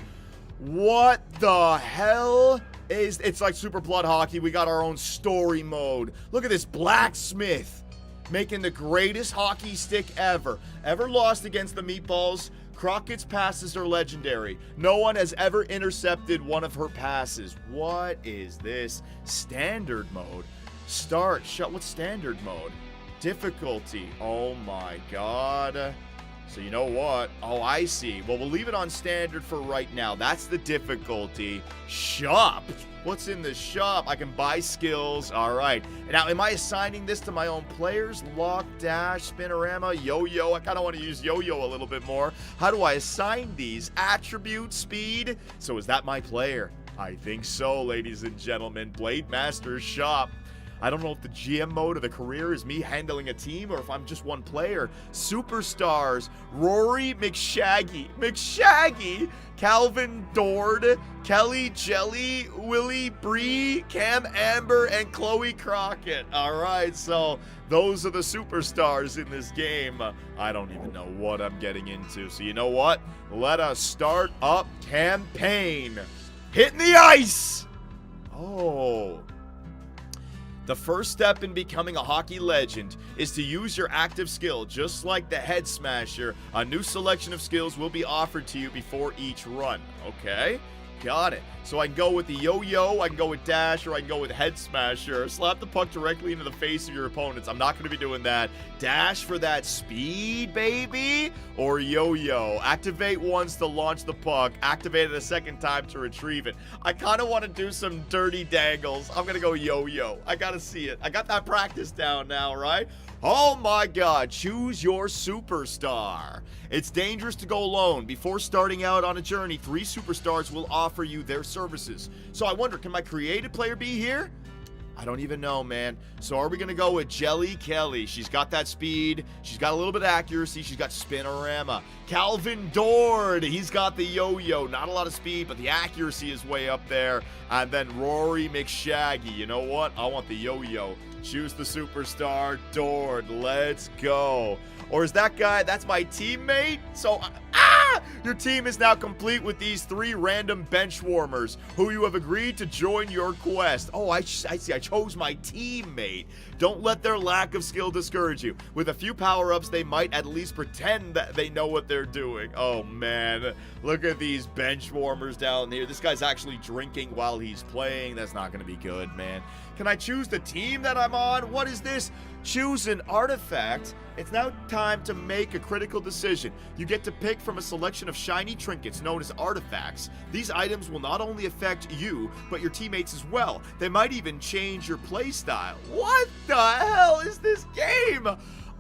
Speaker 6: What the hell? It's like Super Blood Hockey. We got our own story mode. Look at this blacksmith making the greatest hockey stick ever lost against the Meatballs. Crockett's passes are legendary. No one has ever intercepted one of her passes. What is this? Standard mode. Start. What's standard mode? Difficulty. Oh my god. So you know what? Oh, I see. Well, we'll leave it on standard for right now. That's the difficulty. Shop. What's in the shop? I can buy skills. All right. Now, am I assigning this to my own players? Lock, dash, spinorama, yo-yo. I kind of want to use yo-yo a little bit more. How do I assign these? Attribute, speed. So is that my player? I think so, ladies and gentlemen. Blade Master's shop. I don't know if the GM mode of the career is me handling a team or if I'm just one player. Superstars. Rory McShaggy, Calvin Dord, Kelly Jelly, Willie Bree, Cam Amber, and Chloe Crockett. All right, so those are the superstars in this game. I don't even know what I'm getting into. So you know what? Let us start up campaign. Hitting the ice. Oh. The first step in becoming a hockey legend is to use your active skill. Just like the head smasher, a new selection of skills will be offered to you before each run. Okay? Got it. So I can go with the yo-yo, I can go with dash, or I can go with head smasher. Slap the puck directly into the face of your opponents. I'm not going to be doing that. Dash for that speed, baby, or yo-yo. Activate once to launch the puck. Activate it a second time to retrieve it. I kind of want to do some dirty dangles. I'm going to go yo-yo. I got to see it. I got that practice down now, right? Oh my God, choose your superstar. It's dangerous to go alone. Before starting out on a journey, 3 superstars will offer you their services. So I wonder, can my creative player be here? I don't even know, man. So are we going to go with Jelly Kelly? She's got that speed. She's got a little bit of accuracy. She's got spinorama. Calvin Dord. He's got the yo-yo. Not a lot of speed, but the accuracy is way up there. And then Rory McShaggy. You know what? I want the yo-yo. Choose the superstar, Dord. Let's go. Or is that guy, that's my teammate? So, your team is now complete with these 3 random bench warmers who you have agreed to join your quest. Oh, I see. I chose my teammate. Don't let their lack of skill discourage you. With a few power-ups, they might at least pretend that they know what they're doing. Oh, man. Look at these bench warmers down here. This guy's actually drinking while he's playing. That's not going to be good, man. Can I choose the team that I'm on? What is this? Choose an artifact. It's now time to make a critical decision. You get to pick from a selection of shiny trinkets known as artifacts. These items will not only affect you, but your teammates as well. They might even change your play style. What the hell is this game?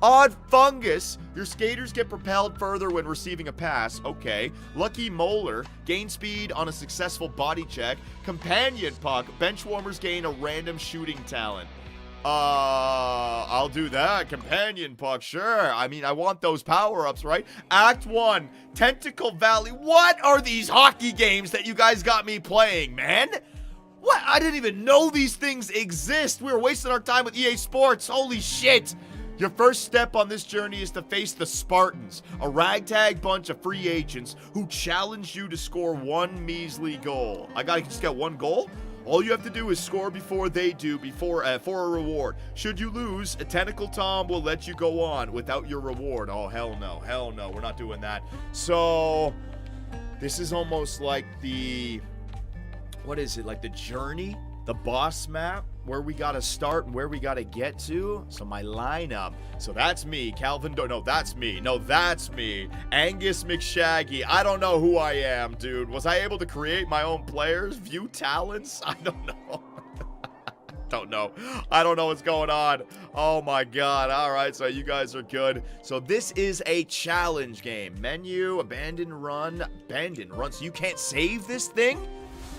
Speaker 6: Odd Fungus. Your skaters get propelled further when receiving a pass. Okay. Lucky Molar. Gain speed on a successful body check. Companion Puck. Benchwarmers gain a random shooting talent. I'll do that. Companion Puck, sure. I mean, I want those power-ups, right? Act 1. Tentacle Valley. What are these hockey games that you guys got me playing, man? What? I didn't even know these things exist. We were wasting our time with EA Sports. Holy shit. Your first step on this journey is to face the Spartans, a ragtag bunch of free agents who challenge you to score 1 measly goal. I gotta just get 1 goal? All you have to do is score before they do, for a reward. Should you lose, a Tentacle Tom will let you go on without your reward. Oh, hell no. Hell no. We're not doing that. So, this is almost like the... What is it? Like the journey? The boss map? Where we gotta start and where we gotta get to. So my lineup. So that's me. Calvin... No, that's me. No, that's me. Angus McShaggy. I don't know who I am, dude. Was I able to create my own players? View talents? I don't know. I don't know what's going on. Oh my God. All right, so you guys are good. So this is a challenge game. Menu, abandon run. So you can't save this thing?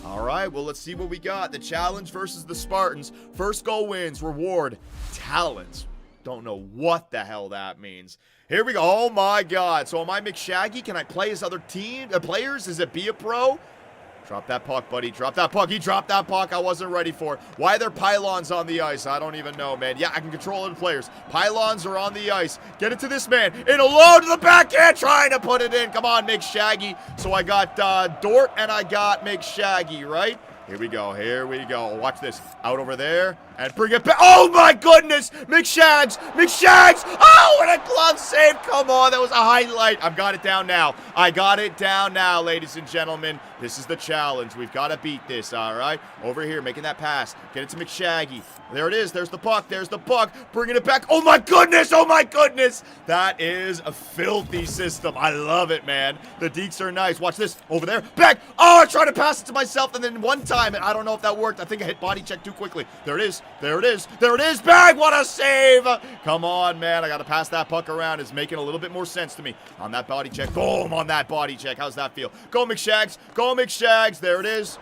Speaker 6: All right, well, let's see what we got. The challenge versus the Spartans. First goal wins. Reward. Talent. Don't know what the hell that means. Here we go. Oh my God. So am I McShaggy? Can I play his other team players? Is it be a pro? Drop that puck, buddy. Drop that puck. He dropped that puck. I wasn't ready for it. Why are there pylons on the ice? I don't even know, man. Yeah, I can control other players. Pylons are on the ice. Get it to this man. In a low to the backhand. Trying to put it in. Come on, McShaggy. So I got Dort and I got McShaggy, right? Here we go. Here we go. Watch this. Out over there. And bring it back. Oh, my goodness. McShags. Oh, what a glove save. Come on. That was a highlight. I've got it down now. I got it down now, ladies and gentlemen. This is the challenge. We've got to beat this, all right? Over here, making that pass. Get it to McShaggy. There it is. There's the puck. Bringing it back. Oh, my goodness. That is a filthy system. I love it, man. The deeks are nice. Watch this. Over there. Back. Oh, I tried to pass it to myself, and then one time, and I don't know if that worked. I think I hit body check too quickly. There it is. Bag. What a save. Come on, man. I got to pass that puck around. It's making a little bit more sense to me. On that body check. Boom. On that body check. How's that feel? Go, McShags. There it is.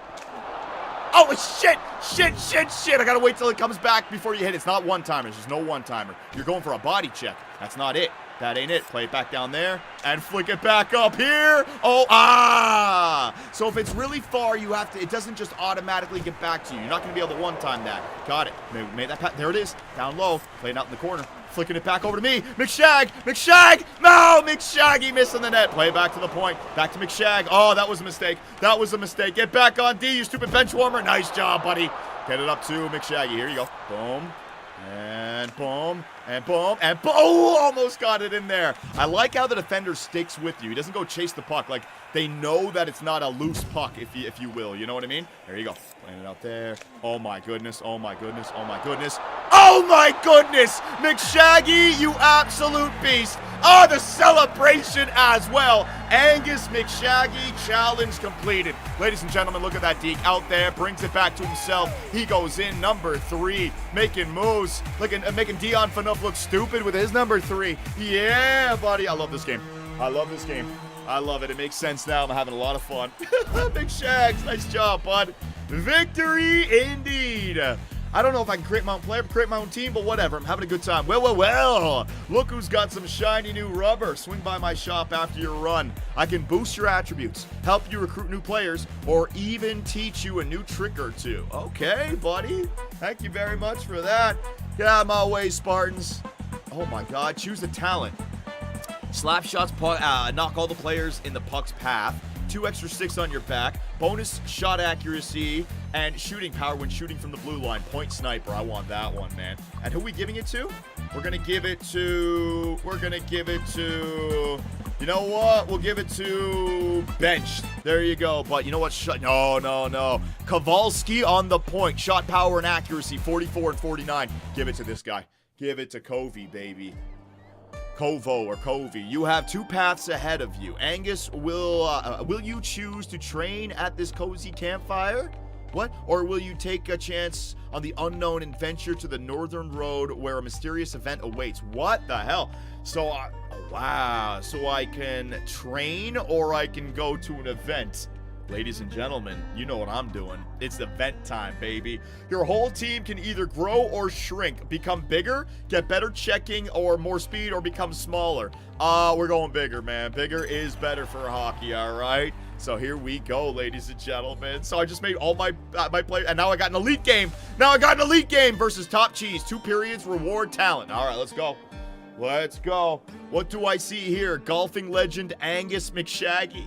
Speaker 6: Oh, shit. I gotta wait till it comes back before you hit it. It's not one-timer. There's no one-timer. You're going for a body check. That's not it. That ain't it. Play it back down there and flick it back up here. Oh, ah! So if it's really far, you have to, it doesn't just automatically get back to you. You're not going to be able to one-time that. Got it. Made that pass. There it is. Down low. Playing out in the corner. Flicking it back over to me. McShag! McShag! No! McShaggy missing the net. Play it back to the point. Back to McShag. Oh, that was a mistake. That was a mistake. Get back on D, you stupid bench warmer. Nice job, buddy. Get it up to McShaggy. Here you go. Boom. And boom. And boom. And boom. Oh, almost got it in there. I like how the defender sticks with you. He doesn't go chase the puck. Like, they know that it's not a loose puck, if you will. You know what I mean? There you go. Playing it out there. Oh, my goodness. Oh, my goodness. Oh, my goodness. Oh, my goodness. McShaggy, you absolute beast. Oh, the celebration as well. Angus McShaggy, challenge completed. Ladies and gentlemen, look at that deke out there. Brings it back to himself. He goes in, number 3. Making moves. Making Dion Phaneuf look stupid with his number 3. Yeah, buddy. I love this game. I love this game. I love it. It makes sense now. I'm having a lot of fun. Big Shags, nice job, bud. Victory indeed. I don't know if I can create my own player, create my own team, but whatever. I'm having a good time. Well. Look who's got some shiny new rubber. Swing by my shop after your run. I can boost your attributes, help you recruit new players, or even teach you a new trick or two. Okay, buddy. Thank you very much for that. Get out of my way, Spartans. Oh, my God. Choose a talent. Slap shots, knock all the players in the puck's path. 2 extra sticks on your back. Bonus shot accuracy and shooting power when shooting from the blue line. Point sniper. I want that one, man. And who are we giving it to? We're going to give it to... You know what? We'll give it to bench. There you go. But you know what? No. Kowalski on the point. Shot power and accuracy. 44 and 49. Give it to this guy. Give it to Covey, baby. Kovo or Covey. You have 2 paths ahead of you. Angus, will you choose to train at this cozy campfire? What? Or will you take a chance on the unknown adventure to the northern road where a mysterious event awaits? What the hell? So, wow. So I can train or I can go to an event. Ladies and gentlemen, you know what I'm doing. It's event time, baby. Your whole team can either grow or shrink, become bigger, get better checking or more speed, or become smaller. We're going bigger, man. Bigger is better for hockey, all right? So here we go, ladies and gentlemen. So I just made all my players, and now I got an elite game. Now I got an elite game versus Top Cheese. 2 periods, reward talent. All right, let's go. Let's go. What do I see here? Golfing legend Angus McShaggy.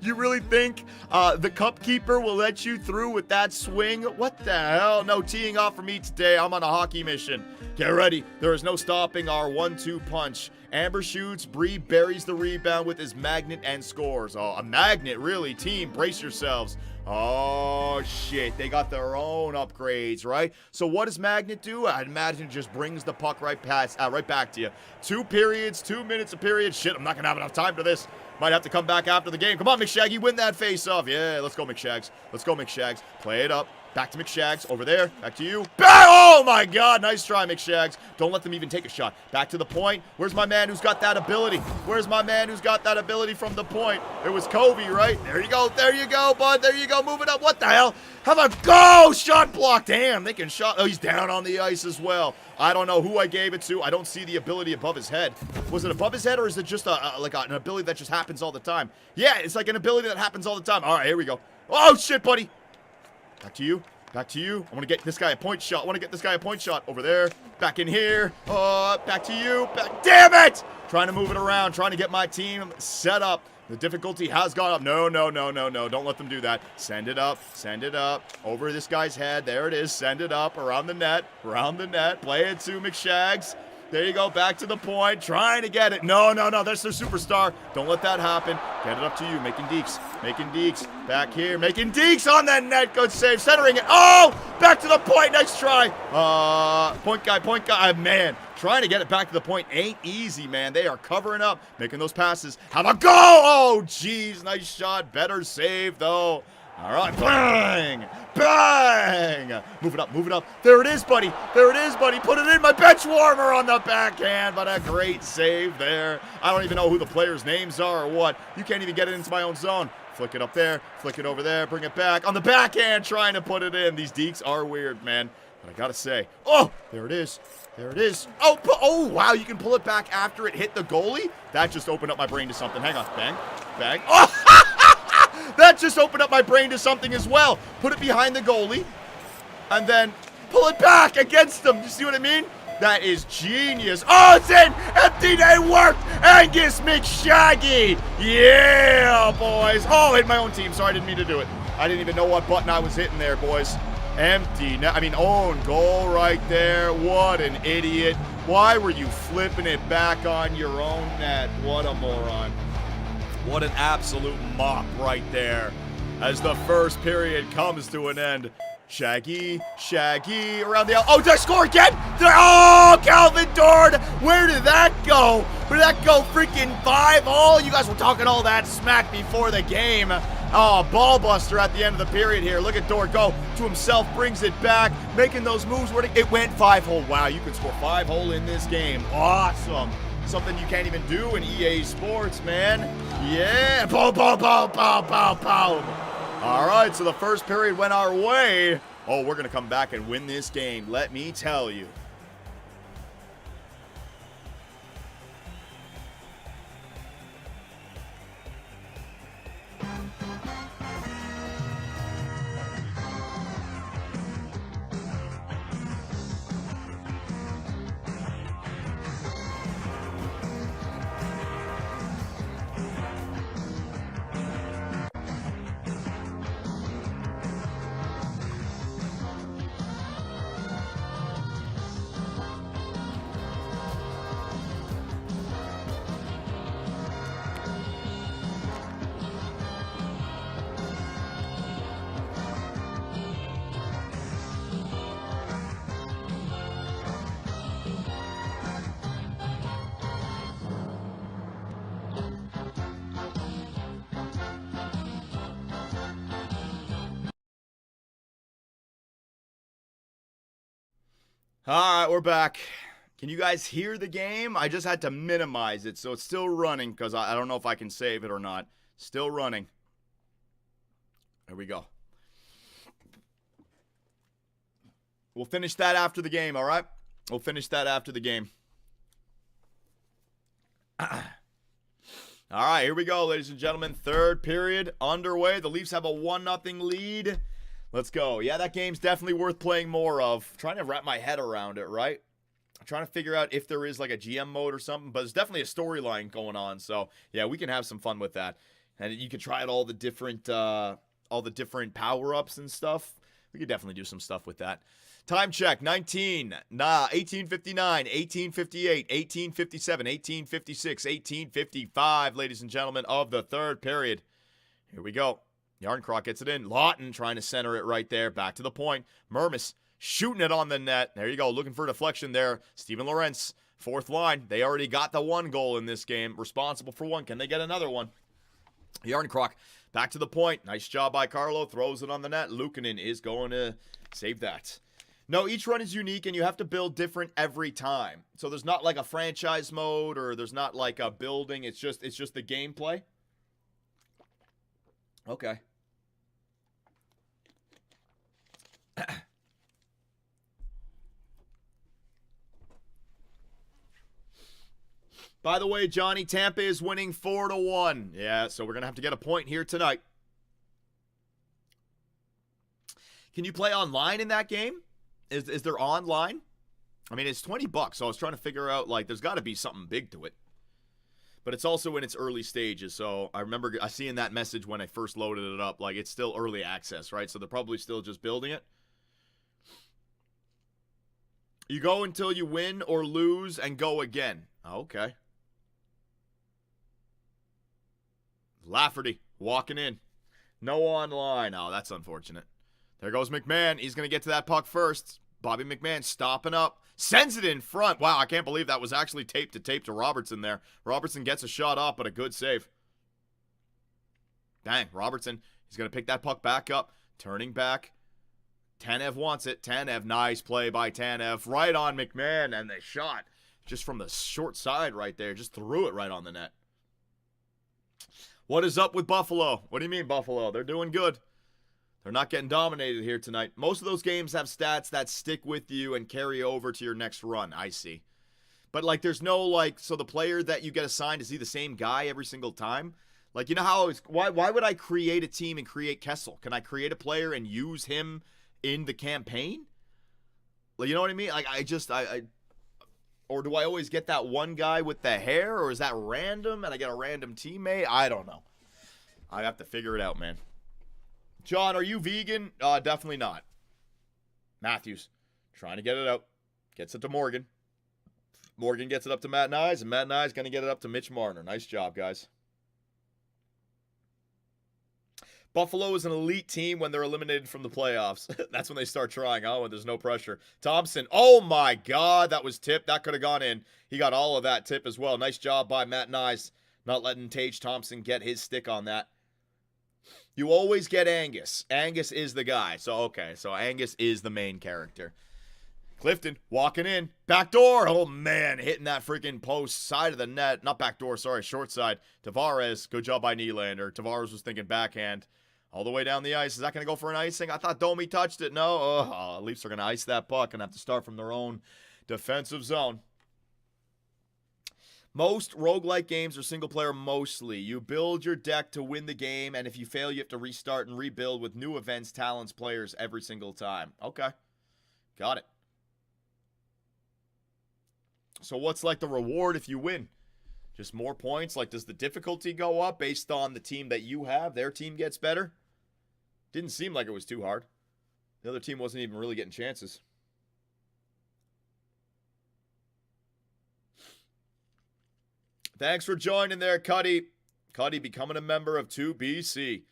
Speaker 6: You really think the cup keeper will let you through with that swing? What the hell? No teeing off for me today. I'm on a hockey mission. Get ready. There is no stopping our 1-2 punch. Amber shoots. Bree buries the rebound with his magnet and scores. Oh, a magnet, really. Team, brace yourselves. Oh, shit. They got their own upgrades, right? So what does Magnet do? I'd imagine it just brings the puck right back to you. 2 periods, 2 minutes a period. Shit, I'm not going to have enough time for this. Might have to come back after the game. Come on, McShaggy, win that face-off. Yeah, let's go, McShags. Let's go, McShags. Play it up. Back to McShags. Over there. Back to you. Oh, my God. Nice try, McShags. Don't let them even take a shot. Back to the point. Where's my man who's got that ability? Where's my man who's got that ability from the point? It was Covey, right? There you go. There you go, bud. There you go. Move it up. What the hell? Have a go. Shot block. Damn, they can shot. Oh, he's down on the ice as well. I don't know who I gave it to. I don't see the ability above his head. Was it above his head, or is it just like an ability that just happens all the time? Yeah, it's like an ability that happens all the time. All right, here we go. Oh, shit, buddy. Back to you. Back to you. I want to get this guy a point shot. Over there. Back in here. Back to you. Back. Damn it! Trying to move it around. Trying to get my team set up. The difficulty has gone up. No. Don't let them do that. Send it up. Send it up. Over this guy's head. There it is. Send it up. Around the net. Play it to McShags. There you go. Back to the point. Trying to get it. No. That's their superstar. Don't let that happen. Get it up to you. Making deeks. Back here. Making deeks on that net. Good save. Centering it. Oh! Back to the point. Nice try. Point guy. Man. Trying to get it back to the point ain't easy, man. They are covering up. Making those passes. Have a go! Oh, jeez. Nice shot. Better save, though. All right, bang! Move it up. There it is, buddy. Put it in. My bench warmer on the backhand, but a great save there. I don't even know who the players' names are or what. You can't even get it into my own zone. Flick it up there, flick it over there, bring it back. On the backhand, trying to put it in. These deeks are weird, man. But I gotta say, oh, there it is. There it is. Oh, oh, wow, you can pull it back after it hit the goalie? That just opened up my brain to something. Hang on, bang, bang. Oh, that just opened up my brain to something as well. Put it behind the goalie, and then pull it back against them. You see what I mean? That is genius. Oh, it's in! Empty day worked! Angus McShaggy! Yeah, boys. Oh, hit my own team. Sorry, I didn't mean to do it. I didn't even know what button I was hitting there, boys. Empty net. I mean, own goal right there. What an idiot. Why were you flipping it back on your own net? What a moron. What an absolute mop right there as the first period comes to an end. Shaggy around the... Oh, did I score again? Oh, Calvin Dord! Where did that go? Where did that go? Freaking 5-0? You guys were talking all that smack before the game. Oh, ball buster at the end of the period here. Look at Dord go to himself, brings it back, making those moves. It went 5-hole. Wow, you could score 5-hole in this game. Awesome. Something you can't even do in EA Sports, man. Yeah. Boom, boom, boom, boom, boom, boom. All right, so the first period went our way. Oh, we're going to come back and win this game, let me tell you. All right, we're back. Can you guys hear the game? I just had to minimize it, so it's still running because I don't know if I can save it or not. Still running. There we go. We'll finish that after the game, all right? We'll finish that after the game. All right, here we go, ladies and gentlemen. Third period underway. The Leafs have a 1-0 lead. Let's go. Yeah, that game's definitely worth playing more of. I'm trying to wrap my head around it, right? I'm trying to figure out if there is like a GM mode or something, but there's definitely a storyline going on. So, yeah, we can have some fun with that. And you can try out all the different power-ups and stuff. We could definitely do some stuff with that. Time check, 1859, 1858, 1857, 1856, 1855, ladies and gentlemen, of the third period. Here we go. Yarncroc gets it in. Lawton trying to center it right there. Back to the point. Mermis shooting it on the net. There you go. Looking for a deflection there. Steven Lorentz, fourth line. They already got the one goal in this game. Responsible for one. Can they get another one? Yarncroc back to the point. Nice job by Carlo. Throws it on the net. Luukkonen is going to save that. No, each run is unique, and you have to build different every time. So there's not like a franchise mode, or there's not like a building. It's just the gameplay. Okay. By the way, Johnny, Tampa is winning 4-1. Yeah, so we're going to have to get a point here tonight. Can you play online in that game? Is there online? I mean, it's $20, so I was trying to figure out, like, there's got to be something big to it. But it's also in its early stages, so I remember seeing that message when I first loaded it up. Like, it's still early access, right? So they're probably still just building it. You go until you win or lose and go again. Okay. Lafferty walking in. No online. Oh, that's unfortunate. There goes McMahon. He's going to get to that puck first. Bobby McMahon stopping up. Sends it in front. Wow, I can't believe that was actually tape to Robertson there. Robertson gets a shot off, but a good save. Dang, Robertson. He's going to pick that puck back up. Turning back. Tanev wants it. Tanev, nice play by Tanev. Right on McMahon, and the shot just from the short side right there. Just threw it right on the net. What is up with Buffalo? What do you mean, Buffalo? They're doing good. They're not getting dominated here tonight. Most of those games have stats that stick with you and carry over to your next run. I see. But, like, there's no, like, so the player that you get assigned, is he the same guy every single time? Like, you know how why would I create a team and create Kessel? Can I create a player and use him in the campaign? Like, you know what I mean? Like, or do I always get that one guy with the hair, or is that random and I get a random teammate? I don't know. I have to figure it out, man. John, are you vegan? Definitely not. Matthews, trying to get it out. Gets it to Morgan. Morgan gets it up to Matt Nyes, and Matt Nyes going to get it up to Mitch Marner. Nice job, guys. Buffalo is an elite team when they're eliminated from the playoffs. That's when they start trying, when there's no pressure. Thompson, oh my God, that was tipped. That could have gone in. He got all of that tip as well. Nice job by Matt Nyes, not letting Tage Thompson get his stick on that. You always get Angus. Angus is the guy. So, okay, so Angus is the main character. Clifton walking in. Back door. Oh, man. Hitting that freaking post. Side of the net. Not back door. Sorry. Short side. Tavares. Good job by Nylander. Tavares was thinking backhand. All the way down the ice. Is that going to go for an icing? I thought Domi touched it. No. Leafs are going to ice that puck and have to start from their own defensive zone. Most roguelike games are single player mostly. You build your deck to win the game, and if you fail, you have to restart and rebuild with new events, talents, players every single time. Okay. Got it. So what's like the reward if you win? Just more points? Like, does the difficulty go up based on the team that you have? Their team gets better? Didn't seem like it was too hard. The other team wasn't even really getting chances. Thanks for joining there, Cuddy. Cuddy becoming a member of 2BC.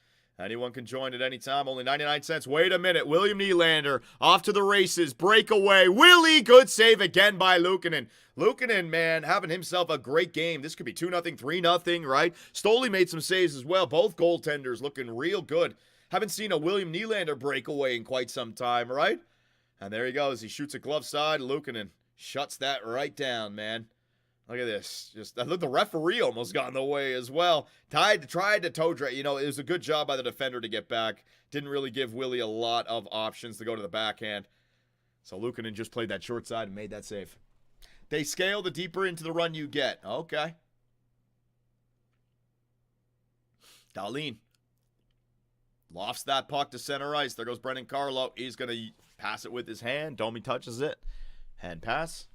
Speaker 6: Anyone can join at any time. Only 99 cents. Wait a minute. William Nylander off to the races. Breakaway. Willie. Good save again by Luukkonen. Luukkonen, man, having himself a great game. This could be 2-0, 3-0, right? Stoley made some saves as well. Both goaltenders looking real good. Haven't seen a William Nylander breakaway in quite some time, right? And there he goes. He shoots a glove side. Luukkonen shuts that right down, man. Look at this. Just I think the referee almost got in the way as well. Tried to toe drag. You know, it was a good job by the defender to get back. Didn't really give Willie a lot of options to go to the backhand. So Luukkonen just played that short side and made that save. They scale the deeper into the run you get. Okay. Dahlin lofts that puck to center ice. There goes Brendan Carlo. He's going to pass it with his hand. Domi touches it. Hand pass.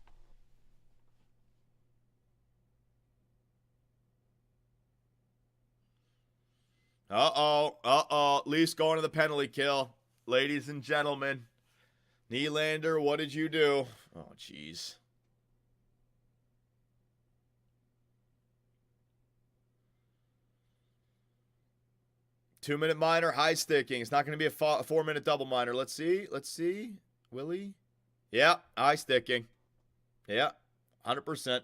Speaker 6: Leafs going to the penalty kill. Ladies and gentlemen. Nylander, what did you do? Oh, jeez. Two-minute minor, high sticking. It's not going to be a 4-minute double minor. Let's see. Willie? Yeah, high sticking. Yeah, 100%.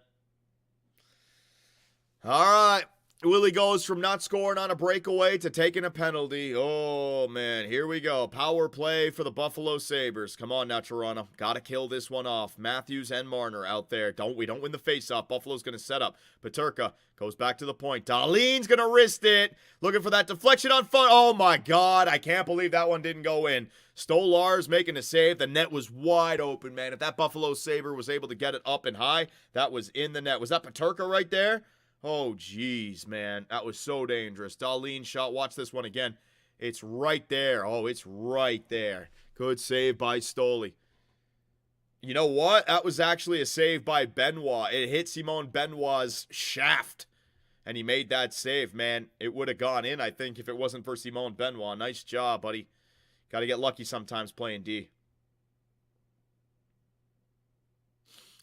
Speaker 6: All right. Willie goes from not scoring on a breakaway to taking a penalty. Oh, man. Here we go. Power play for the Buffalo Sabres. Come on now, Toronto. Got to kill this one off. Matthews and Marner out there. We don't win the faceoff. Buffalo's going to set up. Peterka goes back to the point. Dahlin's going to wrist it. Looking for that deflection on front. Oh, my God. I can't believe that one didn't go in. Stolarz making a save. The net was wide open, man. If that Buffalo Sabre was able to get it up and high, that was in the net. Was that Peterka right there? Oh, jeez, man. That was so dangerous. Dahlin shot. Watch this one again. It's right there. Oh, it's right there. Good save by Stoley. You know what? That was actually a save by Benoit. It hit Simon Benoit's shaft, and he made that save, man. It would have gone in, I think, if it wasn't for Simon Benoit. Nice job, buddy. Got to get lucky sometimes playing D.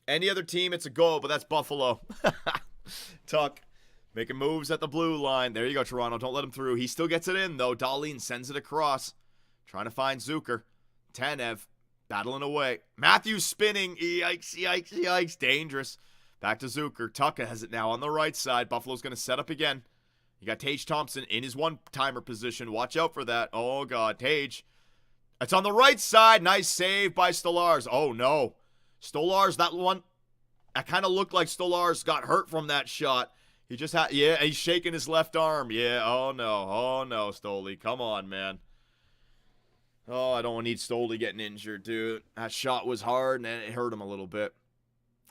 Speaker 6: Any other team, it's a goal, but that's Buffalo. Tuck making moves at the blue line. There you go, Toronto. Don't let him through. He still gets it in, though. Dahlin sends it across. Trying to find Zucker. Tanev battling away. Matthews spinning. Yikes, yikes, yikes. Dangerous. Back to Zucker. Tuck has it now on the right side. Buffalo's going to set up again. You got Tage Thompson in his one-timer position. Watch out for that. Oh, God. Tage. It's on the right side. Nice save by Stolarz. Oh, no. Stolarz, that one. I kind of looked like Stolarz got hurt from that shot. He just had, yeah, he's shaking his left arm. Yeah, oh no, Stoley. Come on, man. Oh, I don't need Stoley getting injured, dude. That shot was hard, and it hurt him a little bit.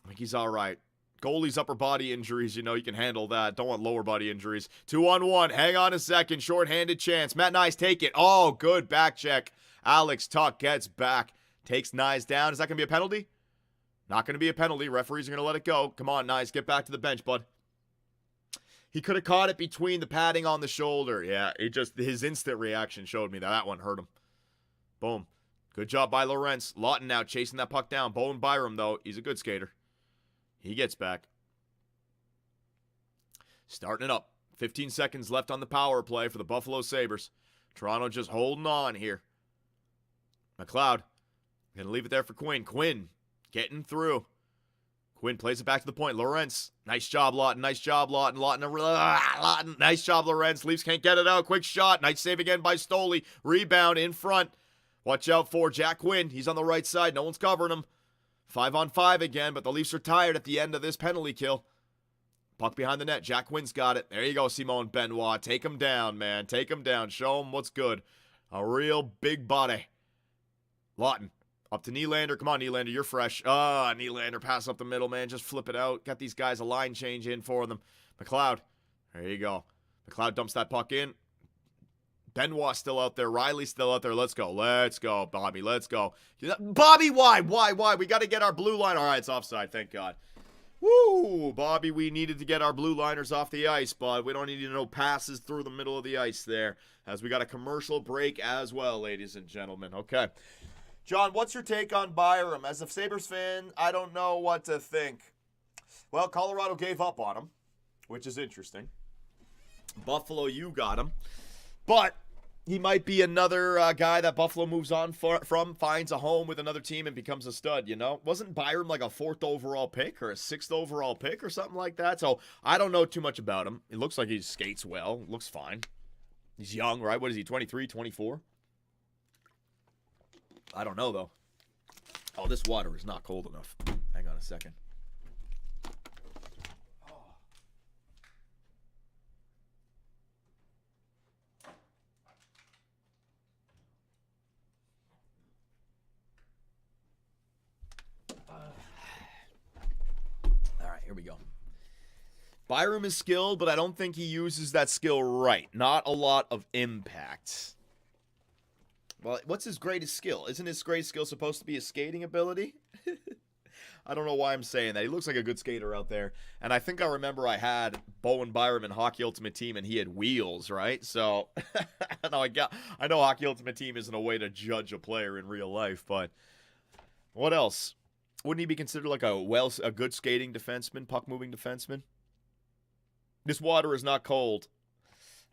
Speaker 6: I think he's all right. Goalie's upper body injuries, you can handle that. Don't want lower body injuries. 2-on-1. Hang on a second. Short-handed chance. Matt Nyes take it. Oh, good back check. Alex Tuck gets back. Takes Nyes down. Is that going to be a penalty? Not going to be a penalty. Referees are going to let it go. Come on, Nyes. Get back to the bench, bud. He could have caught it between the padding on the shoulder. Yeah, his instant reaction showed me that one hurt him. Boom. Good job by Lorenz. Lawton now chasing that puck down. Bowen Byram, though, he's a good skater. He gets back. Starting it up. 15 seconds left on the power play for the Buffalo Sabres. Toronto just holding on here. McLeod. Going to leave it there for Quinn. Quinn getting through. Quinn plays it back to the point. Lorenz. Nice job, Lawton. Nice job, Lawton. Lawton. Nice job, Lorenz. Leafs can't get it out. Quick shot. Nice save again by Stoley. Rebound in front. Watch out for Jack Quinn. He's on the right side. No one's covering him. 5-on-5 again, but the Leafs are tired at the end of this penalty kill. Puck behind the net. Jack Quinn's got it. There you go, Simone Benoit. Take him down, man. Take him down. Show him what's good. A real big body. Lawton. Up to Nylander. Come on, Nylander. You're fresh. Nylander. Pass up the middle, man. Just flip it out. Got these guys a line change in for them. McLeod. There you go. McLeod dumps that puck in. Benoit's still out there. Riley's still out there. Let's go. Let's go, Bobby. Let's go. Bobby, why? Why? We got to get our blue line. All right, it's offside. Thank God. Woo! Bobby, we needed to get our blue liners off the ice, bud. We don't need no passes through the middle of the ice there, as we got a commercial break as well, ladies and gentlemen. Okay. John, what's your take on Byram? As a Sabres fan, I don't know what to think. Well, Colorado gave up on him, which is interesting. Buffalo, you got him. But he might be another guy that Buffalo moves on from, finds a home with another team, and becomes a stud, Wasn't Byram like a 4th overall pick or a 6th overall pick or something like that? So I don't know too much about him. It looks like he skates well. Looks fine. He's young, right? What is he, 23, 24? I don't know, though. Oh, this water is not cold enough. Hang on a second. Here we go. Byram is skilled, but I don't think he uses that skill right. Not a lot of impact. Well, what's his greatest skill? Isn't his greatest skill supposed to be his skating ability? I don't know why I'm saying that. He looks like a good skater out there. And I think I remember I had Bowen Byram in Hockey Ultimate Team, and he had wheels, right? So, I know Hockey Ultimate Team isn't a way to judge a player in real life, but what else? Wouldn't he be considered like a good skating defenseman, puck-moving defenseman? This water is not cold.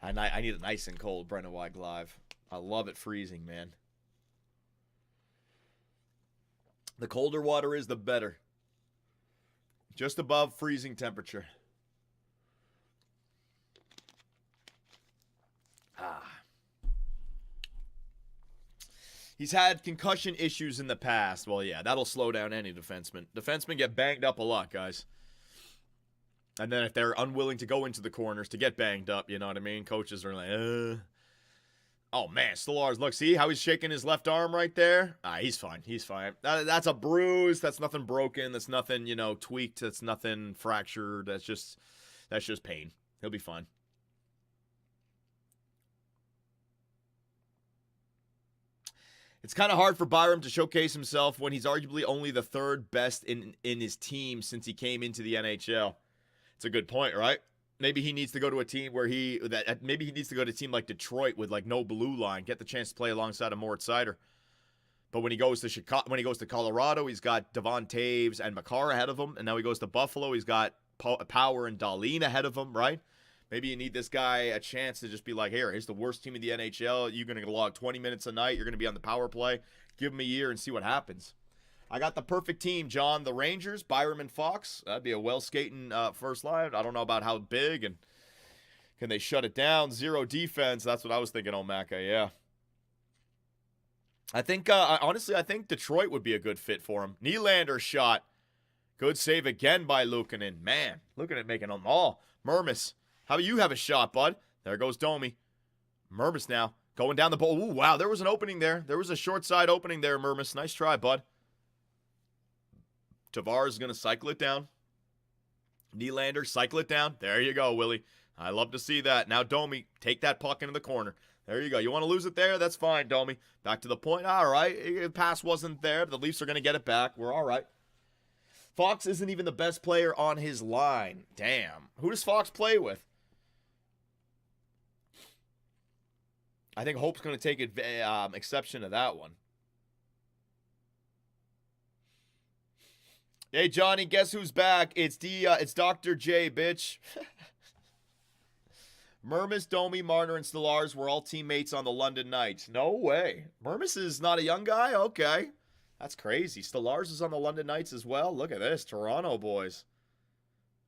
Speaker 6: I need it nice and cold, Brennan Weig Live. I love it freezing, man. The colder water is, the better. Just above freezing temperature. He's had concussion issues in the past. Well, yeah, that'll slow down any defenseman. Defensemen get banged up a lot, guys. And then if they're unwilling to go into the corners to get banged up, you know what I mean? Coaches are like, Oh, man, Stolarz, look, see how he's shaking his left arm right there? He's fine. He's fine. That's a bruise. That's nothing broken. That's nothing, tweaked. That's nothing fractured. That's just pain. He'll be fine. It's kind of hard for Byram to showcase himself when he's arguably only the 3rd best in his team since he came into the NHL. It's a good point, right? Maybe he needs to go to a team maybe he needs to go to a team like Detroit with like no blue line, get the chance to play alongside of Moritz Seider. But when he goes to Colorado, he's got Devon Taves and Makar ahead of him, and now he goes to Buffalo, he's got Power and Dahlin ahead of him, right? Maybe you need this guy a chance to just be like, here's the worst team in the NHL. You're going to log 20 minutes a night. You're going to be on the power play. Give him a year and see what happens. I got the perfect team, John. The Rangers, Byram and Fox. That'd be a well-skating first line. I don't know about how big and can they shut it down. 0 defense. That's what I was thinking, Omaka. Yeah. I think, honestly, I think Detroit would be a good fit for him. Nylander shot. Good save again by Luukkonen. Man, Luukkonen making them all. Mermis. How about you have a shot, bud? There goes Domi. Mermis now. Going down the ball. Ooh, wow, there was an opening there. There was a short side opening there, Murmis. Nice try, bud. Tavares is going to cycle it down. Nylander, cycle it down. There you go, Willie. I love to see that. Now, Domi, take that puck into the corner. There you go. You want to lose it there? That's fine, Domi. Back to the point. All right. The pass wasn't there. The Leafs are going to get it back. We're all right. Fox isn't even the best player on his line. Damn. Who does Fox play with? I think Hope's going to take exception to that one. Hey, Johnny, guess who's back? It's Dr. J, bitch. Murmis, Domi, Marner, and Stolarz were all teammates on the London Knights. No way. Murmis is not a young guy? Okay. That's crazy. Stolarz is on the London Knights as well. Look at this. Toronto boys.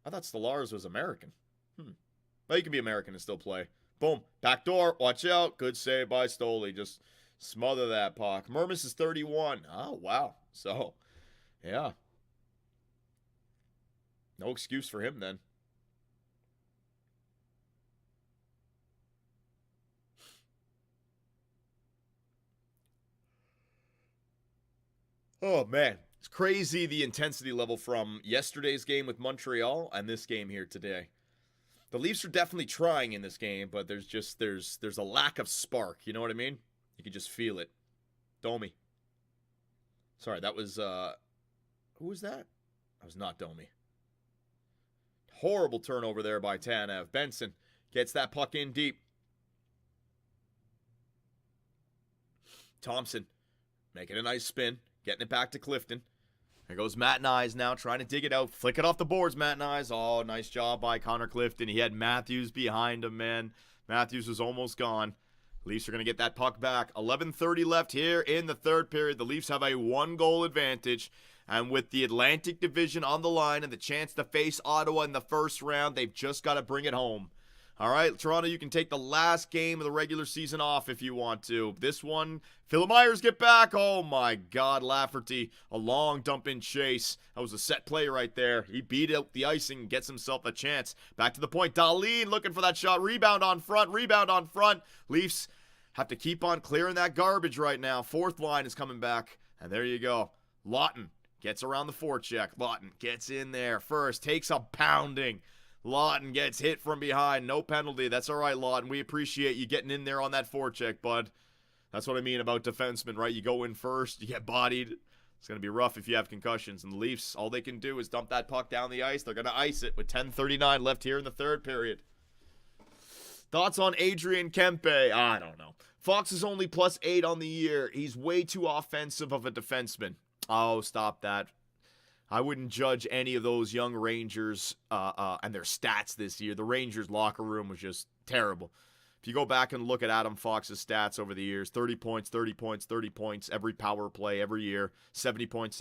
Speaker 6: I thought Stolarz was American. Well, you can be American and still play. Boom. Back door. Watch out. Good save by Stoley. Just smother that puck. Murmis is 31. Oh, wow. So, yeah. No excuse for him then. Oh, man. It's crazy the intensity level from yesterday's game with Montreal and this game here today. The Leafs are definitely trying in this game, but there's a lack of spark. You know what I mean? You can just feel it. Domi. Sorry, that was, who was that? That was not Domi. Horrible turnover there by Tanev. Benson gets that puck in deep. Thompson making a nice spin. Getting it back to Clifton. There goes Matt Nyes now trying to dig it out. Flick it off the boards, Matt Nyes. Oh, nice job by Connor Clifton. He had Matthews behind him, man. Matthews was almost gone. Leafs are going to get that puck back. 11:30 left here in the third period. The Leafs have a 1-goal advantage. And with the Atlantic Division on the line and the chance to face Ottawa in the first round, they've just got to bring it home. All right, Toronto, you can take the last game of the regular season off if you want to. This one, Philip Myers get back. Oh, my God, Lafferty. A long dump-in chase. That was a set play right there. He beat out the icing and gets himself a chance. Back to the point. Dahlin looking for that shot. Rebound on front. Leafs have to keep on clearing that garbage right now. Fourth line is coming back. And there you go. Lawton gets around the forecheck. Lawton gets in there first. Takes a pounding. Lawton gets hit from behind. No penalty. That's all right, Lawton. We appreciate you getting in there on that forecheck, bud. That's what I mean about defensemen, right? You go in first, you get bodied. It's going to be rough if you have concussions. And the Leafs, all they can do is dump that puck down the ice. They're going to ice it with 10:39 left here in the third period. Thoughts on Adrian Kempe? I don't know. Fox is only +8 on the year. He's way too offensive of a defenseman. Oh, stop that. I wouldn't judge any of those young Rangers and their stats this year. The Rangers locker room was just terrible. If you go back and look at Adam Fox's stats over the years, 30 points, 30 points, 30 points, every power play, every year, 70 points,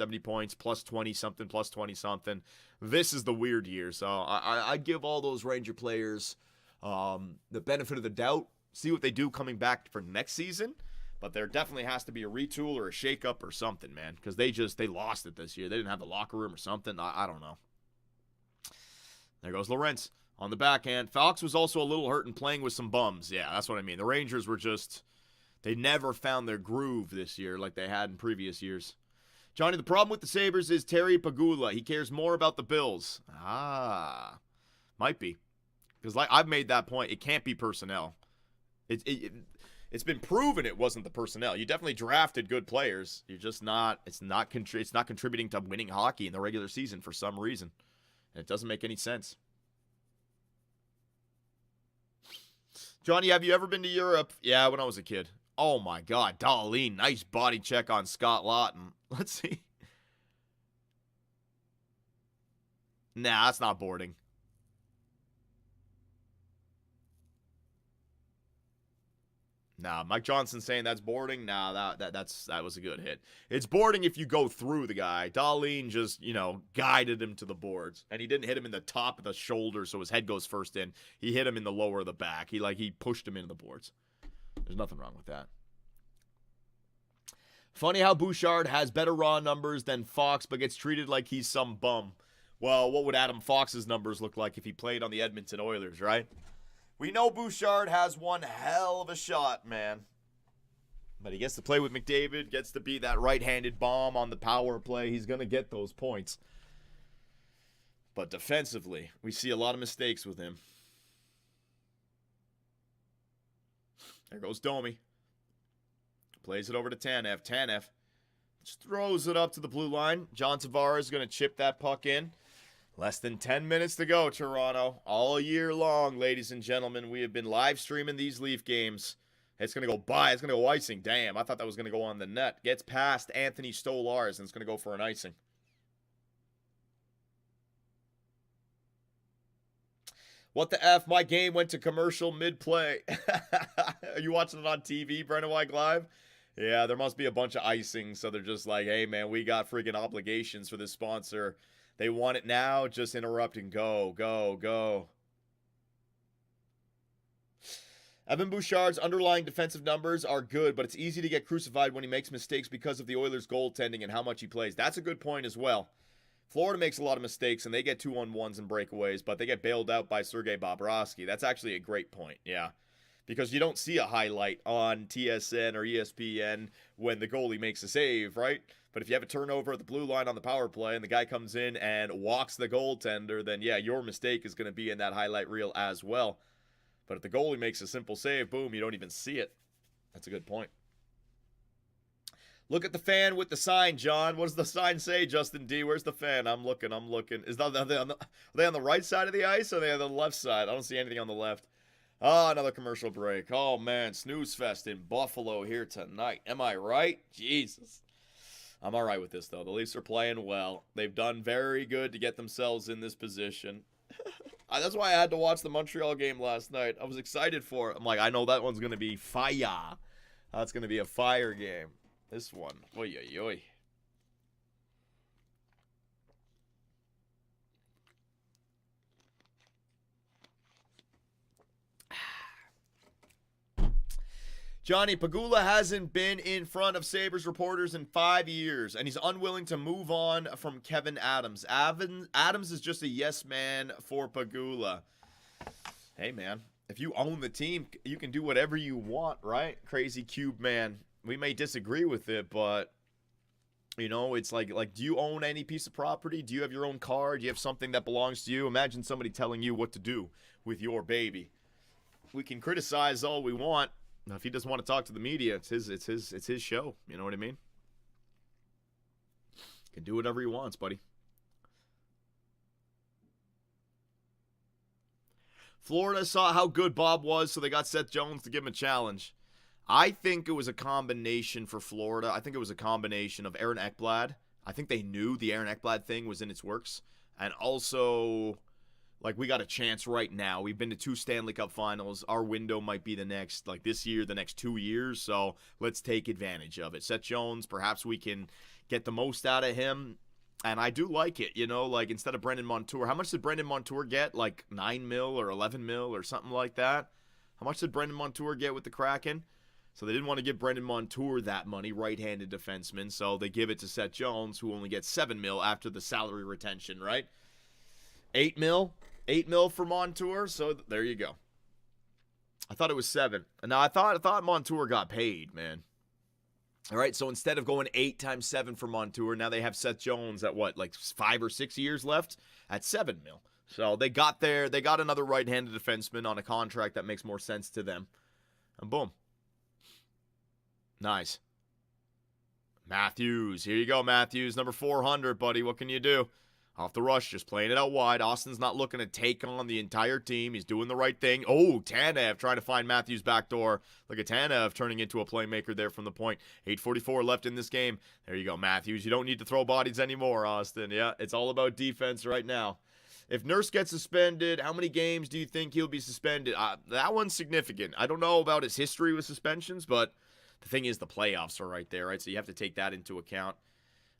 Speaker 6: plus 20-something, plus 20-something. This is the weird year. So I give all those Ranger players the benefit of the doubt. See what they do coming back for next season. But there definitely has to be a retool or a shakeup or something, man. Because they lost it this year. They didn't have the locker room or something. I don't know. There goes Lorentz on the backhand. Fox was also a little hurt and playing with some bums. Yeah, that's what I mean. The Rangers were just, they never found their groove this year like they had in previous years. Johnny, the problem with the Sabres is Terry Pagula. He cares more about the Bills. Might be. Because like I've made that point. It can't be personnel. It's been proven it wasn't the personnel. You definitely drafted good players. You're just not. It's not contributing to winning hockey in the regular season for some reason. And it doesn't make any sense. Johnny, have you ever been to Europe? Yeah, when I was a kid. Oh my God, Dahlin, nice body check on Scott Lawton. Let's see. Nah, that's not boarding. Nah, Mike Johnson saying that's boarding. Nah, that was a good hit. It's boarding if you go through the guy. Dahlin just, guided him to the boards. And he didn't hit him in the top of the shoulder so his head goes first in. He hit him in the lower of the back. He pushed him into the boards. There's nothing wrong with that. Funny how Bouchard has better raw numbers than Fox but gets treated like he's some bum. Well, what would Adam Fox's numbers look like if he played on the Edmonton Oilers, right? We know Bouchard has one hell of a shot, man. But he gets to play with McDavid, gets to be that right-handed bomb on the power play. He's going to get those points. But defensively, we see a lot of mistakes with him. There goes Domi. Plays it over to Tanev. Tanev just throws it up to the blue line. John Tavares is going to chip that puck in. Less than 10 minutes to go, Toronto. All year long, ladies and gentlemen, we have been live streaming these Leaf games. It's going to go by. It's going to go icing. Damn, I thought that was going to go on the net. Gets past Anthony Stolarz, and it's going to go for an icing. What the F? My game went to commercial mid-play. Are you watching it on TV, Brendan White Live? Yeah, there must be a bunch of icing, so they're just like, hey, man, we got freaking obligations for this sponsor. They want it now, just interrupt and go, go, go. Evan Bouchard's underlying defensive numbers are good, but it's easy to get crucified when he makes mistakes because of the Oilers' goaltending and how much he plays. That's a good point as well. Florida makes a lot of mistakes, and they get 2-on-1s and breakaways, but they get bailed out by Sergei Bobrovsky. That's actually a great point, yeah. Because you don't see a highlight on TSN or ESPN when the goalie makes a save, right? But if you have a turnover at the blue line on the power play and the guy comes in and walks the goaltender, then yeah, your mistake is going to be in that highlight reel as well. But if the goalie makes a simple save, boom, you don't even see it. That's a good point. Look at the fan with the sign, John. What does the sign say, Justin D? Where's the fan? I'm looking. Are they on the right side of the ice or are they on the left side? I don't see anything on the left. Oh, another commercial break. Oh, man. Snooze fest in Buffalo here tonight. Am I right? Jesus. I'm all right with this, though. The Leafs are playing well. They've done very good to get themselves in this position. That's why I had to watch the Montreal game last night. I was excited for it. I'm like, I know that one's going to be fire. That's going to be a fire game. This one. Oy, oy, oy. Johnny, Pegula hasn't been in front of Sabres reporters in 5 years, and he's unwilling to move on from Kevin Adams. Adams is just a yes man for Pegula. Hey, man, if you own the team, you can do whatever you want, right? Crazy Cube Man. We may disagree with it, but, you know, it's like, do you own any piece of property? Do you have your own car? Do you have something that belongs to you? Imagine somebody telling you what to do with your baby. We can criticize all we want. Now, if he doesn't want to talk to the media, it's his show. You know what I mean? He can do whatever he wants, buddy. Florida saw how good Bob was, so they got Seth Jones to give him a challenge. I think it was a combination for Florida. I think it was a combination of Aaron Ekblad. I think they knew the Aaron Ekblad thing was in its works. And also, like, we got a chance right now. We've been to 2 Stanley Cup finals. Our window might be the next, like this year, the next 2 years. So let's take advantage of it. Seth Jones, perhaps we can get the most out of him. And I do like it, you know, like instead of Brendan Montour. How much did Brendan Montour get? Like 9 mil or 11 mil or something like that? How much did Brendan Montour get with the Kraken? So they didn't want to give Brendan Montour that money, right-handed defenseman. So they give it to Seth Jones, who only gets 7 mil after the salary retention, right? 8 mil? 8 mil for Montour, so there you go. I thought it was 7. Now, I thought Montour got paid, man. All right, so instead of going 8 times 7 for Montour, now they have Seth Jones at what, like 5 or 6 years left at 7 mil. So they got another right-handed defenseman on a contract that makes more sense to them. And boom. Nice. Matthews. Here you go, Matthews. Number 400, buddy. What can you do? Off the rush, just playing it out wide. Austin's not looking to take on the entire team. He's doing the right thing. Oh, Tanev trying to find Matthews' back door. Look at Tanev turning into a playmaker there from the point. 8:44 left in this game. There you go, Matthews. You don't need to throw bodies anymore, Austin. Yeah, it's all about defense right now. If Nurse gets suspended, how many games do you think he'll be suspended? That one's significant. I don't know about his history with suspensions, but the thing is the playoffs are right there, right? So you have to take that into account.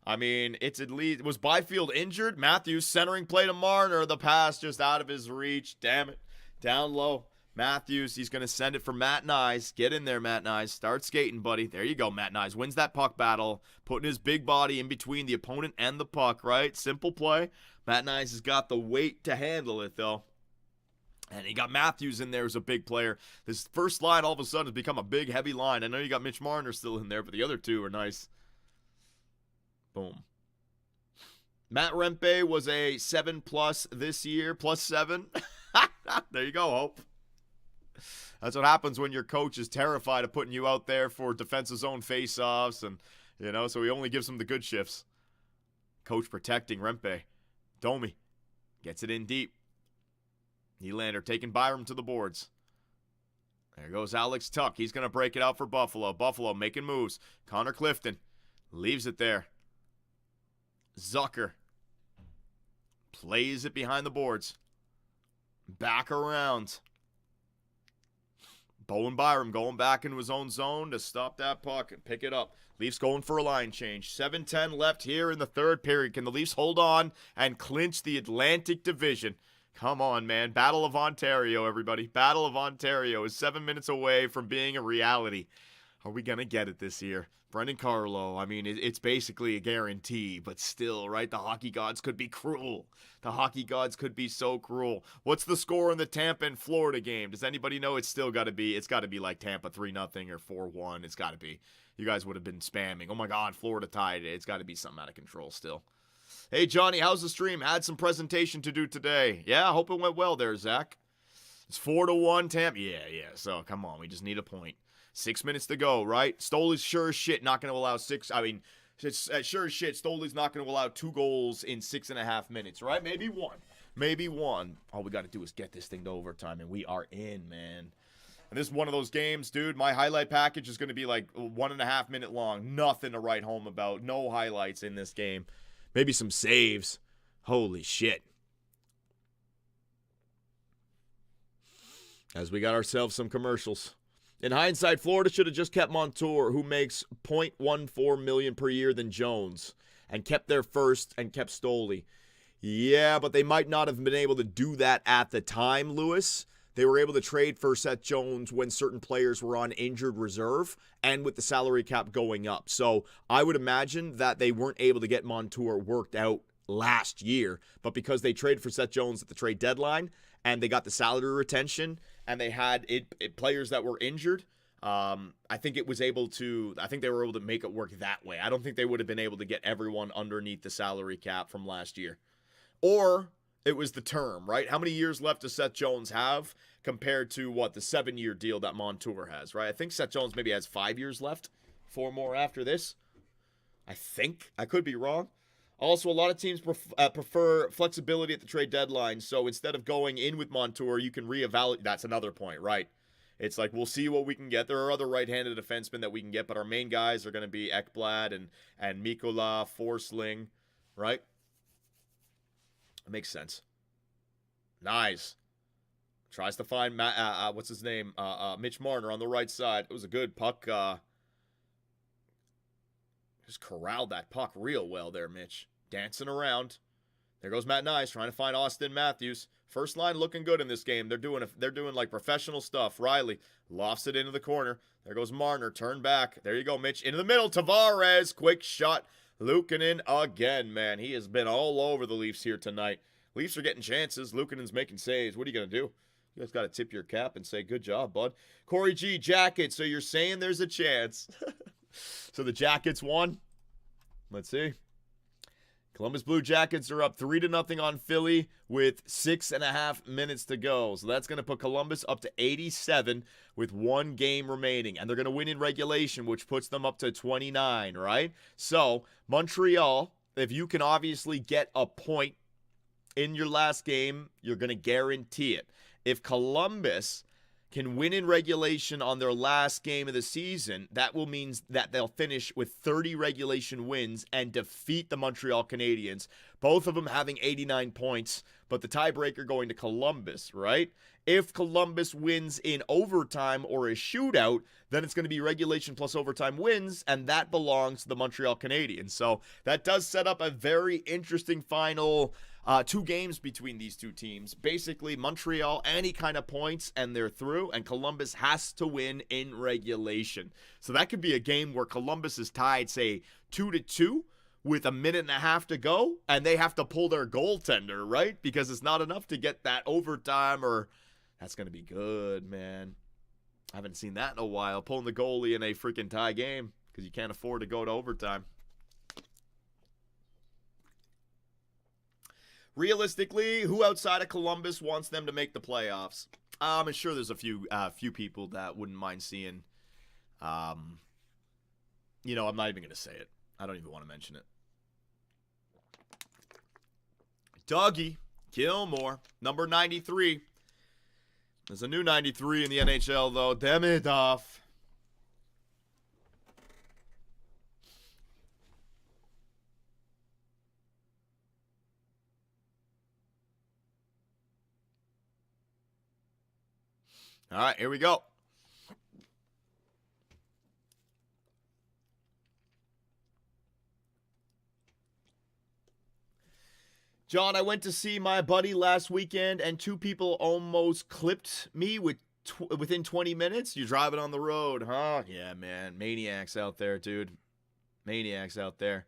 Speaker 6: I mean, it's at least, was Byfield injured? Matthews centering play to Marner. The pass just out of his reach. Damn it. Down low. Matthews, he's going to send it for Matt Nyes. Get in there, Matt Nyes. Start skating, buddy. There you go, Matt Nyes. Wins that puck battle. Putting his big body in between the opponent and the puck, right? Simple play. Matt Nyes has got the weight to handle it, though. And you got Matthews in there as a big player. This first line all of a sudden has become a big, heavy line. I know you got Mitch Marner still in there, but the other two are nice. Boom. Matt Rempe was a 7+ this year, +7. There you go, Hope. That's what happens when your coach is terrified of putting you out there for defensive zone faceoffs, and so he only gives them the good shifts. Coach protecting Rempe. Domi gets it in deep. Nylander taking Byram to the boards. There goes Alex Tuck. He's going to break it out for Buffalo. Buffalo making moves. Connor Clifton leaves it there. Zucker plays it behind the boards. Back around. Bowen Byram going back into his own zone to stop that puck and pick it up. Leafs going for a line change. 7:10 left here in the third period. Can the Leafs hold on and clinch the Atlantic Division? Come on, man. Battle of Ontario, everybody. Battle of Ontario is 7 minutes away from being a reality. Are we going to get it this year? Brendan Carlo, I mean, it's basically a guarantee, but still, right? The hockey gods could be cruel. The hockey gods could be so cruel. What's the score in the Tampa and Florida game? Does anybody know? It's got to be like Tampa 3-0 or 4-1. It's got to be. You guys would have been spamming. Oh my God, Florida tied. It's got to be something out of control still. Hey, Johnny, how's the stream? Had some presentation to do today. Yeah, I hope it went well there, Zach. It's 4-1 Tampa. Yeah. So, come on. We just need a point. 6 minutes to go, right? Stoley's sure as shit not going to allow it's sure as shit, Stoley's not going to allow 2 goals in 6.5 minutes, right? Maybe one. All we got to do is get this thing to overtime, and we are in, man. And this is one of those games, dude. My highlight package is going to be like 1.5 minute long. Nothing to write home about. No highlights in this game. Maybe some saves. Holy shit. As we got ourselves some commercials. In hindsight, Florida should have just kept Montour, who makes $0.14 million per year than Jones, and kept their first and kept Stoley. Yeah, but they might not have been able to do that at the time, Lewis. They were able to trade for Seth Jones when certain players were on injured reserve and with the salary cap going up. So I would imagine that they weren't able to get Montour worked out last year, but because they traded for Seth Jones at the trade deadline and they got the salary retention and they had players that were injured, I think they were able to make it work that way. I don't think they would have been able to get everyone underneath the salary cap from last year. Or it was the term, right? How many years left does Seth Jones have compared to the 7-year deal that Montour has, right? I think Seth Jones maybe has 5 years left, 4 more after this. I think. I could be wrong. Also, a lot of teams prefer flexibility at the trade deadline, so instead of going in with Montour, you can reevaluate. That's another point, right? It's like, we'll see what we can get. There are other right-handed defensemen that we can get, but our main guys are going to be Ekblad and Mikola, Forsling, right? It makes sense. Nice. Tries to find what's his name? Mitch Marner on the right side. It was a good puck. Just corralled that puck real well there, Mitch. Dancing around. There goes Matt Nice trying to find Austin Matthews. First line looking good in this game. They're doing like professional stuff. Riley lofts it into the corner. There goes Marner. Turn back. There you go, Mitch. Into the middle. Tavares. Quick shot. Luukkonen again, man. He has been all over the Leafs here tonight. Leafs are getting chances. Luukkonen's making saves. What are you going to do? You guys got to tip your cap and say, good job, bud. Corey G, Jacket. So you're saying there's a chance. So the Jackets won. Let's see. Columbus Blue Jackets are up 3-0 on Philly with 6.5 minutes to go. So that's going to put Columbus up to 87 with 1 game remaining. And they're going to win in regulation, which puts them up to 29, right? So Montreal, if you can obviously get a point in your last game, you're going to guarantee it. If Columbus can win in regulation on their last game of the season, that will mean that they'll finish with 30 regulation wins and defeat the Montreal Canadiens, both of them having 89 points, but the tiebreaker going to Columbus, right? If Columbus wins in overtime or a shootout, then it's going to be regulation plus overtime wins, and that belongs to the Montreal Canadiens. So that does set up a very interesting final 2 games between these two teams. Basically, Montreal, any kind of points, and they're through, and Columbus has to win in regulation. So that could be a game where Columbus is tied, say, 2-2 with 1.5 minutes to go, and they have to pull their goaltender, right? Because it's not enough to get that overtime or That's going to be good, man. I haven't seen that in a while. Pulling the goalie in a freaking tie game because you can't afford to go to overtime. Realistically, who outside of Columbus wants them to make the playoffs? I'm sure there's a few people that wouldn't mind seeing. You know, I'm not even going to say it. I don't even want to mention it. Dougie Gilmore, number 93. There's a new 93 in the NHL, though. Demidov. All right, here we go. John, I went to see my buddy last weekend, and 2 people almost clipped me within 20 minutes. You're driving on the road, huh? Yeah, man. Maniacs out there, dude. Maniacs out there.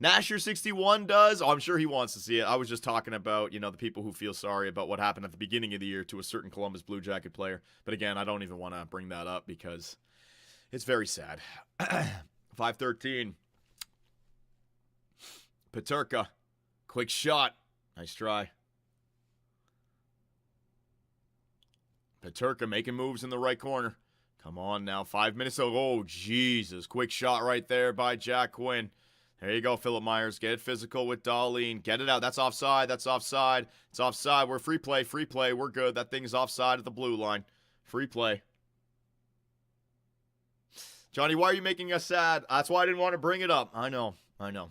Speaker 6: Nasher61 does. Oh, I'm sure he wants to see it. I was just talking about, you know, the people who feel sorry about what happened at the beginning of the year to a certain Columbus Blue Jacket player. But again, I don't even want to bring that up because it's very sad. 513. Peterka. Quick shot. Nice try. Peterka making moves in the right corner. Come on now. 5 minutes ago. Oh, Jesus. Quick shot right there by Jack Quinn. There you go, Philip Myers. Get it physical with Darlene. Get it out. That's offside. That's offside. It's offside. We're free play. Free play. We're good. That thing's offside at the blue line. Free play. Johnny, why are you making us sad? That's why I didn't want to bring it up. I know.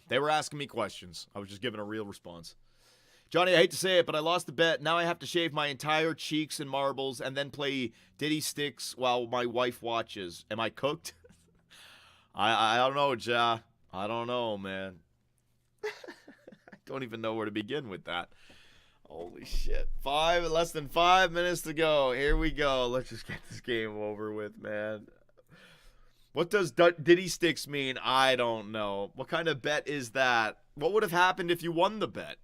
Speaker 6: They were asking me questions. I was just giving a real response. Johnny, I hate to say it, but I lost the bet. Now I have to shave my entire cheeks and marbles and then play Diddy Sticks while my wife watches. Am I cooked? I don't know, Ja. I don't know, man. I don't even know where to begin with that. Holy shit. Less than 5 minutes to go. Here we go. Let's just get this game over with, man. What does Diddy Sticks mean? I don't know. What kind of bet is that? What would have happened if you won the bet?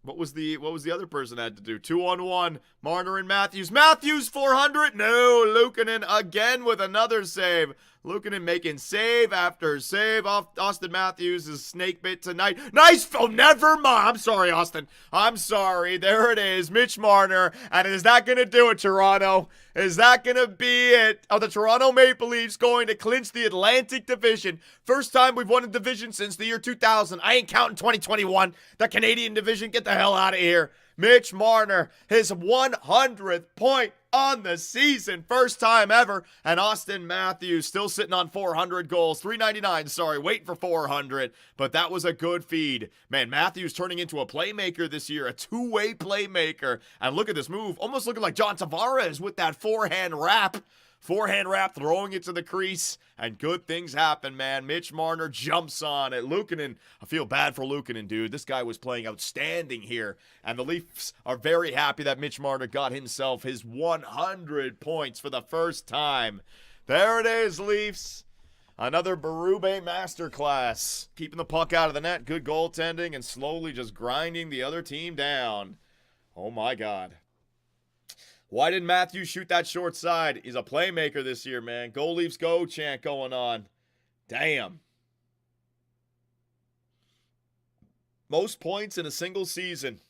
Speaker 6: What was the other person had to do? 2-on-1. Marner and Matthews. Matthews 400. No, Luukkonen again with another save. Luukkonen making save after save off Austin Matthews' snake bit tonight. Nice. Oh, never mind. I'm sorry, Austin. I'm sorry. There it is. Mitch Marner. And is that going to do it, Toronto? Is that going to be it? Are the Toronto Maple Leafs going to clinch the Atlantic Division? First time we've won a division since the year 2000. I ain't counting 2021. The Canadian division. Get the hell out of here. Mitch Marner, his 100th point on the season. First time ever. And Austin Matthews still sitting on 400 goals. 399, sorry, waiting for 400. But that was a good feed. Man, Matthews turning into a playmaker this year. A two-way playmaker. And look at this move. Almost looking like John Tavares with that forehand wrap. Forehand wrap, throwing it to the crease, and good things happen, man. Mitch Marner jumps on it. Luukkonen, I feel bad for Luukkonen, dude. This guy was playing outstanding here, and the Leafs are very happy that Mitch Marner got himself his 100 points for the first time. There it is, Leafs. Another Berube masterclass. Keeping the puck out of the net, good goaltending, and slowly just grinding the other team down. Oh, my God. Why didn't Matthews shoot that short side? He's a playmaker this year, man. Go Leafs go chant going on. Damn. Most points in a single season.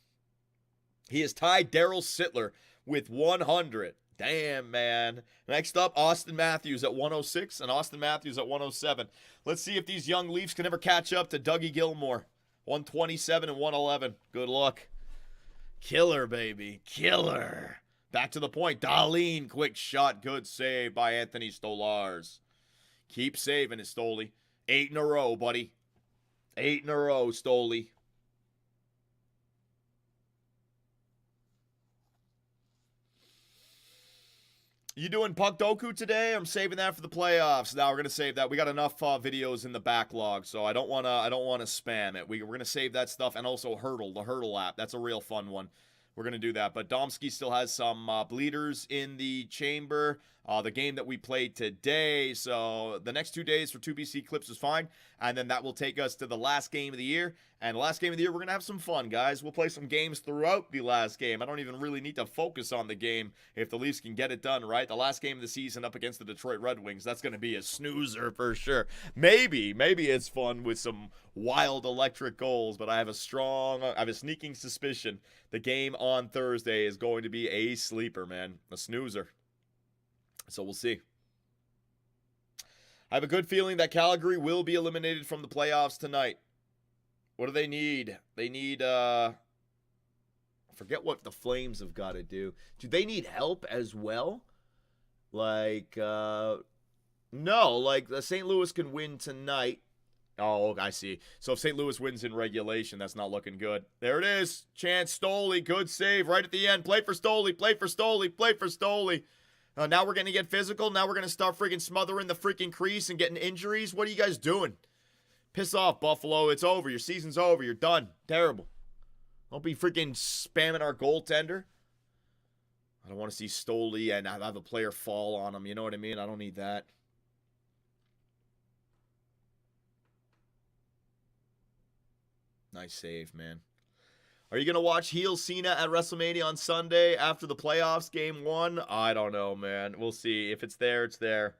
Speaker 6: He has tied Daryl Sittler with 100. Damn, man. Next up, Austin Matthews at 106 and Austin Matthews at 107. Let's see if these young Leafs can ever catch up to Dougie Gilmore. 127 and 111. Good luck. Killer, baby. Killer. Back to the point. Darlene, quick shot. Good save by Anthony Stolarz. Keep saving it, Stoley. 8 in a row, buddy. 8 in a row, Stoley. You doing Puck Doku today? I'm saving that for the playoffs. Now we're gonna save that. We got enough videos in the backlog, so I don't wanna spam it. We're gonna save that stuff, and also Hurdle, the Hurdle app. That's a real fun one. we're going to do that. But Domsky still has some bleeders in the chamber. The game that we played today. So the next 2 days for 2BC Clips is fine. And then that will take us to the last game of the year. And the last game of the year, we're going to have some fun, guys. We'll play some games throughout the last game. I don't even really need to focus on the game if the Leafs can get it done, right? The last game of the season up against the Detroit Red Wings, that's going to be a snoozer for sure. Maybe it's fun with some wild electric goals, but I have a sneaking suspicion the game on Thursday is going to be a sleeper, man. A snoozer. So we'll see. I have a good feeling that Calgary will be eliminated from the playoffs tonight. What do they need? They need, I forget what the Flames have got to do. Do they need help as well? Like, no, like St. Louis can win tonight. Oh, I see. So if St. Louis wins in regulation, that's not looking good. There it is. Chance Stoley, good save right at the end. Play for Stoley, play for Stoley, play for Stoley. Now we're going to get physical. Now we're going to start freaking smothering the freaking crease and getting injuries. What are you guys doing? Piss off, Buffalo. It's over. Your season's over. You're done. Terrible. Don't be freaking spamming our goaltender. I don't want to see Stoley and have a player fall on him. You know what I mean? I don't need that. Nice save, man. Are you going to watch heel Cena at WrestleMania on Sunday after the playoffs, game 1? I don't know, man. We'll see. If it's there, it's there.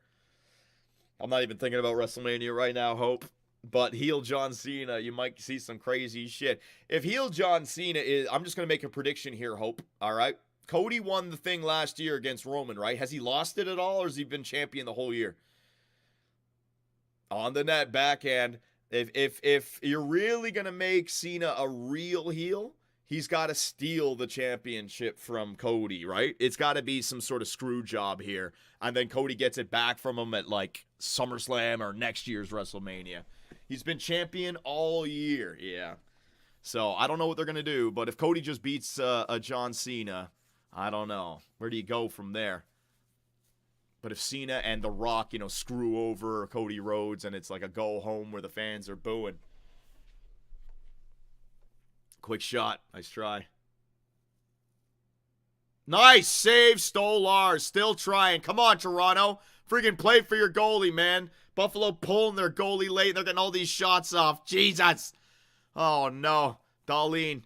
Speaker 6: I'm not even thinking about WrestleMania right now, Hope. But heel John Cena, you might see some crazy shit. If heel John Cena is... I'm just going to make a prediction here, Hope. All right? Cody won the thing last year against Roman, right? Has he lost it at all, or has he been champion the whole year? On the net, backhand. If you're really going to make Cena a real heel... He's got to steal the championship from Cody, right? It's got to be some sort of screw job here. And then Cody gets it back from him at, like, SummerSlam or next year's WrestleMania. He's been champion all year, yeah. So, I don't know what they're going to do. But if Cody just beats a John Cena, I don't know. Where do you go from there? But if Cena and The Rock, screw over Cody Rhodes and it's like a go-home where the fans are booing. Quick shot. Nice try. Nice save, Stolarz. Still trying. Come on, Toronto. Freaking play for your goalie, man. Buffalo pulling their goalie late. They're getting all these shots off. Jesus. Oh, no. Darlene.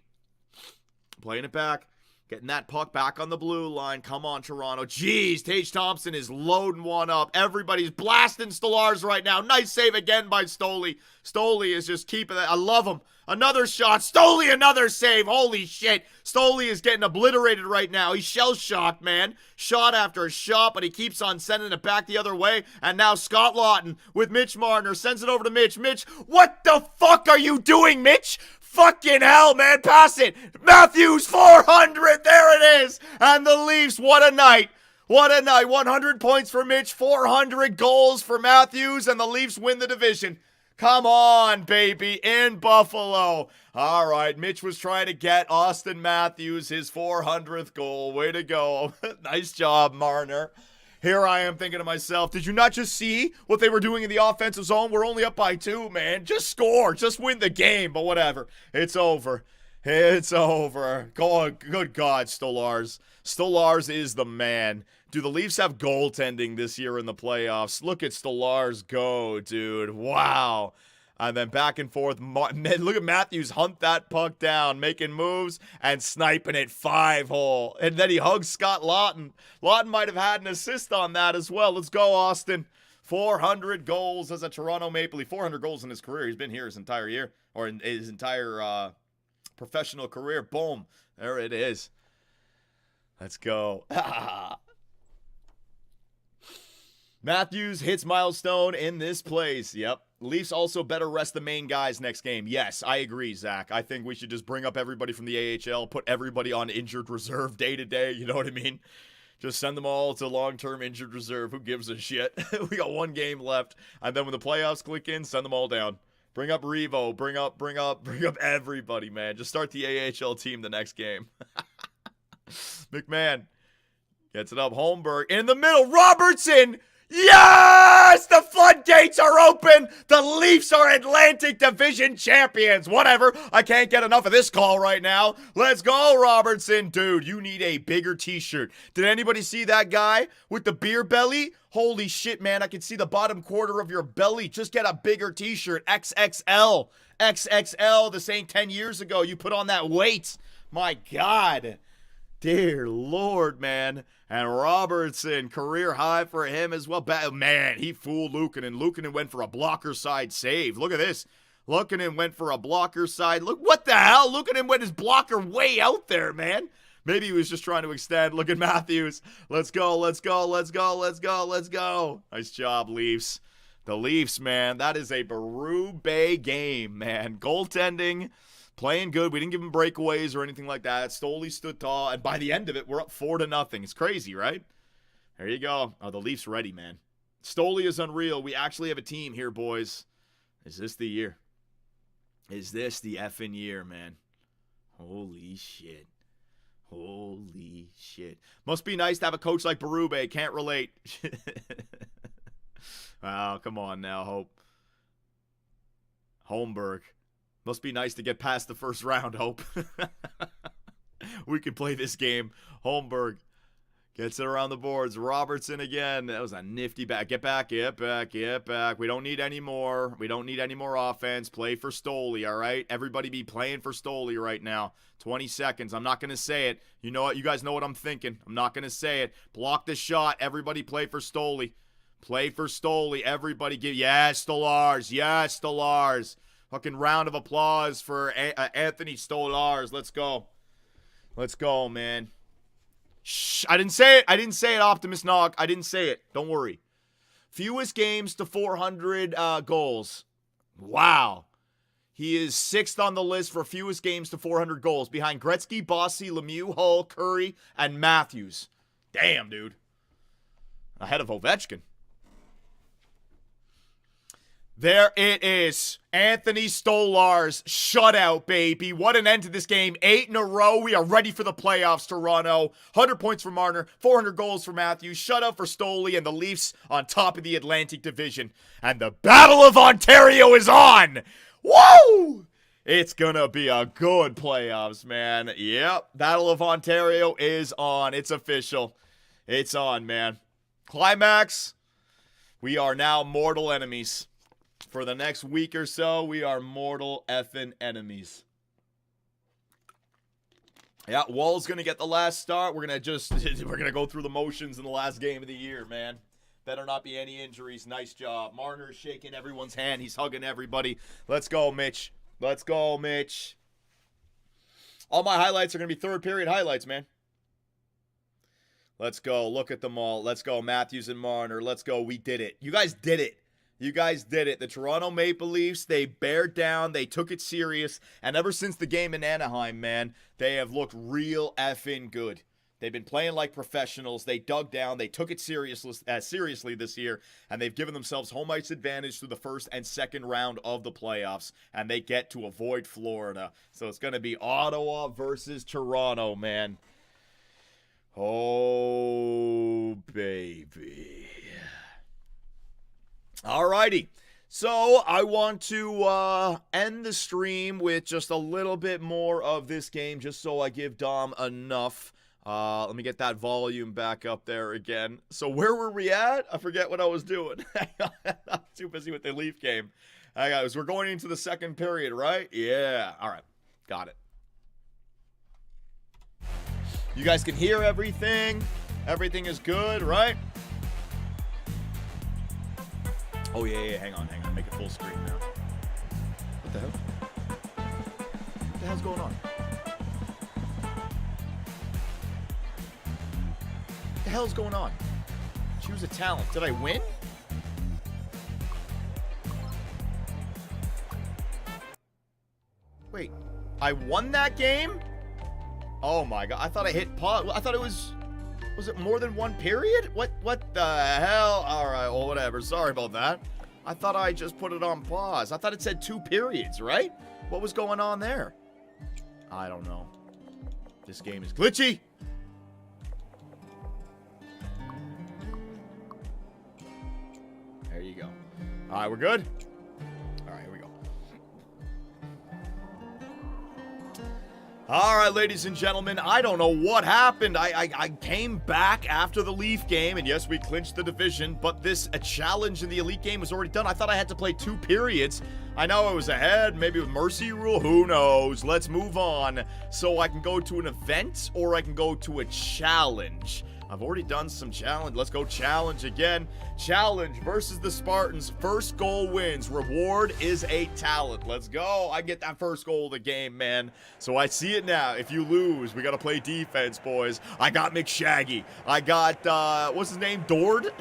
Speaker 6: Playing it back. Getting that puck back on the blue line. Come on, Toronto. Jeez, Tage Thompson is loading one up. Everybody's blasting Stolarz right now. Nice save again by Stoley. Stoley is just keeping it. I love him. Another shot. Stoley, another save. Holy shit. Stoley is getting obliterated right now. He's shell-shocked, man. Shot after shot, but he keeps on sending it back the other way. And now Scott Lawton with Mitch Marner sends it over to Mitch. Mitch, what the fuck are you doing, Mitch? Fucking hell, man. Pass it. Matthews, 400. There it is. And the Leafs, what a night. What a night. 100 points for Mitch, 400 goals for Matthews, and the Leafs win the division. Come on, baby, in Buffalo. All right, Mitch was trying to get Austin Matthews his 400th goal. Way to go. Nice job, Marner. Here I am thinking to myself, did you not just see what they were doing in the offensive zone? We're only up by 2, man. Just score. Just win the game. But whatever. It's over. It's over. Good God, Stolarz. Stolarz is the man. Do the Leafs have goaltending this year in the playoffs? Look at Stolarz go, dude. Wow. And then back and forth. Look at Matthews hunt that puck down, making moves and sniping it 5-hole. And then he hugs Scott Lawton. Lawton might have had an assist on that as well. Let's go, Austin. 400 goals as a Toronto Maple Leaf. 400 goals in his career. He's been here his entire year, or in his entire professional career. Boom. There it is. Let's go. Matthews hits milestone in this place. Yep. Leafs also better rest the main guys next game. Yes, I agree, Zach. I think we should just bring up everybody from the AHL, put everybody on injured reserve day to day. You know what I mean? Just send them all to long-term injured reserve. Who gives a shit? We got 1 game left. And then when the playoffs click in, send them all down. Bring up Revo. Bring up everybody, man. Just start the AHL team the next game. McMahon gets it up. Holmberg in the middle. Robertson! Yes! The floodgates are open! The Leafs are Atlantic Division champions! Whatever. I can't get enough of this call right now. Let's go, Robertson. Dude, you need a bigger t-shirt. Did anybody see that guy with the beer belly? Holy shit, man. I can see the bottom quarter of your belly. Just get a bigger t-shirt. XXL. XXL. This ain't 10 years ago. You put on that weight. My God. Dear Lord, man. And Robertson, career high for him as well. Man, he fooled Luukkonen. Luukkonen went for a blocker side save. Look at this. Luukkonen went for a blocker side. Look, what the hell? Luukkonen went his blocker way out there, man. Maybe he was just trying to extend. Look at Matthews. Let's go, let's go, let's go, let's go, let's go. Nice job, Leafs. The Leafs, man, that is a Berube game, man. Goaltending. Playing good. We didn't give him breakaways or anything like that. Stoley stood tall, and by the end of it, we're up 4-0. It's crazy, right? There you go. Oh, the Leafs ready, man. Stoley is unreal. We actually have a team here, boys. Is this the year? Is this the effing year, man? Holy shit. Holy shit. Must be nice to have a coach like Berube. Can't relate. Wow, come on now, Hope. Holmberg. Must be nice to get past the first round, Hope. We can play this game. Holmberg gets it around the boards. Robertson again. That was a nifty back. Get back, get back, get back. We don't need any more. We don't need any more offense. Play for Stoley, all right? Everybody be playing for Stoley right now. 20 seconds. I'm not going to say it. You know what? You guys know what I'm thinking. I'm not going to say it. Block the shot. Everybody play for Stoley. Play for Stoley. Everybody give. Yes, Stolars. Yes, Stolars. Fucking round of applause for Anthony Stolars. Let's go. Let's go, man. Shh. I didn't say it. I didn't say it, Optimus Nog. I didn't say it. Don't worry. Fewest games to 400 goals. Wow. He is 6th on the list for fewest games to 400 goals behind Gretzky, Bossy, Lemieux, Hull, Curry, and Matthews. Damn, dude. Ahead of Ovechkin. There it is. Anthony Stolars shutout, baby. What an end to this game. 8 in a row. We are ready for the playoffs, Toronto. 100 points for Marner. 400 goals for Matthews. Shutout for Stoley and the Leafs on top of the Atlantic Division. And the Battle of Ontario is on. Woo! It's gonna be a good playoffs, man. Yep. Battle of Ontario is on. It's official. It's on, man. Climax. We are now mortal enemies. For the next week or so, we are mortal effing enemies. Yeah, Wall's going to get the last start. We're going to go through the motions in the last game of the year, man. Better not be any injuries. Nice job. Marner's shaking everyone's hand. He's hugging everybody. Let's go, Mitch. Let's go, Mitch. All my highlights are going to be third period highlights, man. Let's go. Look at them all. Let's go. Matthews and Marner. Let's go. We did it. You guys did it. You guys did it. The Toronto Maple Leafs, they bared down. They took it serious. And ever since the game in Anaheim, man, they have looked real effing good. They've been playing like professionals. They dug down. They took it seriously this year. And they've given themselves home ice advantage through the first and second round of the playoffs. And they get to avoid Florida. So it's going to be Ottawa versus Toronto, man. Oh, baby. Alrighty, so I want to end the stream with just a little bit more of this game, just so I give Dom enough. Let me get that volume back up there again. So where were we at? I forget what I was doing. I'm too busy with the Leaf game. Hey guys, we're going into the second period, right? Yeah, all right, got it. You guys can hear everything. Everything is good, right? Oh, yeah, hang on. Make it full screen now. What the hell? What the hell's going on? What the hell's going on? Choose a talent. Did I win? Wait, I won that game? Oh my god, I thought I hit pause. I thought it was it more than one period? What the hell? Alright, well, whatever. Sorry about that. I thought I just put it on pause. I thought it said 2 periods, right? What was going on there? I don't know. This game is glitchy. you go. All right, we're good? All right, here we go. All right, ladies and gentlemen, I don't know what happened. I came back after the Leaf game, and yes, we clinched the division, but a challenge in the Elite game was already done. I thought I had to play 2 periods. I know I was ahead, maybe with Mercy Rule, who knows? Let's move on so I can go to an event or I can go to a challenge. I've already done some challenge. Let's go challenge again. Challenge versus the Spartans. First goal wins. Reward is a talent. Let's go. I get that first goal of the game, man. So I see it now. If you lose, we got to play defense, boys. I got McShaggy. I got, what's his name? Dord?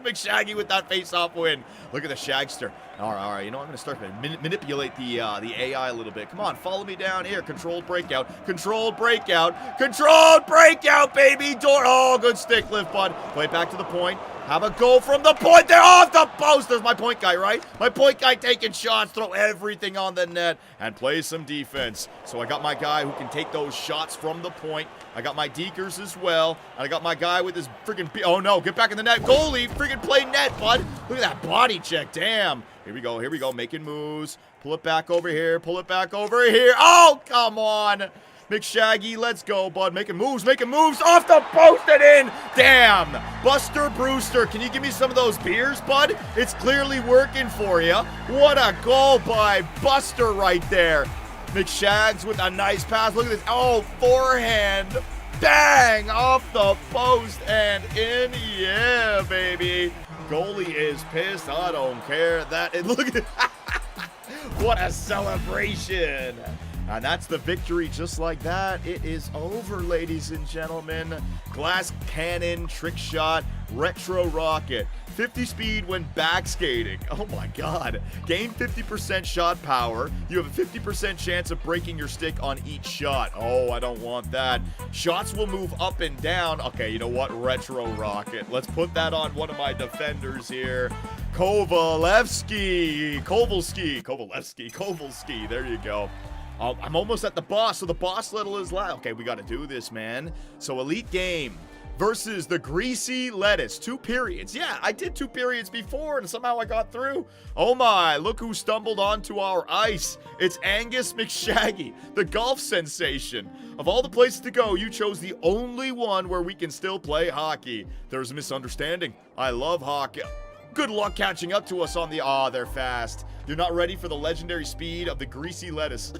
Speaker 6: McShaggy with that face-off win. Look at the Shagster. All right. You know, I'm going to start to manipulate the AI a little bit. Come on, follow me down here. Controlled breakout. Controlled breakout. Controlled breakout, baby. Dord. Oh, good stick lift, bud. Play it back to the point. Have a go from the point. They're off the post. There's my point guy, right? My point guy taking shots. Throw everything on the net and play some defense. So I got my guy who can take those shots from the point. I got my dekers as well. And I got my guy with his freaking... Oh, no. Get back in the net. Goalie. Freaking play net, bud. Look at that body check. Damn. Here we go. Here we go. Making moves. Pull it back over here. Pull it back over here. Oh, come on. McShaggy, let's go, bud. Making moves off the post and in. Damn. Buster Brewster, can you give me some of those beers, bud? It's clearly working for you. What a goal by Buster right there. McShags with a nice pass. Look at this. Oh, forehand. Bang! Off the post and in. Yeah, baby. Goalie is pissed. I don't care. Look at what a celebration. And that's the victory just like that. It is over, ladies and gentlemen. Glass cannon, trick shot, retro rocket. 50 speed when back skating. Oh my God. Gain 50% shot power. You have a 50% chance of breaking your stick on each shot. Oh, I don't want that. Shots will move up and down. Okay, you know what? Retro rocket. Let's put that on one of my defenders here. Kovalevsky. There you go. I'm almost at the boss, so the boss level is loud. Okay, we got to do this, man. So Elite game versus the Greasy Lettuce. 2 periods. Yeah, I did 2 periods before, and somehow I got through. Oh my, look who stumbled onto our ice. It's Angus McShaggy, the golf sensation. Of all the places to go, you chose the only one where we can still play hockey. There's a misunderstanding. I love hockey. Good luck catching up to us on the... Aw, they're fast. You're not ready for the legendary speed of the Greasy Lettuce.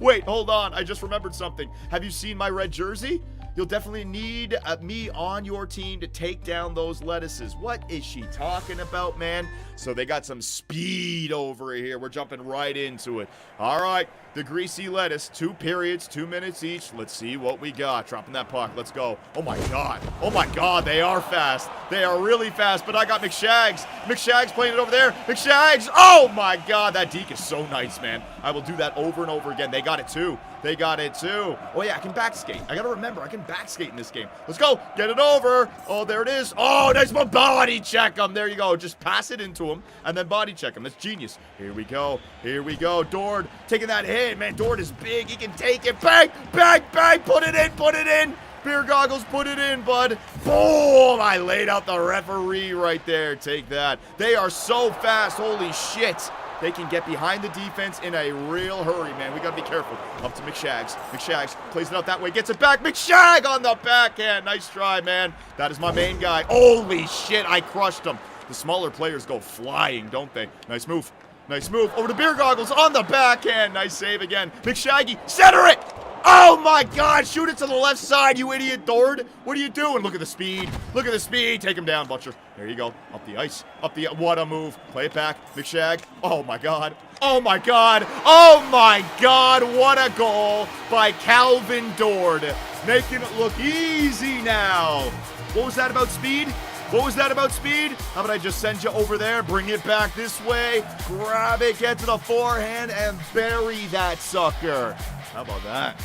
Speaker 6: Wait, hold on. I just remembered something. Have you seen my red jersey? You'll definitely need me on your team to take down those lettuces. What is she talking about, man? So they got some speed over here. We're jumping right into it. All right, the Greasy Lettuce. 2 periods, 2 minutes each. Let's see what we got. Dropping that puck. Let's go. Oh, my God. Oh, my God. They are fast. They are really fast, but I got McShags. McShags playing it over there. McShags. Oh, my God. That deke is so nice, man. I will do that over and over again. They got it, too. They got it, too. Oh, yeah, I can back skate. I got to remember, I can back skate in this game. Let's go. Get it over. Oh, there it is. Oh, nice body check him. There you go. Just pass it into him and then body check him. That's genius. Here we go. Here we go. Dord taking that hit. Man, Dord is big. He can take it. Bang, bang, bang. Put it in. Put it in. Beer goggles, put it in, bud. Boom! I laid out the referee right there. Take that. They are so fast. Holy shit. They can get behind the defense in a real hurry, man. We got to be careful. Up to McShags. McShags plays it out that way. Gets it back. McShag on the backhand. Nice try, man. That is my main guy. Holy shit, I crushed him. The smaller players go flying, don't they? Nice move. Nice move. Over to Beer Goggles on the backhand. Nice save again. McShaggy, center it! Oh my God, shoot it to the left side, you idiot, Dord. What are you doing? Look at the speed. Look at the speed. Take him down, Butcher. There you go. Up the ice. Up the... What a move. Play it back. McShag. Oh my God. Oh my God. Oh my God. What a goal by Calvin Dord. Making it look easy now. What was that about speed? What was that about speed? How about I just send you over there, bring it back this way, grab it, get to the forehand, and bury that sucker. How about that?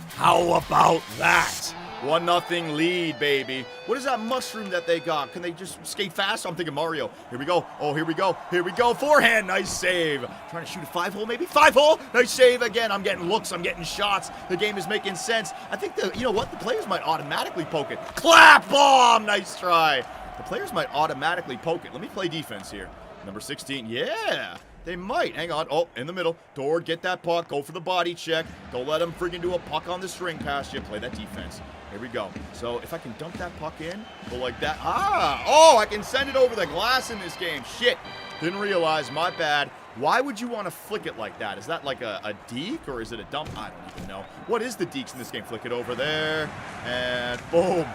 Speaker 6: How about that? 1-0 lead, baby. What is that mushroom that they got? Can they just skate fast? I'm thinking Mario. Here we go. Oh, here we go. Here we go. Forehand. Nice save. Trying to shoot a 5-hole, maybe? 5-hole. Nice save again. I'm getting looks. I'm getting shots. The game is making sense. I think you know what? The players might automatically poke it. Clap bomb. Nice try. the players might automatically poke it. Let me play defense here. Number 16, yeah, they might. Hang on. Oh, in the middle. Dord, get that puck. Go for the body check. Don't let him freaking do a puck on the string past you. Play that defense. Here we go. So if I can dump that puck in, go like that. Oh, I can send it over the glass in this game. Shit. Didn't realize. My bad. Why would you want to flick it like that? Is that like a deke or is it a dump? I don't even know. What is the dekes in this game? Flick it over there. And boom.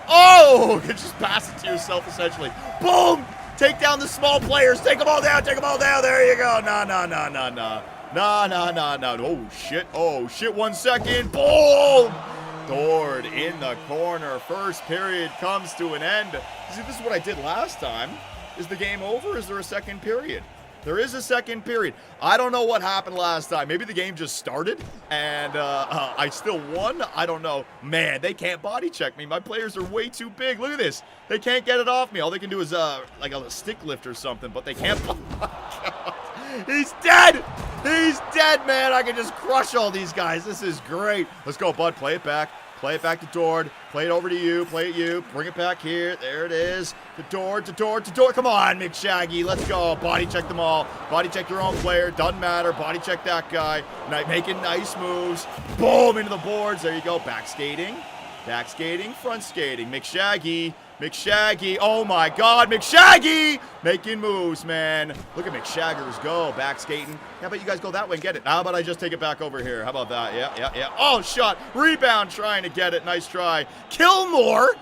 Speaker 6: Oh, you just pass it to yourself essentially. Boom. Take down the small players. Take them all down. Take them all down. There you go. No. Oh, shit. 1 second. Boom. Dord in the corner. First period comes to an end. See, this is what I did last time. Is the game over? Is there a second period? There is a second period. I don't know what happened last time. Maybe the game just started and I still won. I don't know. Man, they can't body check me. My players are way too big. Look at this. They can't get it off me. All they can do is like a stick lift or something, but they can't. Oh my God. He's dead. He's dead, man. I can just crush all these guys. This is great. Let's go, bud. Play it back. Play it back to Dord. Play it over to you. Play it you. Bring it back here. There it is. To Dord. Come on, McShaggy. Let's go. Body check them all. Body check your own player. Doesn't matter. Body check that guy. Making nice moves. Boom, into the boards. There you go. Back skating. Back skating. Front skating. McShaggy. Oh my God, McShaggy! Making moves, man. Look at McShaggers go. Back skating. How about you guys go that way and get it? How about I just take it back over here? How about that? Yeah. Oh, shot. Rebound trying to get it. Nice try. Kilmore!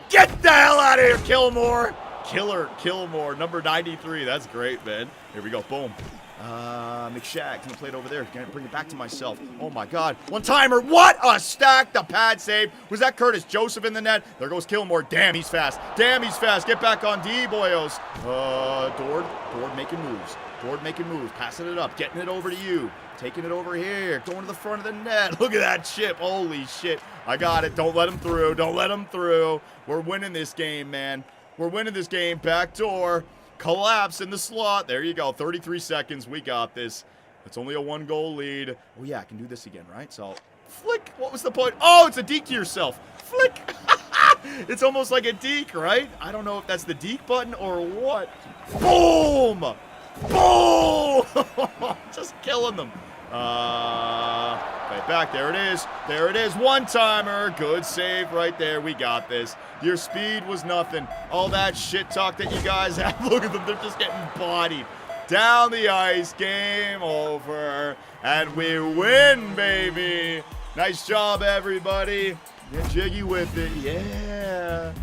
Speaker 6: Get the hell out of here, Kilmore! Kilmore, number 93. That's great, man. Here we go. Boom. McShag's gonna play it over there. Gonna bring it back to myself. Oh my God. One-timer. What a stack. The pad save. Was that Curtis Joseph in the net? There goes Kilmore. Damn, he's fast. Get back on D, boyos. Dord making moves. Passing it up. Getting it over to you. Taking it over here. Going to the front of the net. Look at that chip. Holy shit. I got it. Don't let him through. We're winning this game, man. Back door. Collapse in the slot. There you go. 33 seconds. We got this. It's only a 1-goal lead. Oh, yeah, I can do this again, right? So, flick. What was the point? Oh, it's a deke to yourself. Flick. It's almost like a deke, right? I don't know if that's the deke button or what. Boom. Just killing them. Right back. There it is. One-timer. Good save right there. We got this. Your speed was nothing. All that shit talk that you guys have. Look at them. They're just getting bodied. Down the ice. Game over. And we win, baby. Nice job, everybody. Get jiggy with it. Yeah.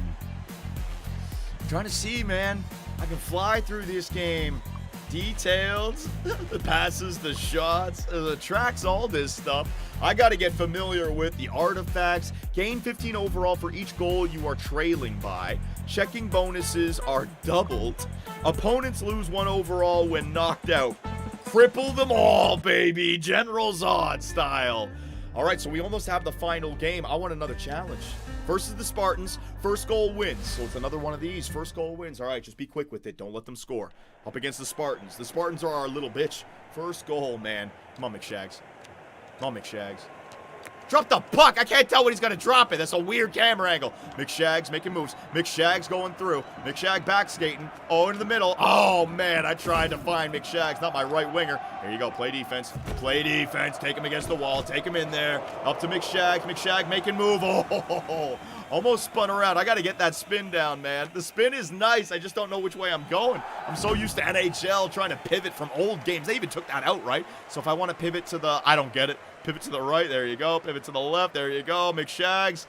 Speaker 6: I'm trying to see, man. I can fly through this game. Details, the passes, the shots, the tracks, all this stuff. I got to get familiar with the artifacts. Gain 15 overall for each goal you are trailing by. Checking bonuses are doubled. Opponents lose 1 overall when knocked out. Cripple them all, baby. General Zod style. All right, so we almost have the final game. I want another challenge. Versus the Spartans, first goal wins. So it's another one of these. First goal wins. All right, just be quick with it. Don't let them score. Up against the Spartans. The Spartans are our little bitch. First goal, man. Come on, McShags. Drop the puck. I can't tell when he's going to drop it. That's a weird camera angle. McShags making moves. McShags going through. McShag back skating. Oh, into the middle. Oh, man. I tried to find McShags. Not my right winger. There you go. Play defense. Take him against the wall. Take him in there. Up to McShag. McShag making move. Oh, almost spun around. I got to get that spin down, man. The spin is nice. I just don't know which way I'm going. I'm so used to NHL trying to pivot from old games. They even took that out, right? So if I want to pivot to the, I don't get it. Pivot to the right, there you go. Pivot to the left, there you go. McShags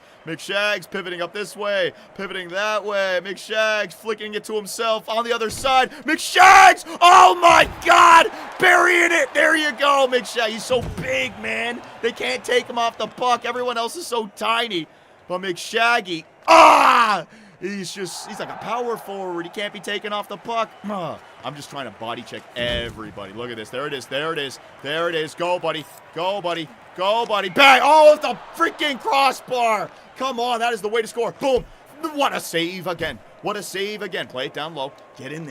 Speaker 6: pivoting up this way, pivoting that way. McShags flicking it to himself on the other side. McShags! Oh my God! Burying it! There you go, McShags. He's so big, man. They can't take him off the puck. Everyone else is so tiny. But McShaggy, he's like a power forward. He can't be taken off the puck. I'm just trying to body check everybody. Look at this. There it is. Go, buddy. Bang! Oh, it's the freaking crossbar. Come on, that is the way to score. Boom. What a save again. Play it down low. Get in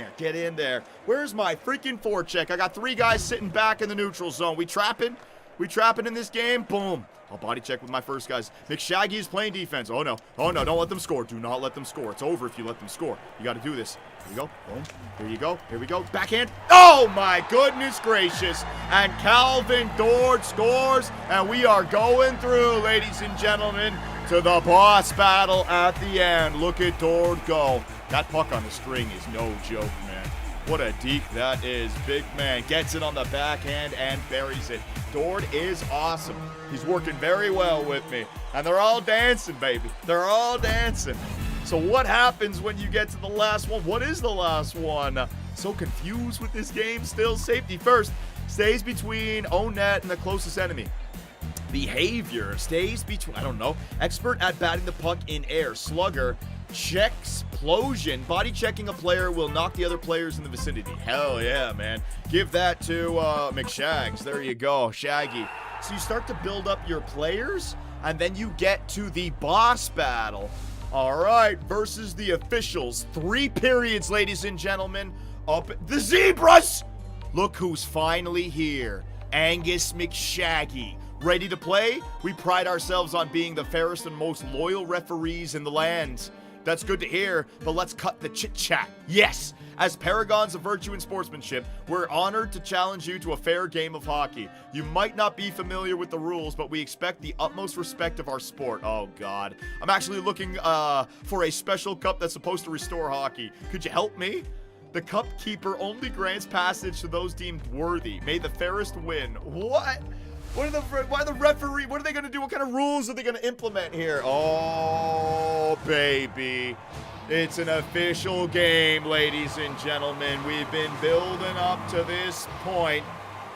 Speaker 6: there. Where's my freaking forecheck? I got 3 guys sitting back in the neutral zone. We trapping? We trapping in this game? Boom. I'll body check with my first guys. McShaggy is playing defense. Oh, no. Oh, no. Don't let them score. Do not let them score. It's over if you let them score. You got to do this. Here you go. Boom. Here you go. Here we go. Backhand. Oh, my goodness gracious. And Calvin Dord scores. And we are going through, ladies and gentlemen, to the boss battle at the end. Look at Dord go. That puck on the string is no joke, man. What a deke that is. Big man gets it on the backhand and buries it. Dord is awesome. He's working very well with me. And they're all dancing, baby. They're all dancing. So what happens when you get to the last one? What is the last one? So confused with this game still. Safety first. Stays between own net and the closest enemy. Behavior stays between, I don't know. Expert at batting the puck in air. Slugger. Checks explosion. Body checking a player will knock the other players in the vicinity. Hell yeah, man. Give that to McShags. There you go, Shaggy. So you start to build up your players, and then you get to the boss battle. All right, versus the officials. 3 periods, ladies and gentlemen. Up the Zebras. Look who's finally here. Angus McShaggy. Ready to play? We pride ourselves on being the fairest and most loyal referees in the land. That's good to hear, but let's cut the chit-chat. Yes, as paragons of virtue and sportsmanship, we're honored to challenge you to a fair game of hockey. You might not be familiar with the rules, but we expect the utmost respect of our sport. Oh, God. I'm actually looking for a special cup that's supposed to restore hockey. Could you help me? The cup keeper only grants passage to those deemed worthy. May the fairest win. What? Why the referee? What are they going to do? What kind of rules are they going to implement here? Oh, baby. It's an official game, ladies and gentlemen. We've been building up to this point.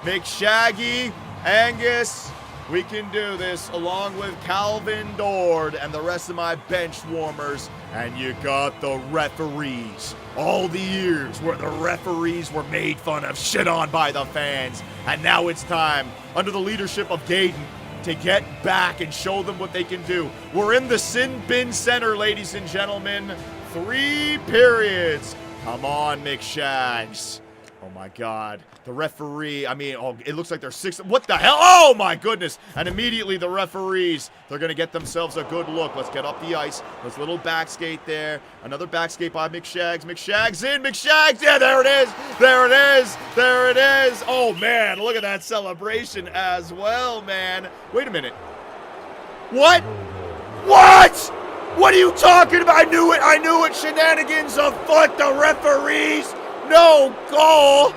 Speaker 6: McShaggy, Angus, we can do this along with Calvin Dord and the rest of my bench warmers. And you got the referees. All the years where the referees were made fun of, shit on by the fans. And now it's time, under the leadership of Gaden, to get back and show them what they can do. We're in the Sin Bin Center, ladies and gentlemen. 3 periods. Come on, McShags. Oh, my God. The referee, it looks like they're 6. What the hell? Oh, my goodness. And immediately the referees, they're going to get themselves a good look. Let's get up the ice. There's a little back skate there. Another back skate by McShags. McShags in. McShags. Yeah, there it is. There it is. There it is. Oh, man. Look at that celebration as well, man. Wait a minute. What? What? What are you talking about? I knew it. I knew it. Shenanigans afoot. The referees. No goal.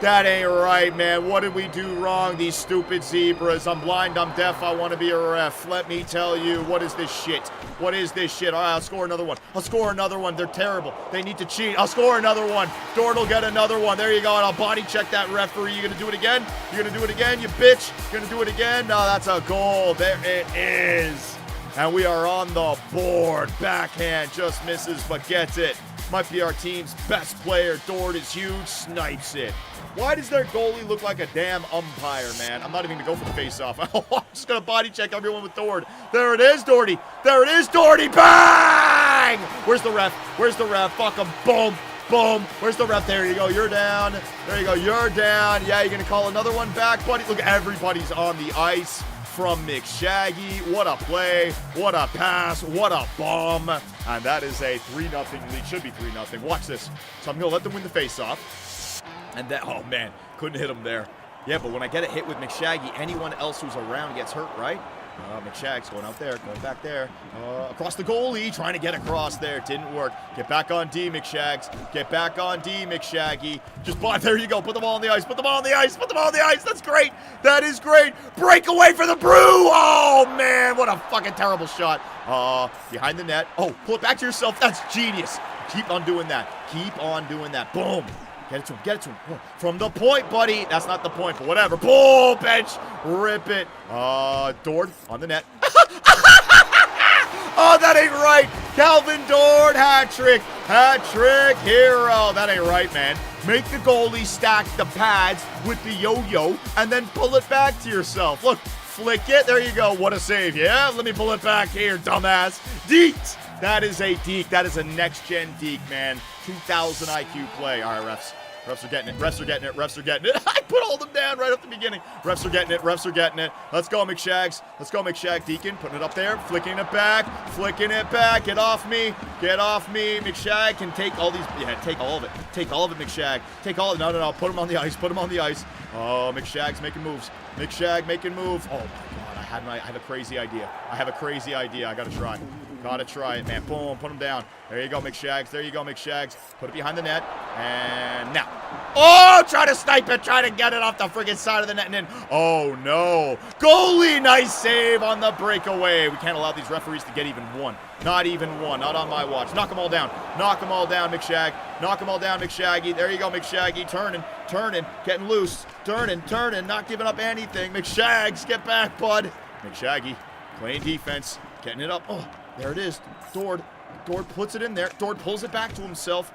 Speaker 6: That ain't right, man. What did we do wrong, these stupid Zebras? I'm blind, I'm deaf, I want to be a ref. Let me tell you, what is this shit? What is this shit? All right, I'll score another one. I'll score another one. They're terrible. They need to cheat. I'll score another one. Dord will get another one. There you go, and I'll body check that referee. You gonna do it again? You gonna do it again, you bitch? You gonna do it again? No, that's a goal. There it is. And we are on the board. Backhand just misses, but gets it. Might be our team's best player. Dord is huge, snipes it. Why does their goalie look like a damn umpire, man? I'm not even going to go for the face-off. I'm just going to body check everyone with Dord. There it is, Dordy. There it is, Dordy. Bang! Where's the ref? Where's the ref? Fuck him. Boom. Boom. Where's the ref? There you go. You're down. There you go. You're down. Yeah, you're going to call another one back, buddy. Look, everybody's on the ice from McShaggy. What a play. What a pass. What a bomb. And that is a 3-0 lead. Should be 3-0. Watch this. So I'm going to let them win the face-off. And that, oh man, couldn't hit him there. Yeah, but when I get a hit with McShaggy, anyone else who's around gets hurt, right? McShag's going out there, going back there. Across the goalie, trying to get across there. Didn't work. Get back on D, McShags. Get back on D, McShaggy. Just, there you go. Put the ball on the ice. Put the ball on the ice. Put the ball on the ice. That's great. That is great. Breakaway for the Brew. Oh, man. What a fucking terrible shot. Behind the net. Oh, pull it back to yourself. That's genius. Keep on doing that. Keep on doing that. Boom. Get it to him. Get it to him. From the point, buddy. That's not the point, but whatever. Bull bench. Rip it. Dord on the net. Oh, that ain't right. Calvin Dord. Hat trick. Hat trick. Hero. That ain't right, man. Make the goalie stack the pads with the yo-yo and then pull it back to yourself. Look. Flick it. There you go. What a save. Yeah? Let me pull it back here, dumbass. Deet. That is a deke. That is a next-gen deke, man. 2,000 IQ play. All right, refs. Refs are getting it. Refs are getting it. Refs are getting it. I put all them down right at the beginning. Refs are getting it. Refs are getting it. Let's go, McShags. Let's go, McShag. Deacon putting it up there. Flicking it back. Flicking it back. Get off me. Get off me. McShag can take all these. Yeah, take all of it. Take all of it, McShag. Take all of it. No. Put him on the ice. Put him on the ice. Oh, McShag's making moves. McShag making moves. Oh, my God. I have a crazy idea. I gotta try. Gotta try it, man. Boom. Put him down. There you go, McShags. There you go, McShags. Put it behind the net. And now. Oh, try to snipe it. Try to get it off the friggin' side of the net and in. Oh, no. Goalie, nice save on the breakaway. We can't allow these referees to get even one. Not even one. Not on my watch. Knock them all down. Knock them all down, McShag. Knock them all down, McShaggy. There you go, McShaggy. Turning. Getting loose. Turning. Not giving up anything. McShags, get back, bud. McShaggy playing defense. Getting it up. Oh, there it is. Dord puts it in there. Dord pulls it back to himself.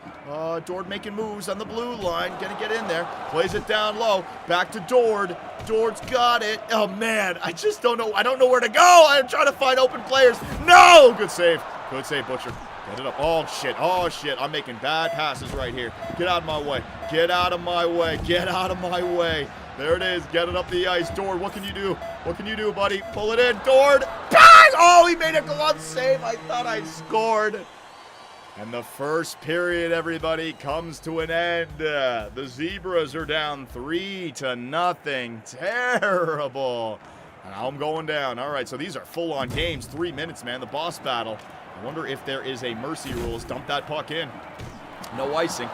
Speaker 6: Dord making moves on the blue line. Gonna get in there. Plays it down low. Back to Dord. Dord's got it. Oh, man. I just don't know. I don't know where to go. I'm trying to find open players. No! Good save. Good save, Butcher. Get it up. Oh, shit. Oh, shit. I'm making bad passes right here. Get out of my way. Get out of my way. Get out of my way. There it is. Get it up the ice. Dord, what can you do? What can you do, buddy? Pull it in. Dord. Bang! Oh, he made a glove save. I thought I scored. And the first period, everybody, comes to an end. The Zebras are down 3-0. Terrible. And I'm going down. All right, so these are full-on games. 3 minutes, man. The boss battle. I wonder if there is a mercy rules. Dump that puck in. No icing.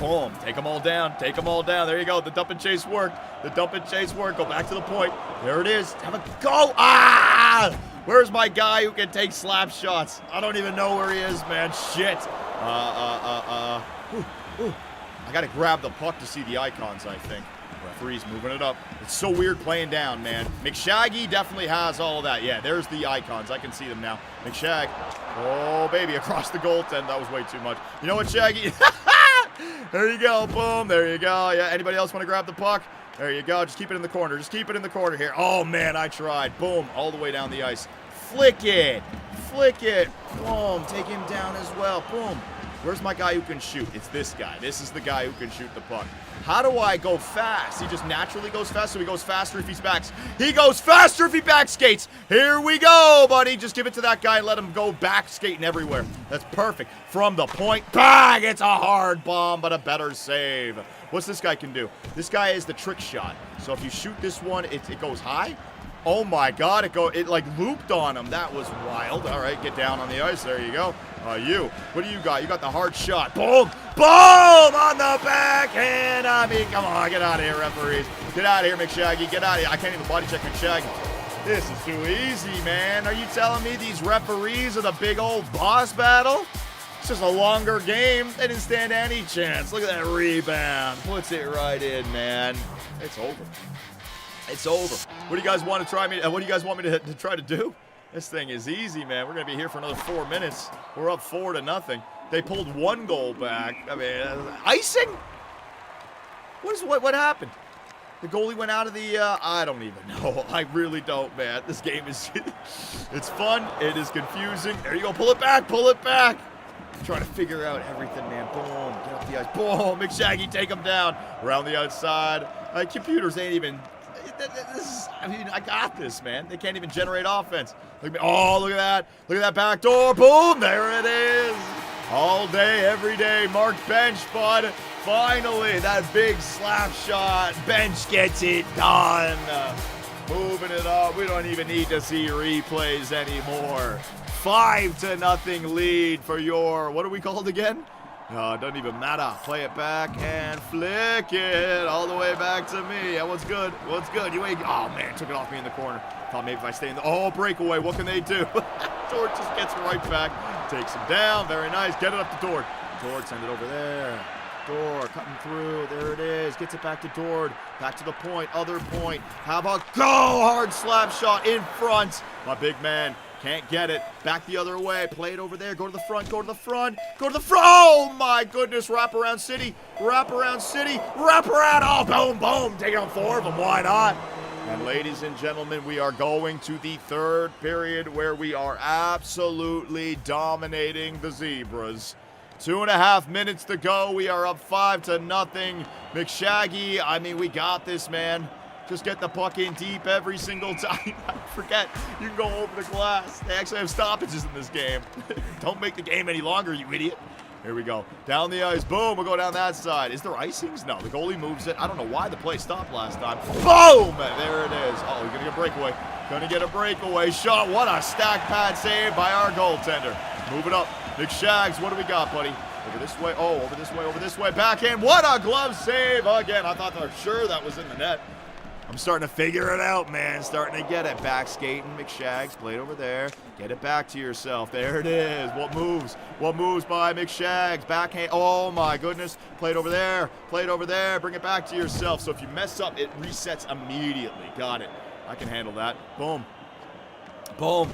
Speaker 6: Boom. Take them all down. Take them all down. There you go. The dump and chase work. The dump and chase work. Go back to the point. There it is. Have a go. Ah! Where's my guy who can take slap shots? I don't even know where he is, man. Shit. I got to grab the puck to see the icons, I think. Referee's moving it up. It's so weird playing down, man. McShaggy definitely has all of that. Yeah, there's the icons. I can see them now. McShag. Oh, baby, across the goaltend. That was way too much. You know what, Shaggy? There you go. Boom. There you go. Yeah, anybody else want to grab the puck? There you go. Just keep it in the corner. Just keep it in the corner here. Oh, man, I tried. Boom. All the way down the ice. Flick it. Flick it. Boom. Take him down as well. Boom. Where's my guy who can shoot? It's this guy. This is the guy who can shoot the puck. How do I go fast? He just naturally goes fast, so he goes faster if he's backs. He goes faster if he back skates. Here we go, buddy. Just give it to that guy and let him go back skating everywhere. That's perfect. From the point, bang! It's a hard bomb, but a better save. What's this guy can do? This guy is the trick shot. So if you shoot this one, it goes high. Oh my God, it like looped on him. That was wild. All right, get down on the ice. There you go. What do you got? You got the hard shot. Boom! Boom! On the backhand. I mean, come on, get out of here, referees. Get out of here, McShaggy. Get out of here. I can't even body check McShaggy. This is too easy, man. Are you telling me these referees are the big old boss battle? It's just a longer game. They didn't stand any chance. Look at that rebound. Puts it right in, man. It's over. It's over. What do you guys want to try me? What do you guys want me to try to do? This thing is easy, man. We're gonna be here for another 4 minutes. We're up 4-0. They pulled 1 goal back. I mean, icing? What happened? The goalie went out of the. I don't even know. I really don't, man. This game is. It's fun. It is confusing. There you go. Pull it back. Pull it back. I'm trying to figure out everything, man. Boom. Get up the ice. Boom. McShaggy, take him down. Around the outside. Computers ain't even. I got this, man. They can't even generate offense. Look at that. Look at that back door. Boom. There it is. All day, every day. Mark Bench, bud. Finally, that big slap shot. Bench gets it done. Moving it up. We don't even need to see replays anymore. 5-0 lead for your, what are we called again? It doesn't even matter. Play it back and flick it all the way back to me. Yeah, what's good? What's good? You ain't. Oh, man, took it off me in the corner. Thought maybe if I stay in the. Oh, breakaway. What can they do? Dord just gets right back. Takes him down. Very nice. Get it up to Dord. Dord, send it over there. Dord cutting through. There it is. Gets it back to Dord. Back to the point. Other point. How about go? Hard slap shot in front. My big man. Can't get it. Back the other way. Play it over there. Go to the front. Go to the front. Go to the front. Oh, my goodness. Wrap around city. Wrap around city. Wrap around. Oh, boom, boom. Take on 4 of them. Why not? And ladies and gentlemen, we are going to the 3rd period where we are absolutely dominating the Zebras. 2.5 minutes to go. We are up 5-0. McShaggy, I mean, we got this, man. Just get the puck in deep every single time. I forget, you can go over the glass. They actually have stoppages in this game. Don't make the game any longer, you idiot. Here we go. Down the ice. Boom. We'll go down that side. Is there icings? No. The goalie moves it. I don't know why the play stopped last time. Boom! There it is. Oh, we're going to get a breakaway. Going to get a breakaway shot. What a stack pad save by our goaltender. Moving up. McShags, what do we got, buddy? Over this way. Oh, over this way. Over this way. Backhand. What a glove save again. I thought for sure that was in the net. I'm starting to figure it out, man. Starting to get it. Back skating, McShags. Played over there. Get it back to yourself. There it is. What moves? What moves by McShags? Backhand. Oh, my goodness. Played over there. Played over there. Bring it back to yourself. So if you mess up, it resets immediately. Got it. I can handle that. Boom. Boom.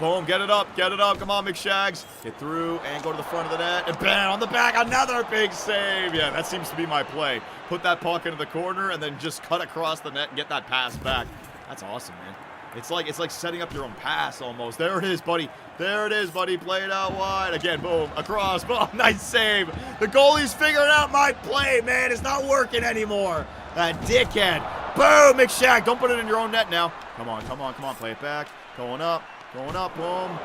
Speaker 6: Boom. Get it up. Get it up. Come on, McShags. Get through and go to the front of the net. And bam, on the back. Another big save. Yeah, that seems to be my play. Put that puck into the corner and then just cut across the net and get that pass back. That's awesome, man. It's like setting up your own pass almost. There it is, buddy. There it is, buddy. Play it out wide. Again, boom. Across. Boom. Nice save. The goalie's figuring out my play, man. It's not working anymore. That dickhead. Boom, McShag. Don't put it in your own net now. Come on, come on, come on. Play it back. Going up. Going up. Boom.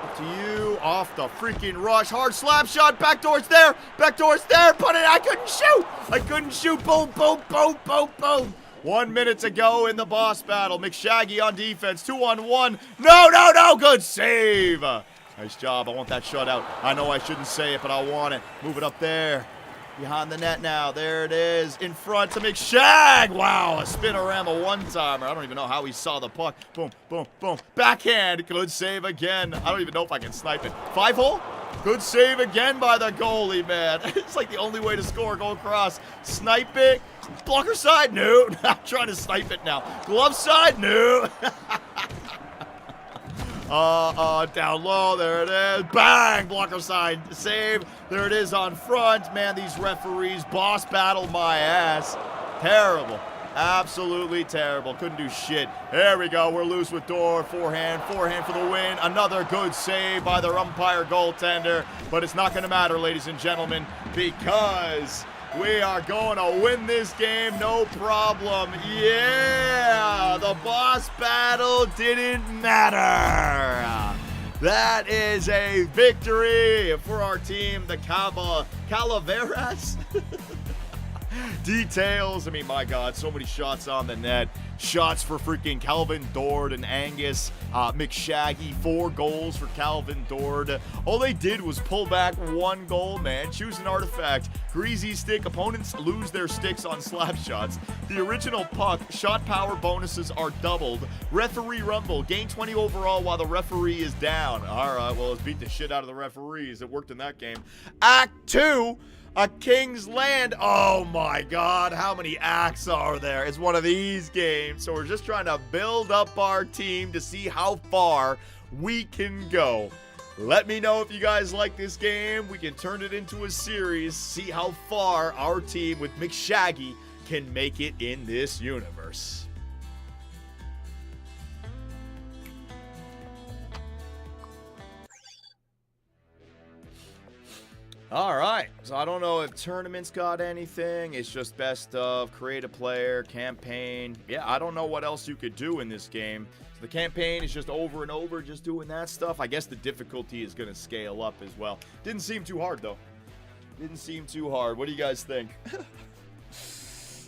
Speaker 6: Up to you. Off the freaking rush. Hard slap shot. Back door's there. Back door's there. Put it. I couldn't shoot. I couldn't shoot. Boom, boom, boom, boom, boom. 1 minute to go in the boss battle. McShaggy on defense. 2-on-1. No, no, no. Good save. Nice job. I want that shutout. I know I shouldn't say it, but I want it. Move it up there. Behind the net now. There it is. In front to McShag. Wow. A spinorama one-timer. I don't even know how he saw the puck. Boom, boom, boom. Backhand. Good save again. I don't even know if I can snipe it. 5-hole. Good save again by the goalie, man. It's like the only way to score. Go across. Snipe it. Blocker side. No. I'm trying to snipe it now. Glove side. No. Down low. There it is. Bang. Blocker side. Save. There it is on front. Man, these referees boss battle my ass. Terrible. Absolutely terrible. Couldn't do shit. There we go. We're loose with Door. Forehand. Forehand for the win. Another good save by the umpire goaltender. But it's not going to matter, ladies and gentlemen, because we are going to win this game. No problem. Yeah. The boss battle didn't matter. That is a victory for our team, the Calaveras. Details. I mean, my God, so many shots on the net. Shots for freaking Calvin Dord and Angus McShaggy. 4 goals for Calvin Dord. All they did was pull back 1 goal, man. Choose an artifact. Greasy stick. Opponents lose their sticks on slap shots. The original puck. Shot power bonuses are doubled. Referee rumble. Gain 20 overall while the referee is down. All right, well, let's beat the shit out of the referees. It worked in that game. Act 2. A King's Land. Oh my God, how many acts are there? It's one of these games. So we're just trying to build up our team to see how far we can go. Let me know if you guys like this game. We can turn it into a series. See how far our team with McShaggy can make it in this universe. All right, so I don't know if tournaments got anything. It's just best of, create a player, campaign. Yeah, I don't know what else you could do in this game. So the campaign is just over and over, just doing that stuff. I guess the difficulty is going to scale up as well. Didn't seem too hard, though. Didn't seem too hard. What do you guys think?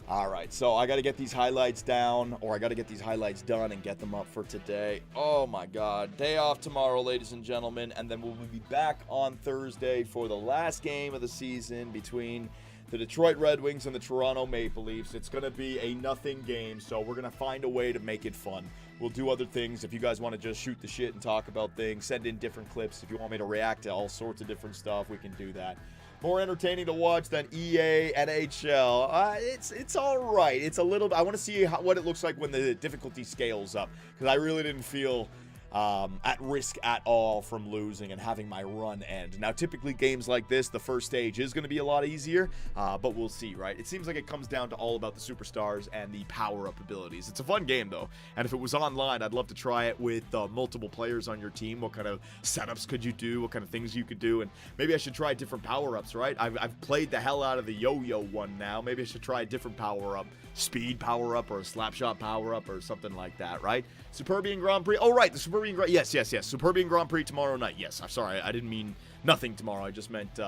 Speaker 6: All right, so I got to get these highlights down, or I got to get these highlights done and get them up for today. Oh, my God. Day off tomorrow, ladies and gentlemen, and then we'll be back on Thursday for the last game of the season between the Detroit Red Wings and the Toronto Maple Leafs. It's going to be a nothing game, so we're going to find a way to make it fun. We'll do other things. If you guys want to just shoot the shit and talk about things, send in different clips. If you want me to react to all sorts of different stuff, we can do that. More entertaining to watch than EA NHL. It's all right. It's a little. I want to see what it looks like when the difficulty scales up, because I really didn't feel at risk at all from losing and having my run end. Now, typically games like this, the first stage is going to be a lot easier, but we'll see, right? It seems like it comes down to all about the superstars and the power-up abilities. It's a fun game, though, and if it was online, I'd love to try it with multiple players on your team. What kind of setups could you do? What kind of things you could do? And maybe I should try different power-ups, right? I've played the hell out of the yo-yo one now. Maybe I should try a different power-up. Speed power-up or a slapshot power-up or something like that, right? Superbman Grand Prix. Oh, right, the Superbman Grand... Yes. Superbman Grand Prix tomorrow night. Yes, I'm sorry. I didn't mean nothing tomorrow. I just meant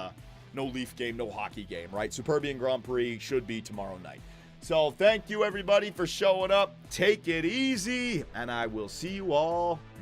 Speaker 6: no Leaf game, no hockey game, right? Superbman Grand Prix should be tomorrow night. So thank you, everybody, for showing up. Take it easy, and I will see you all next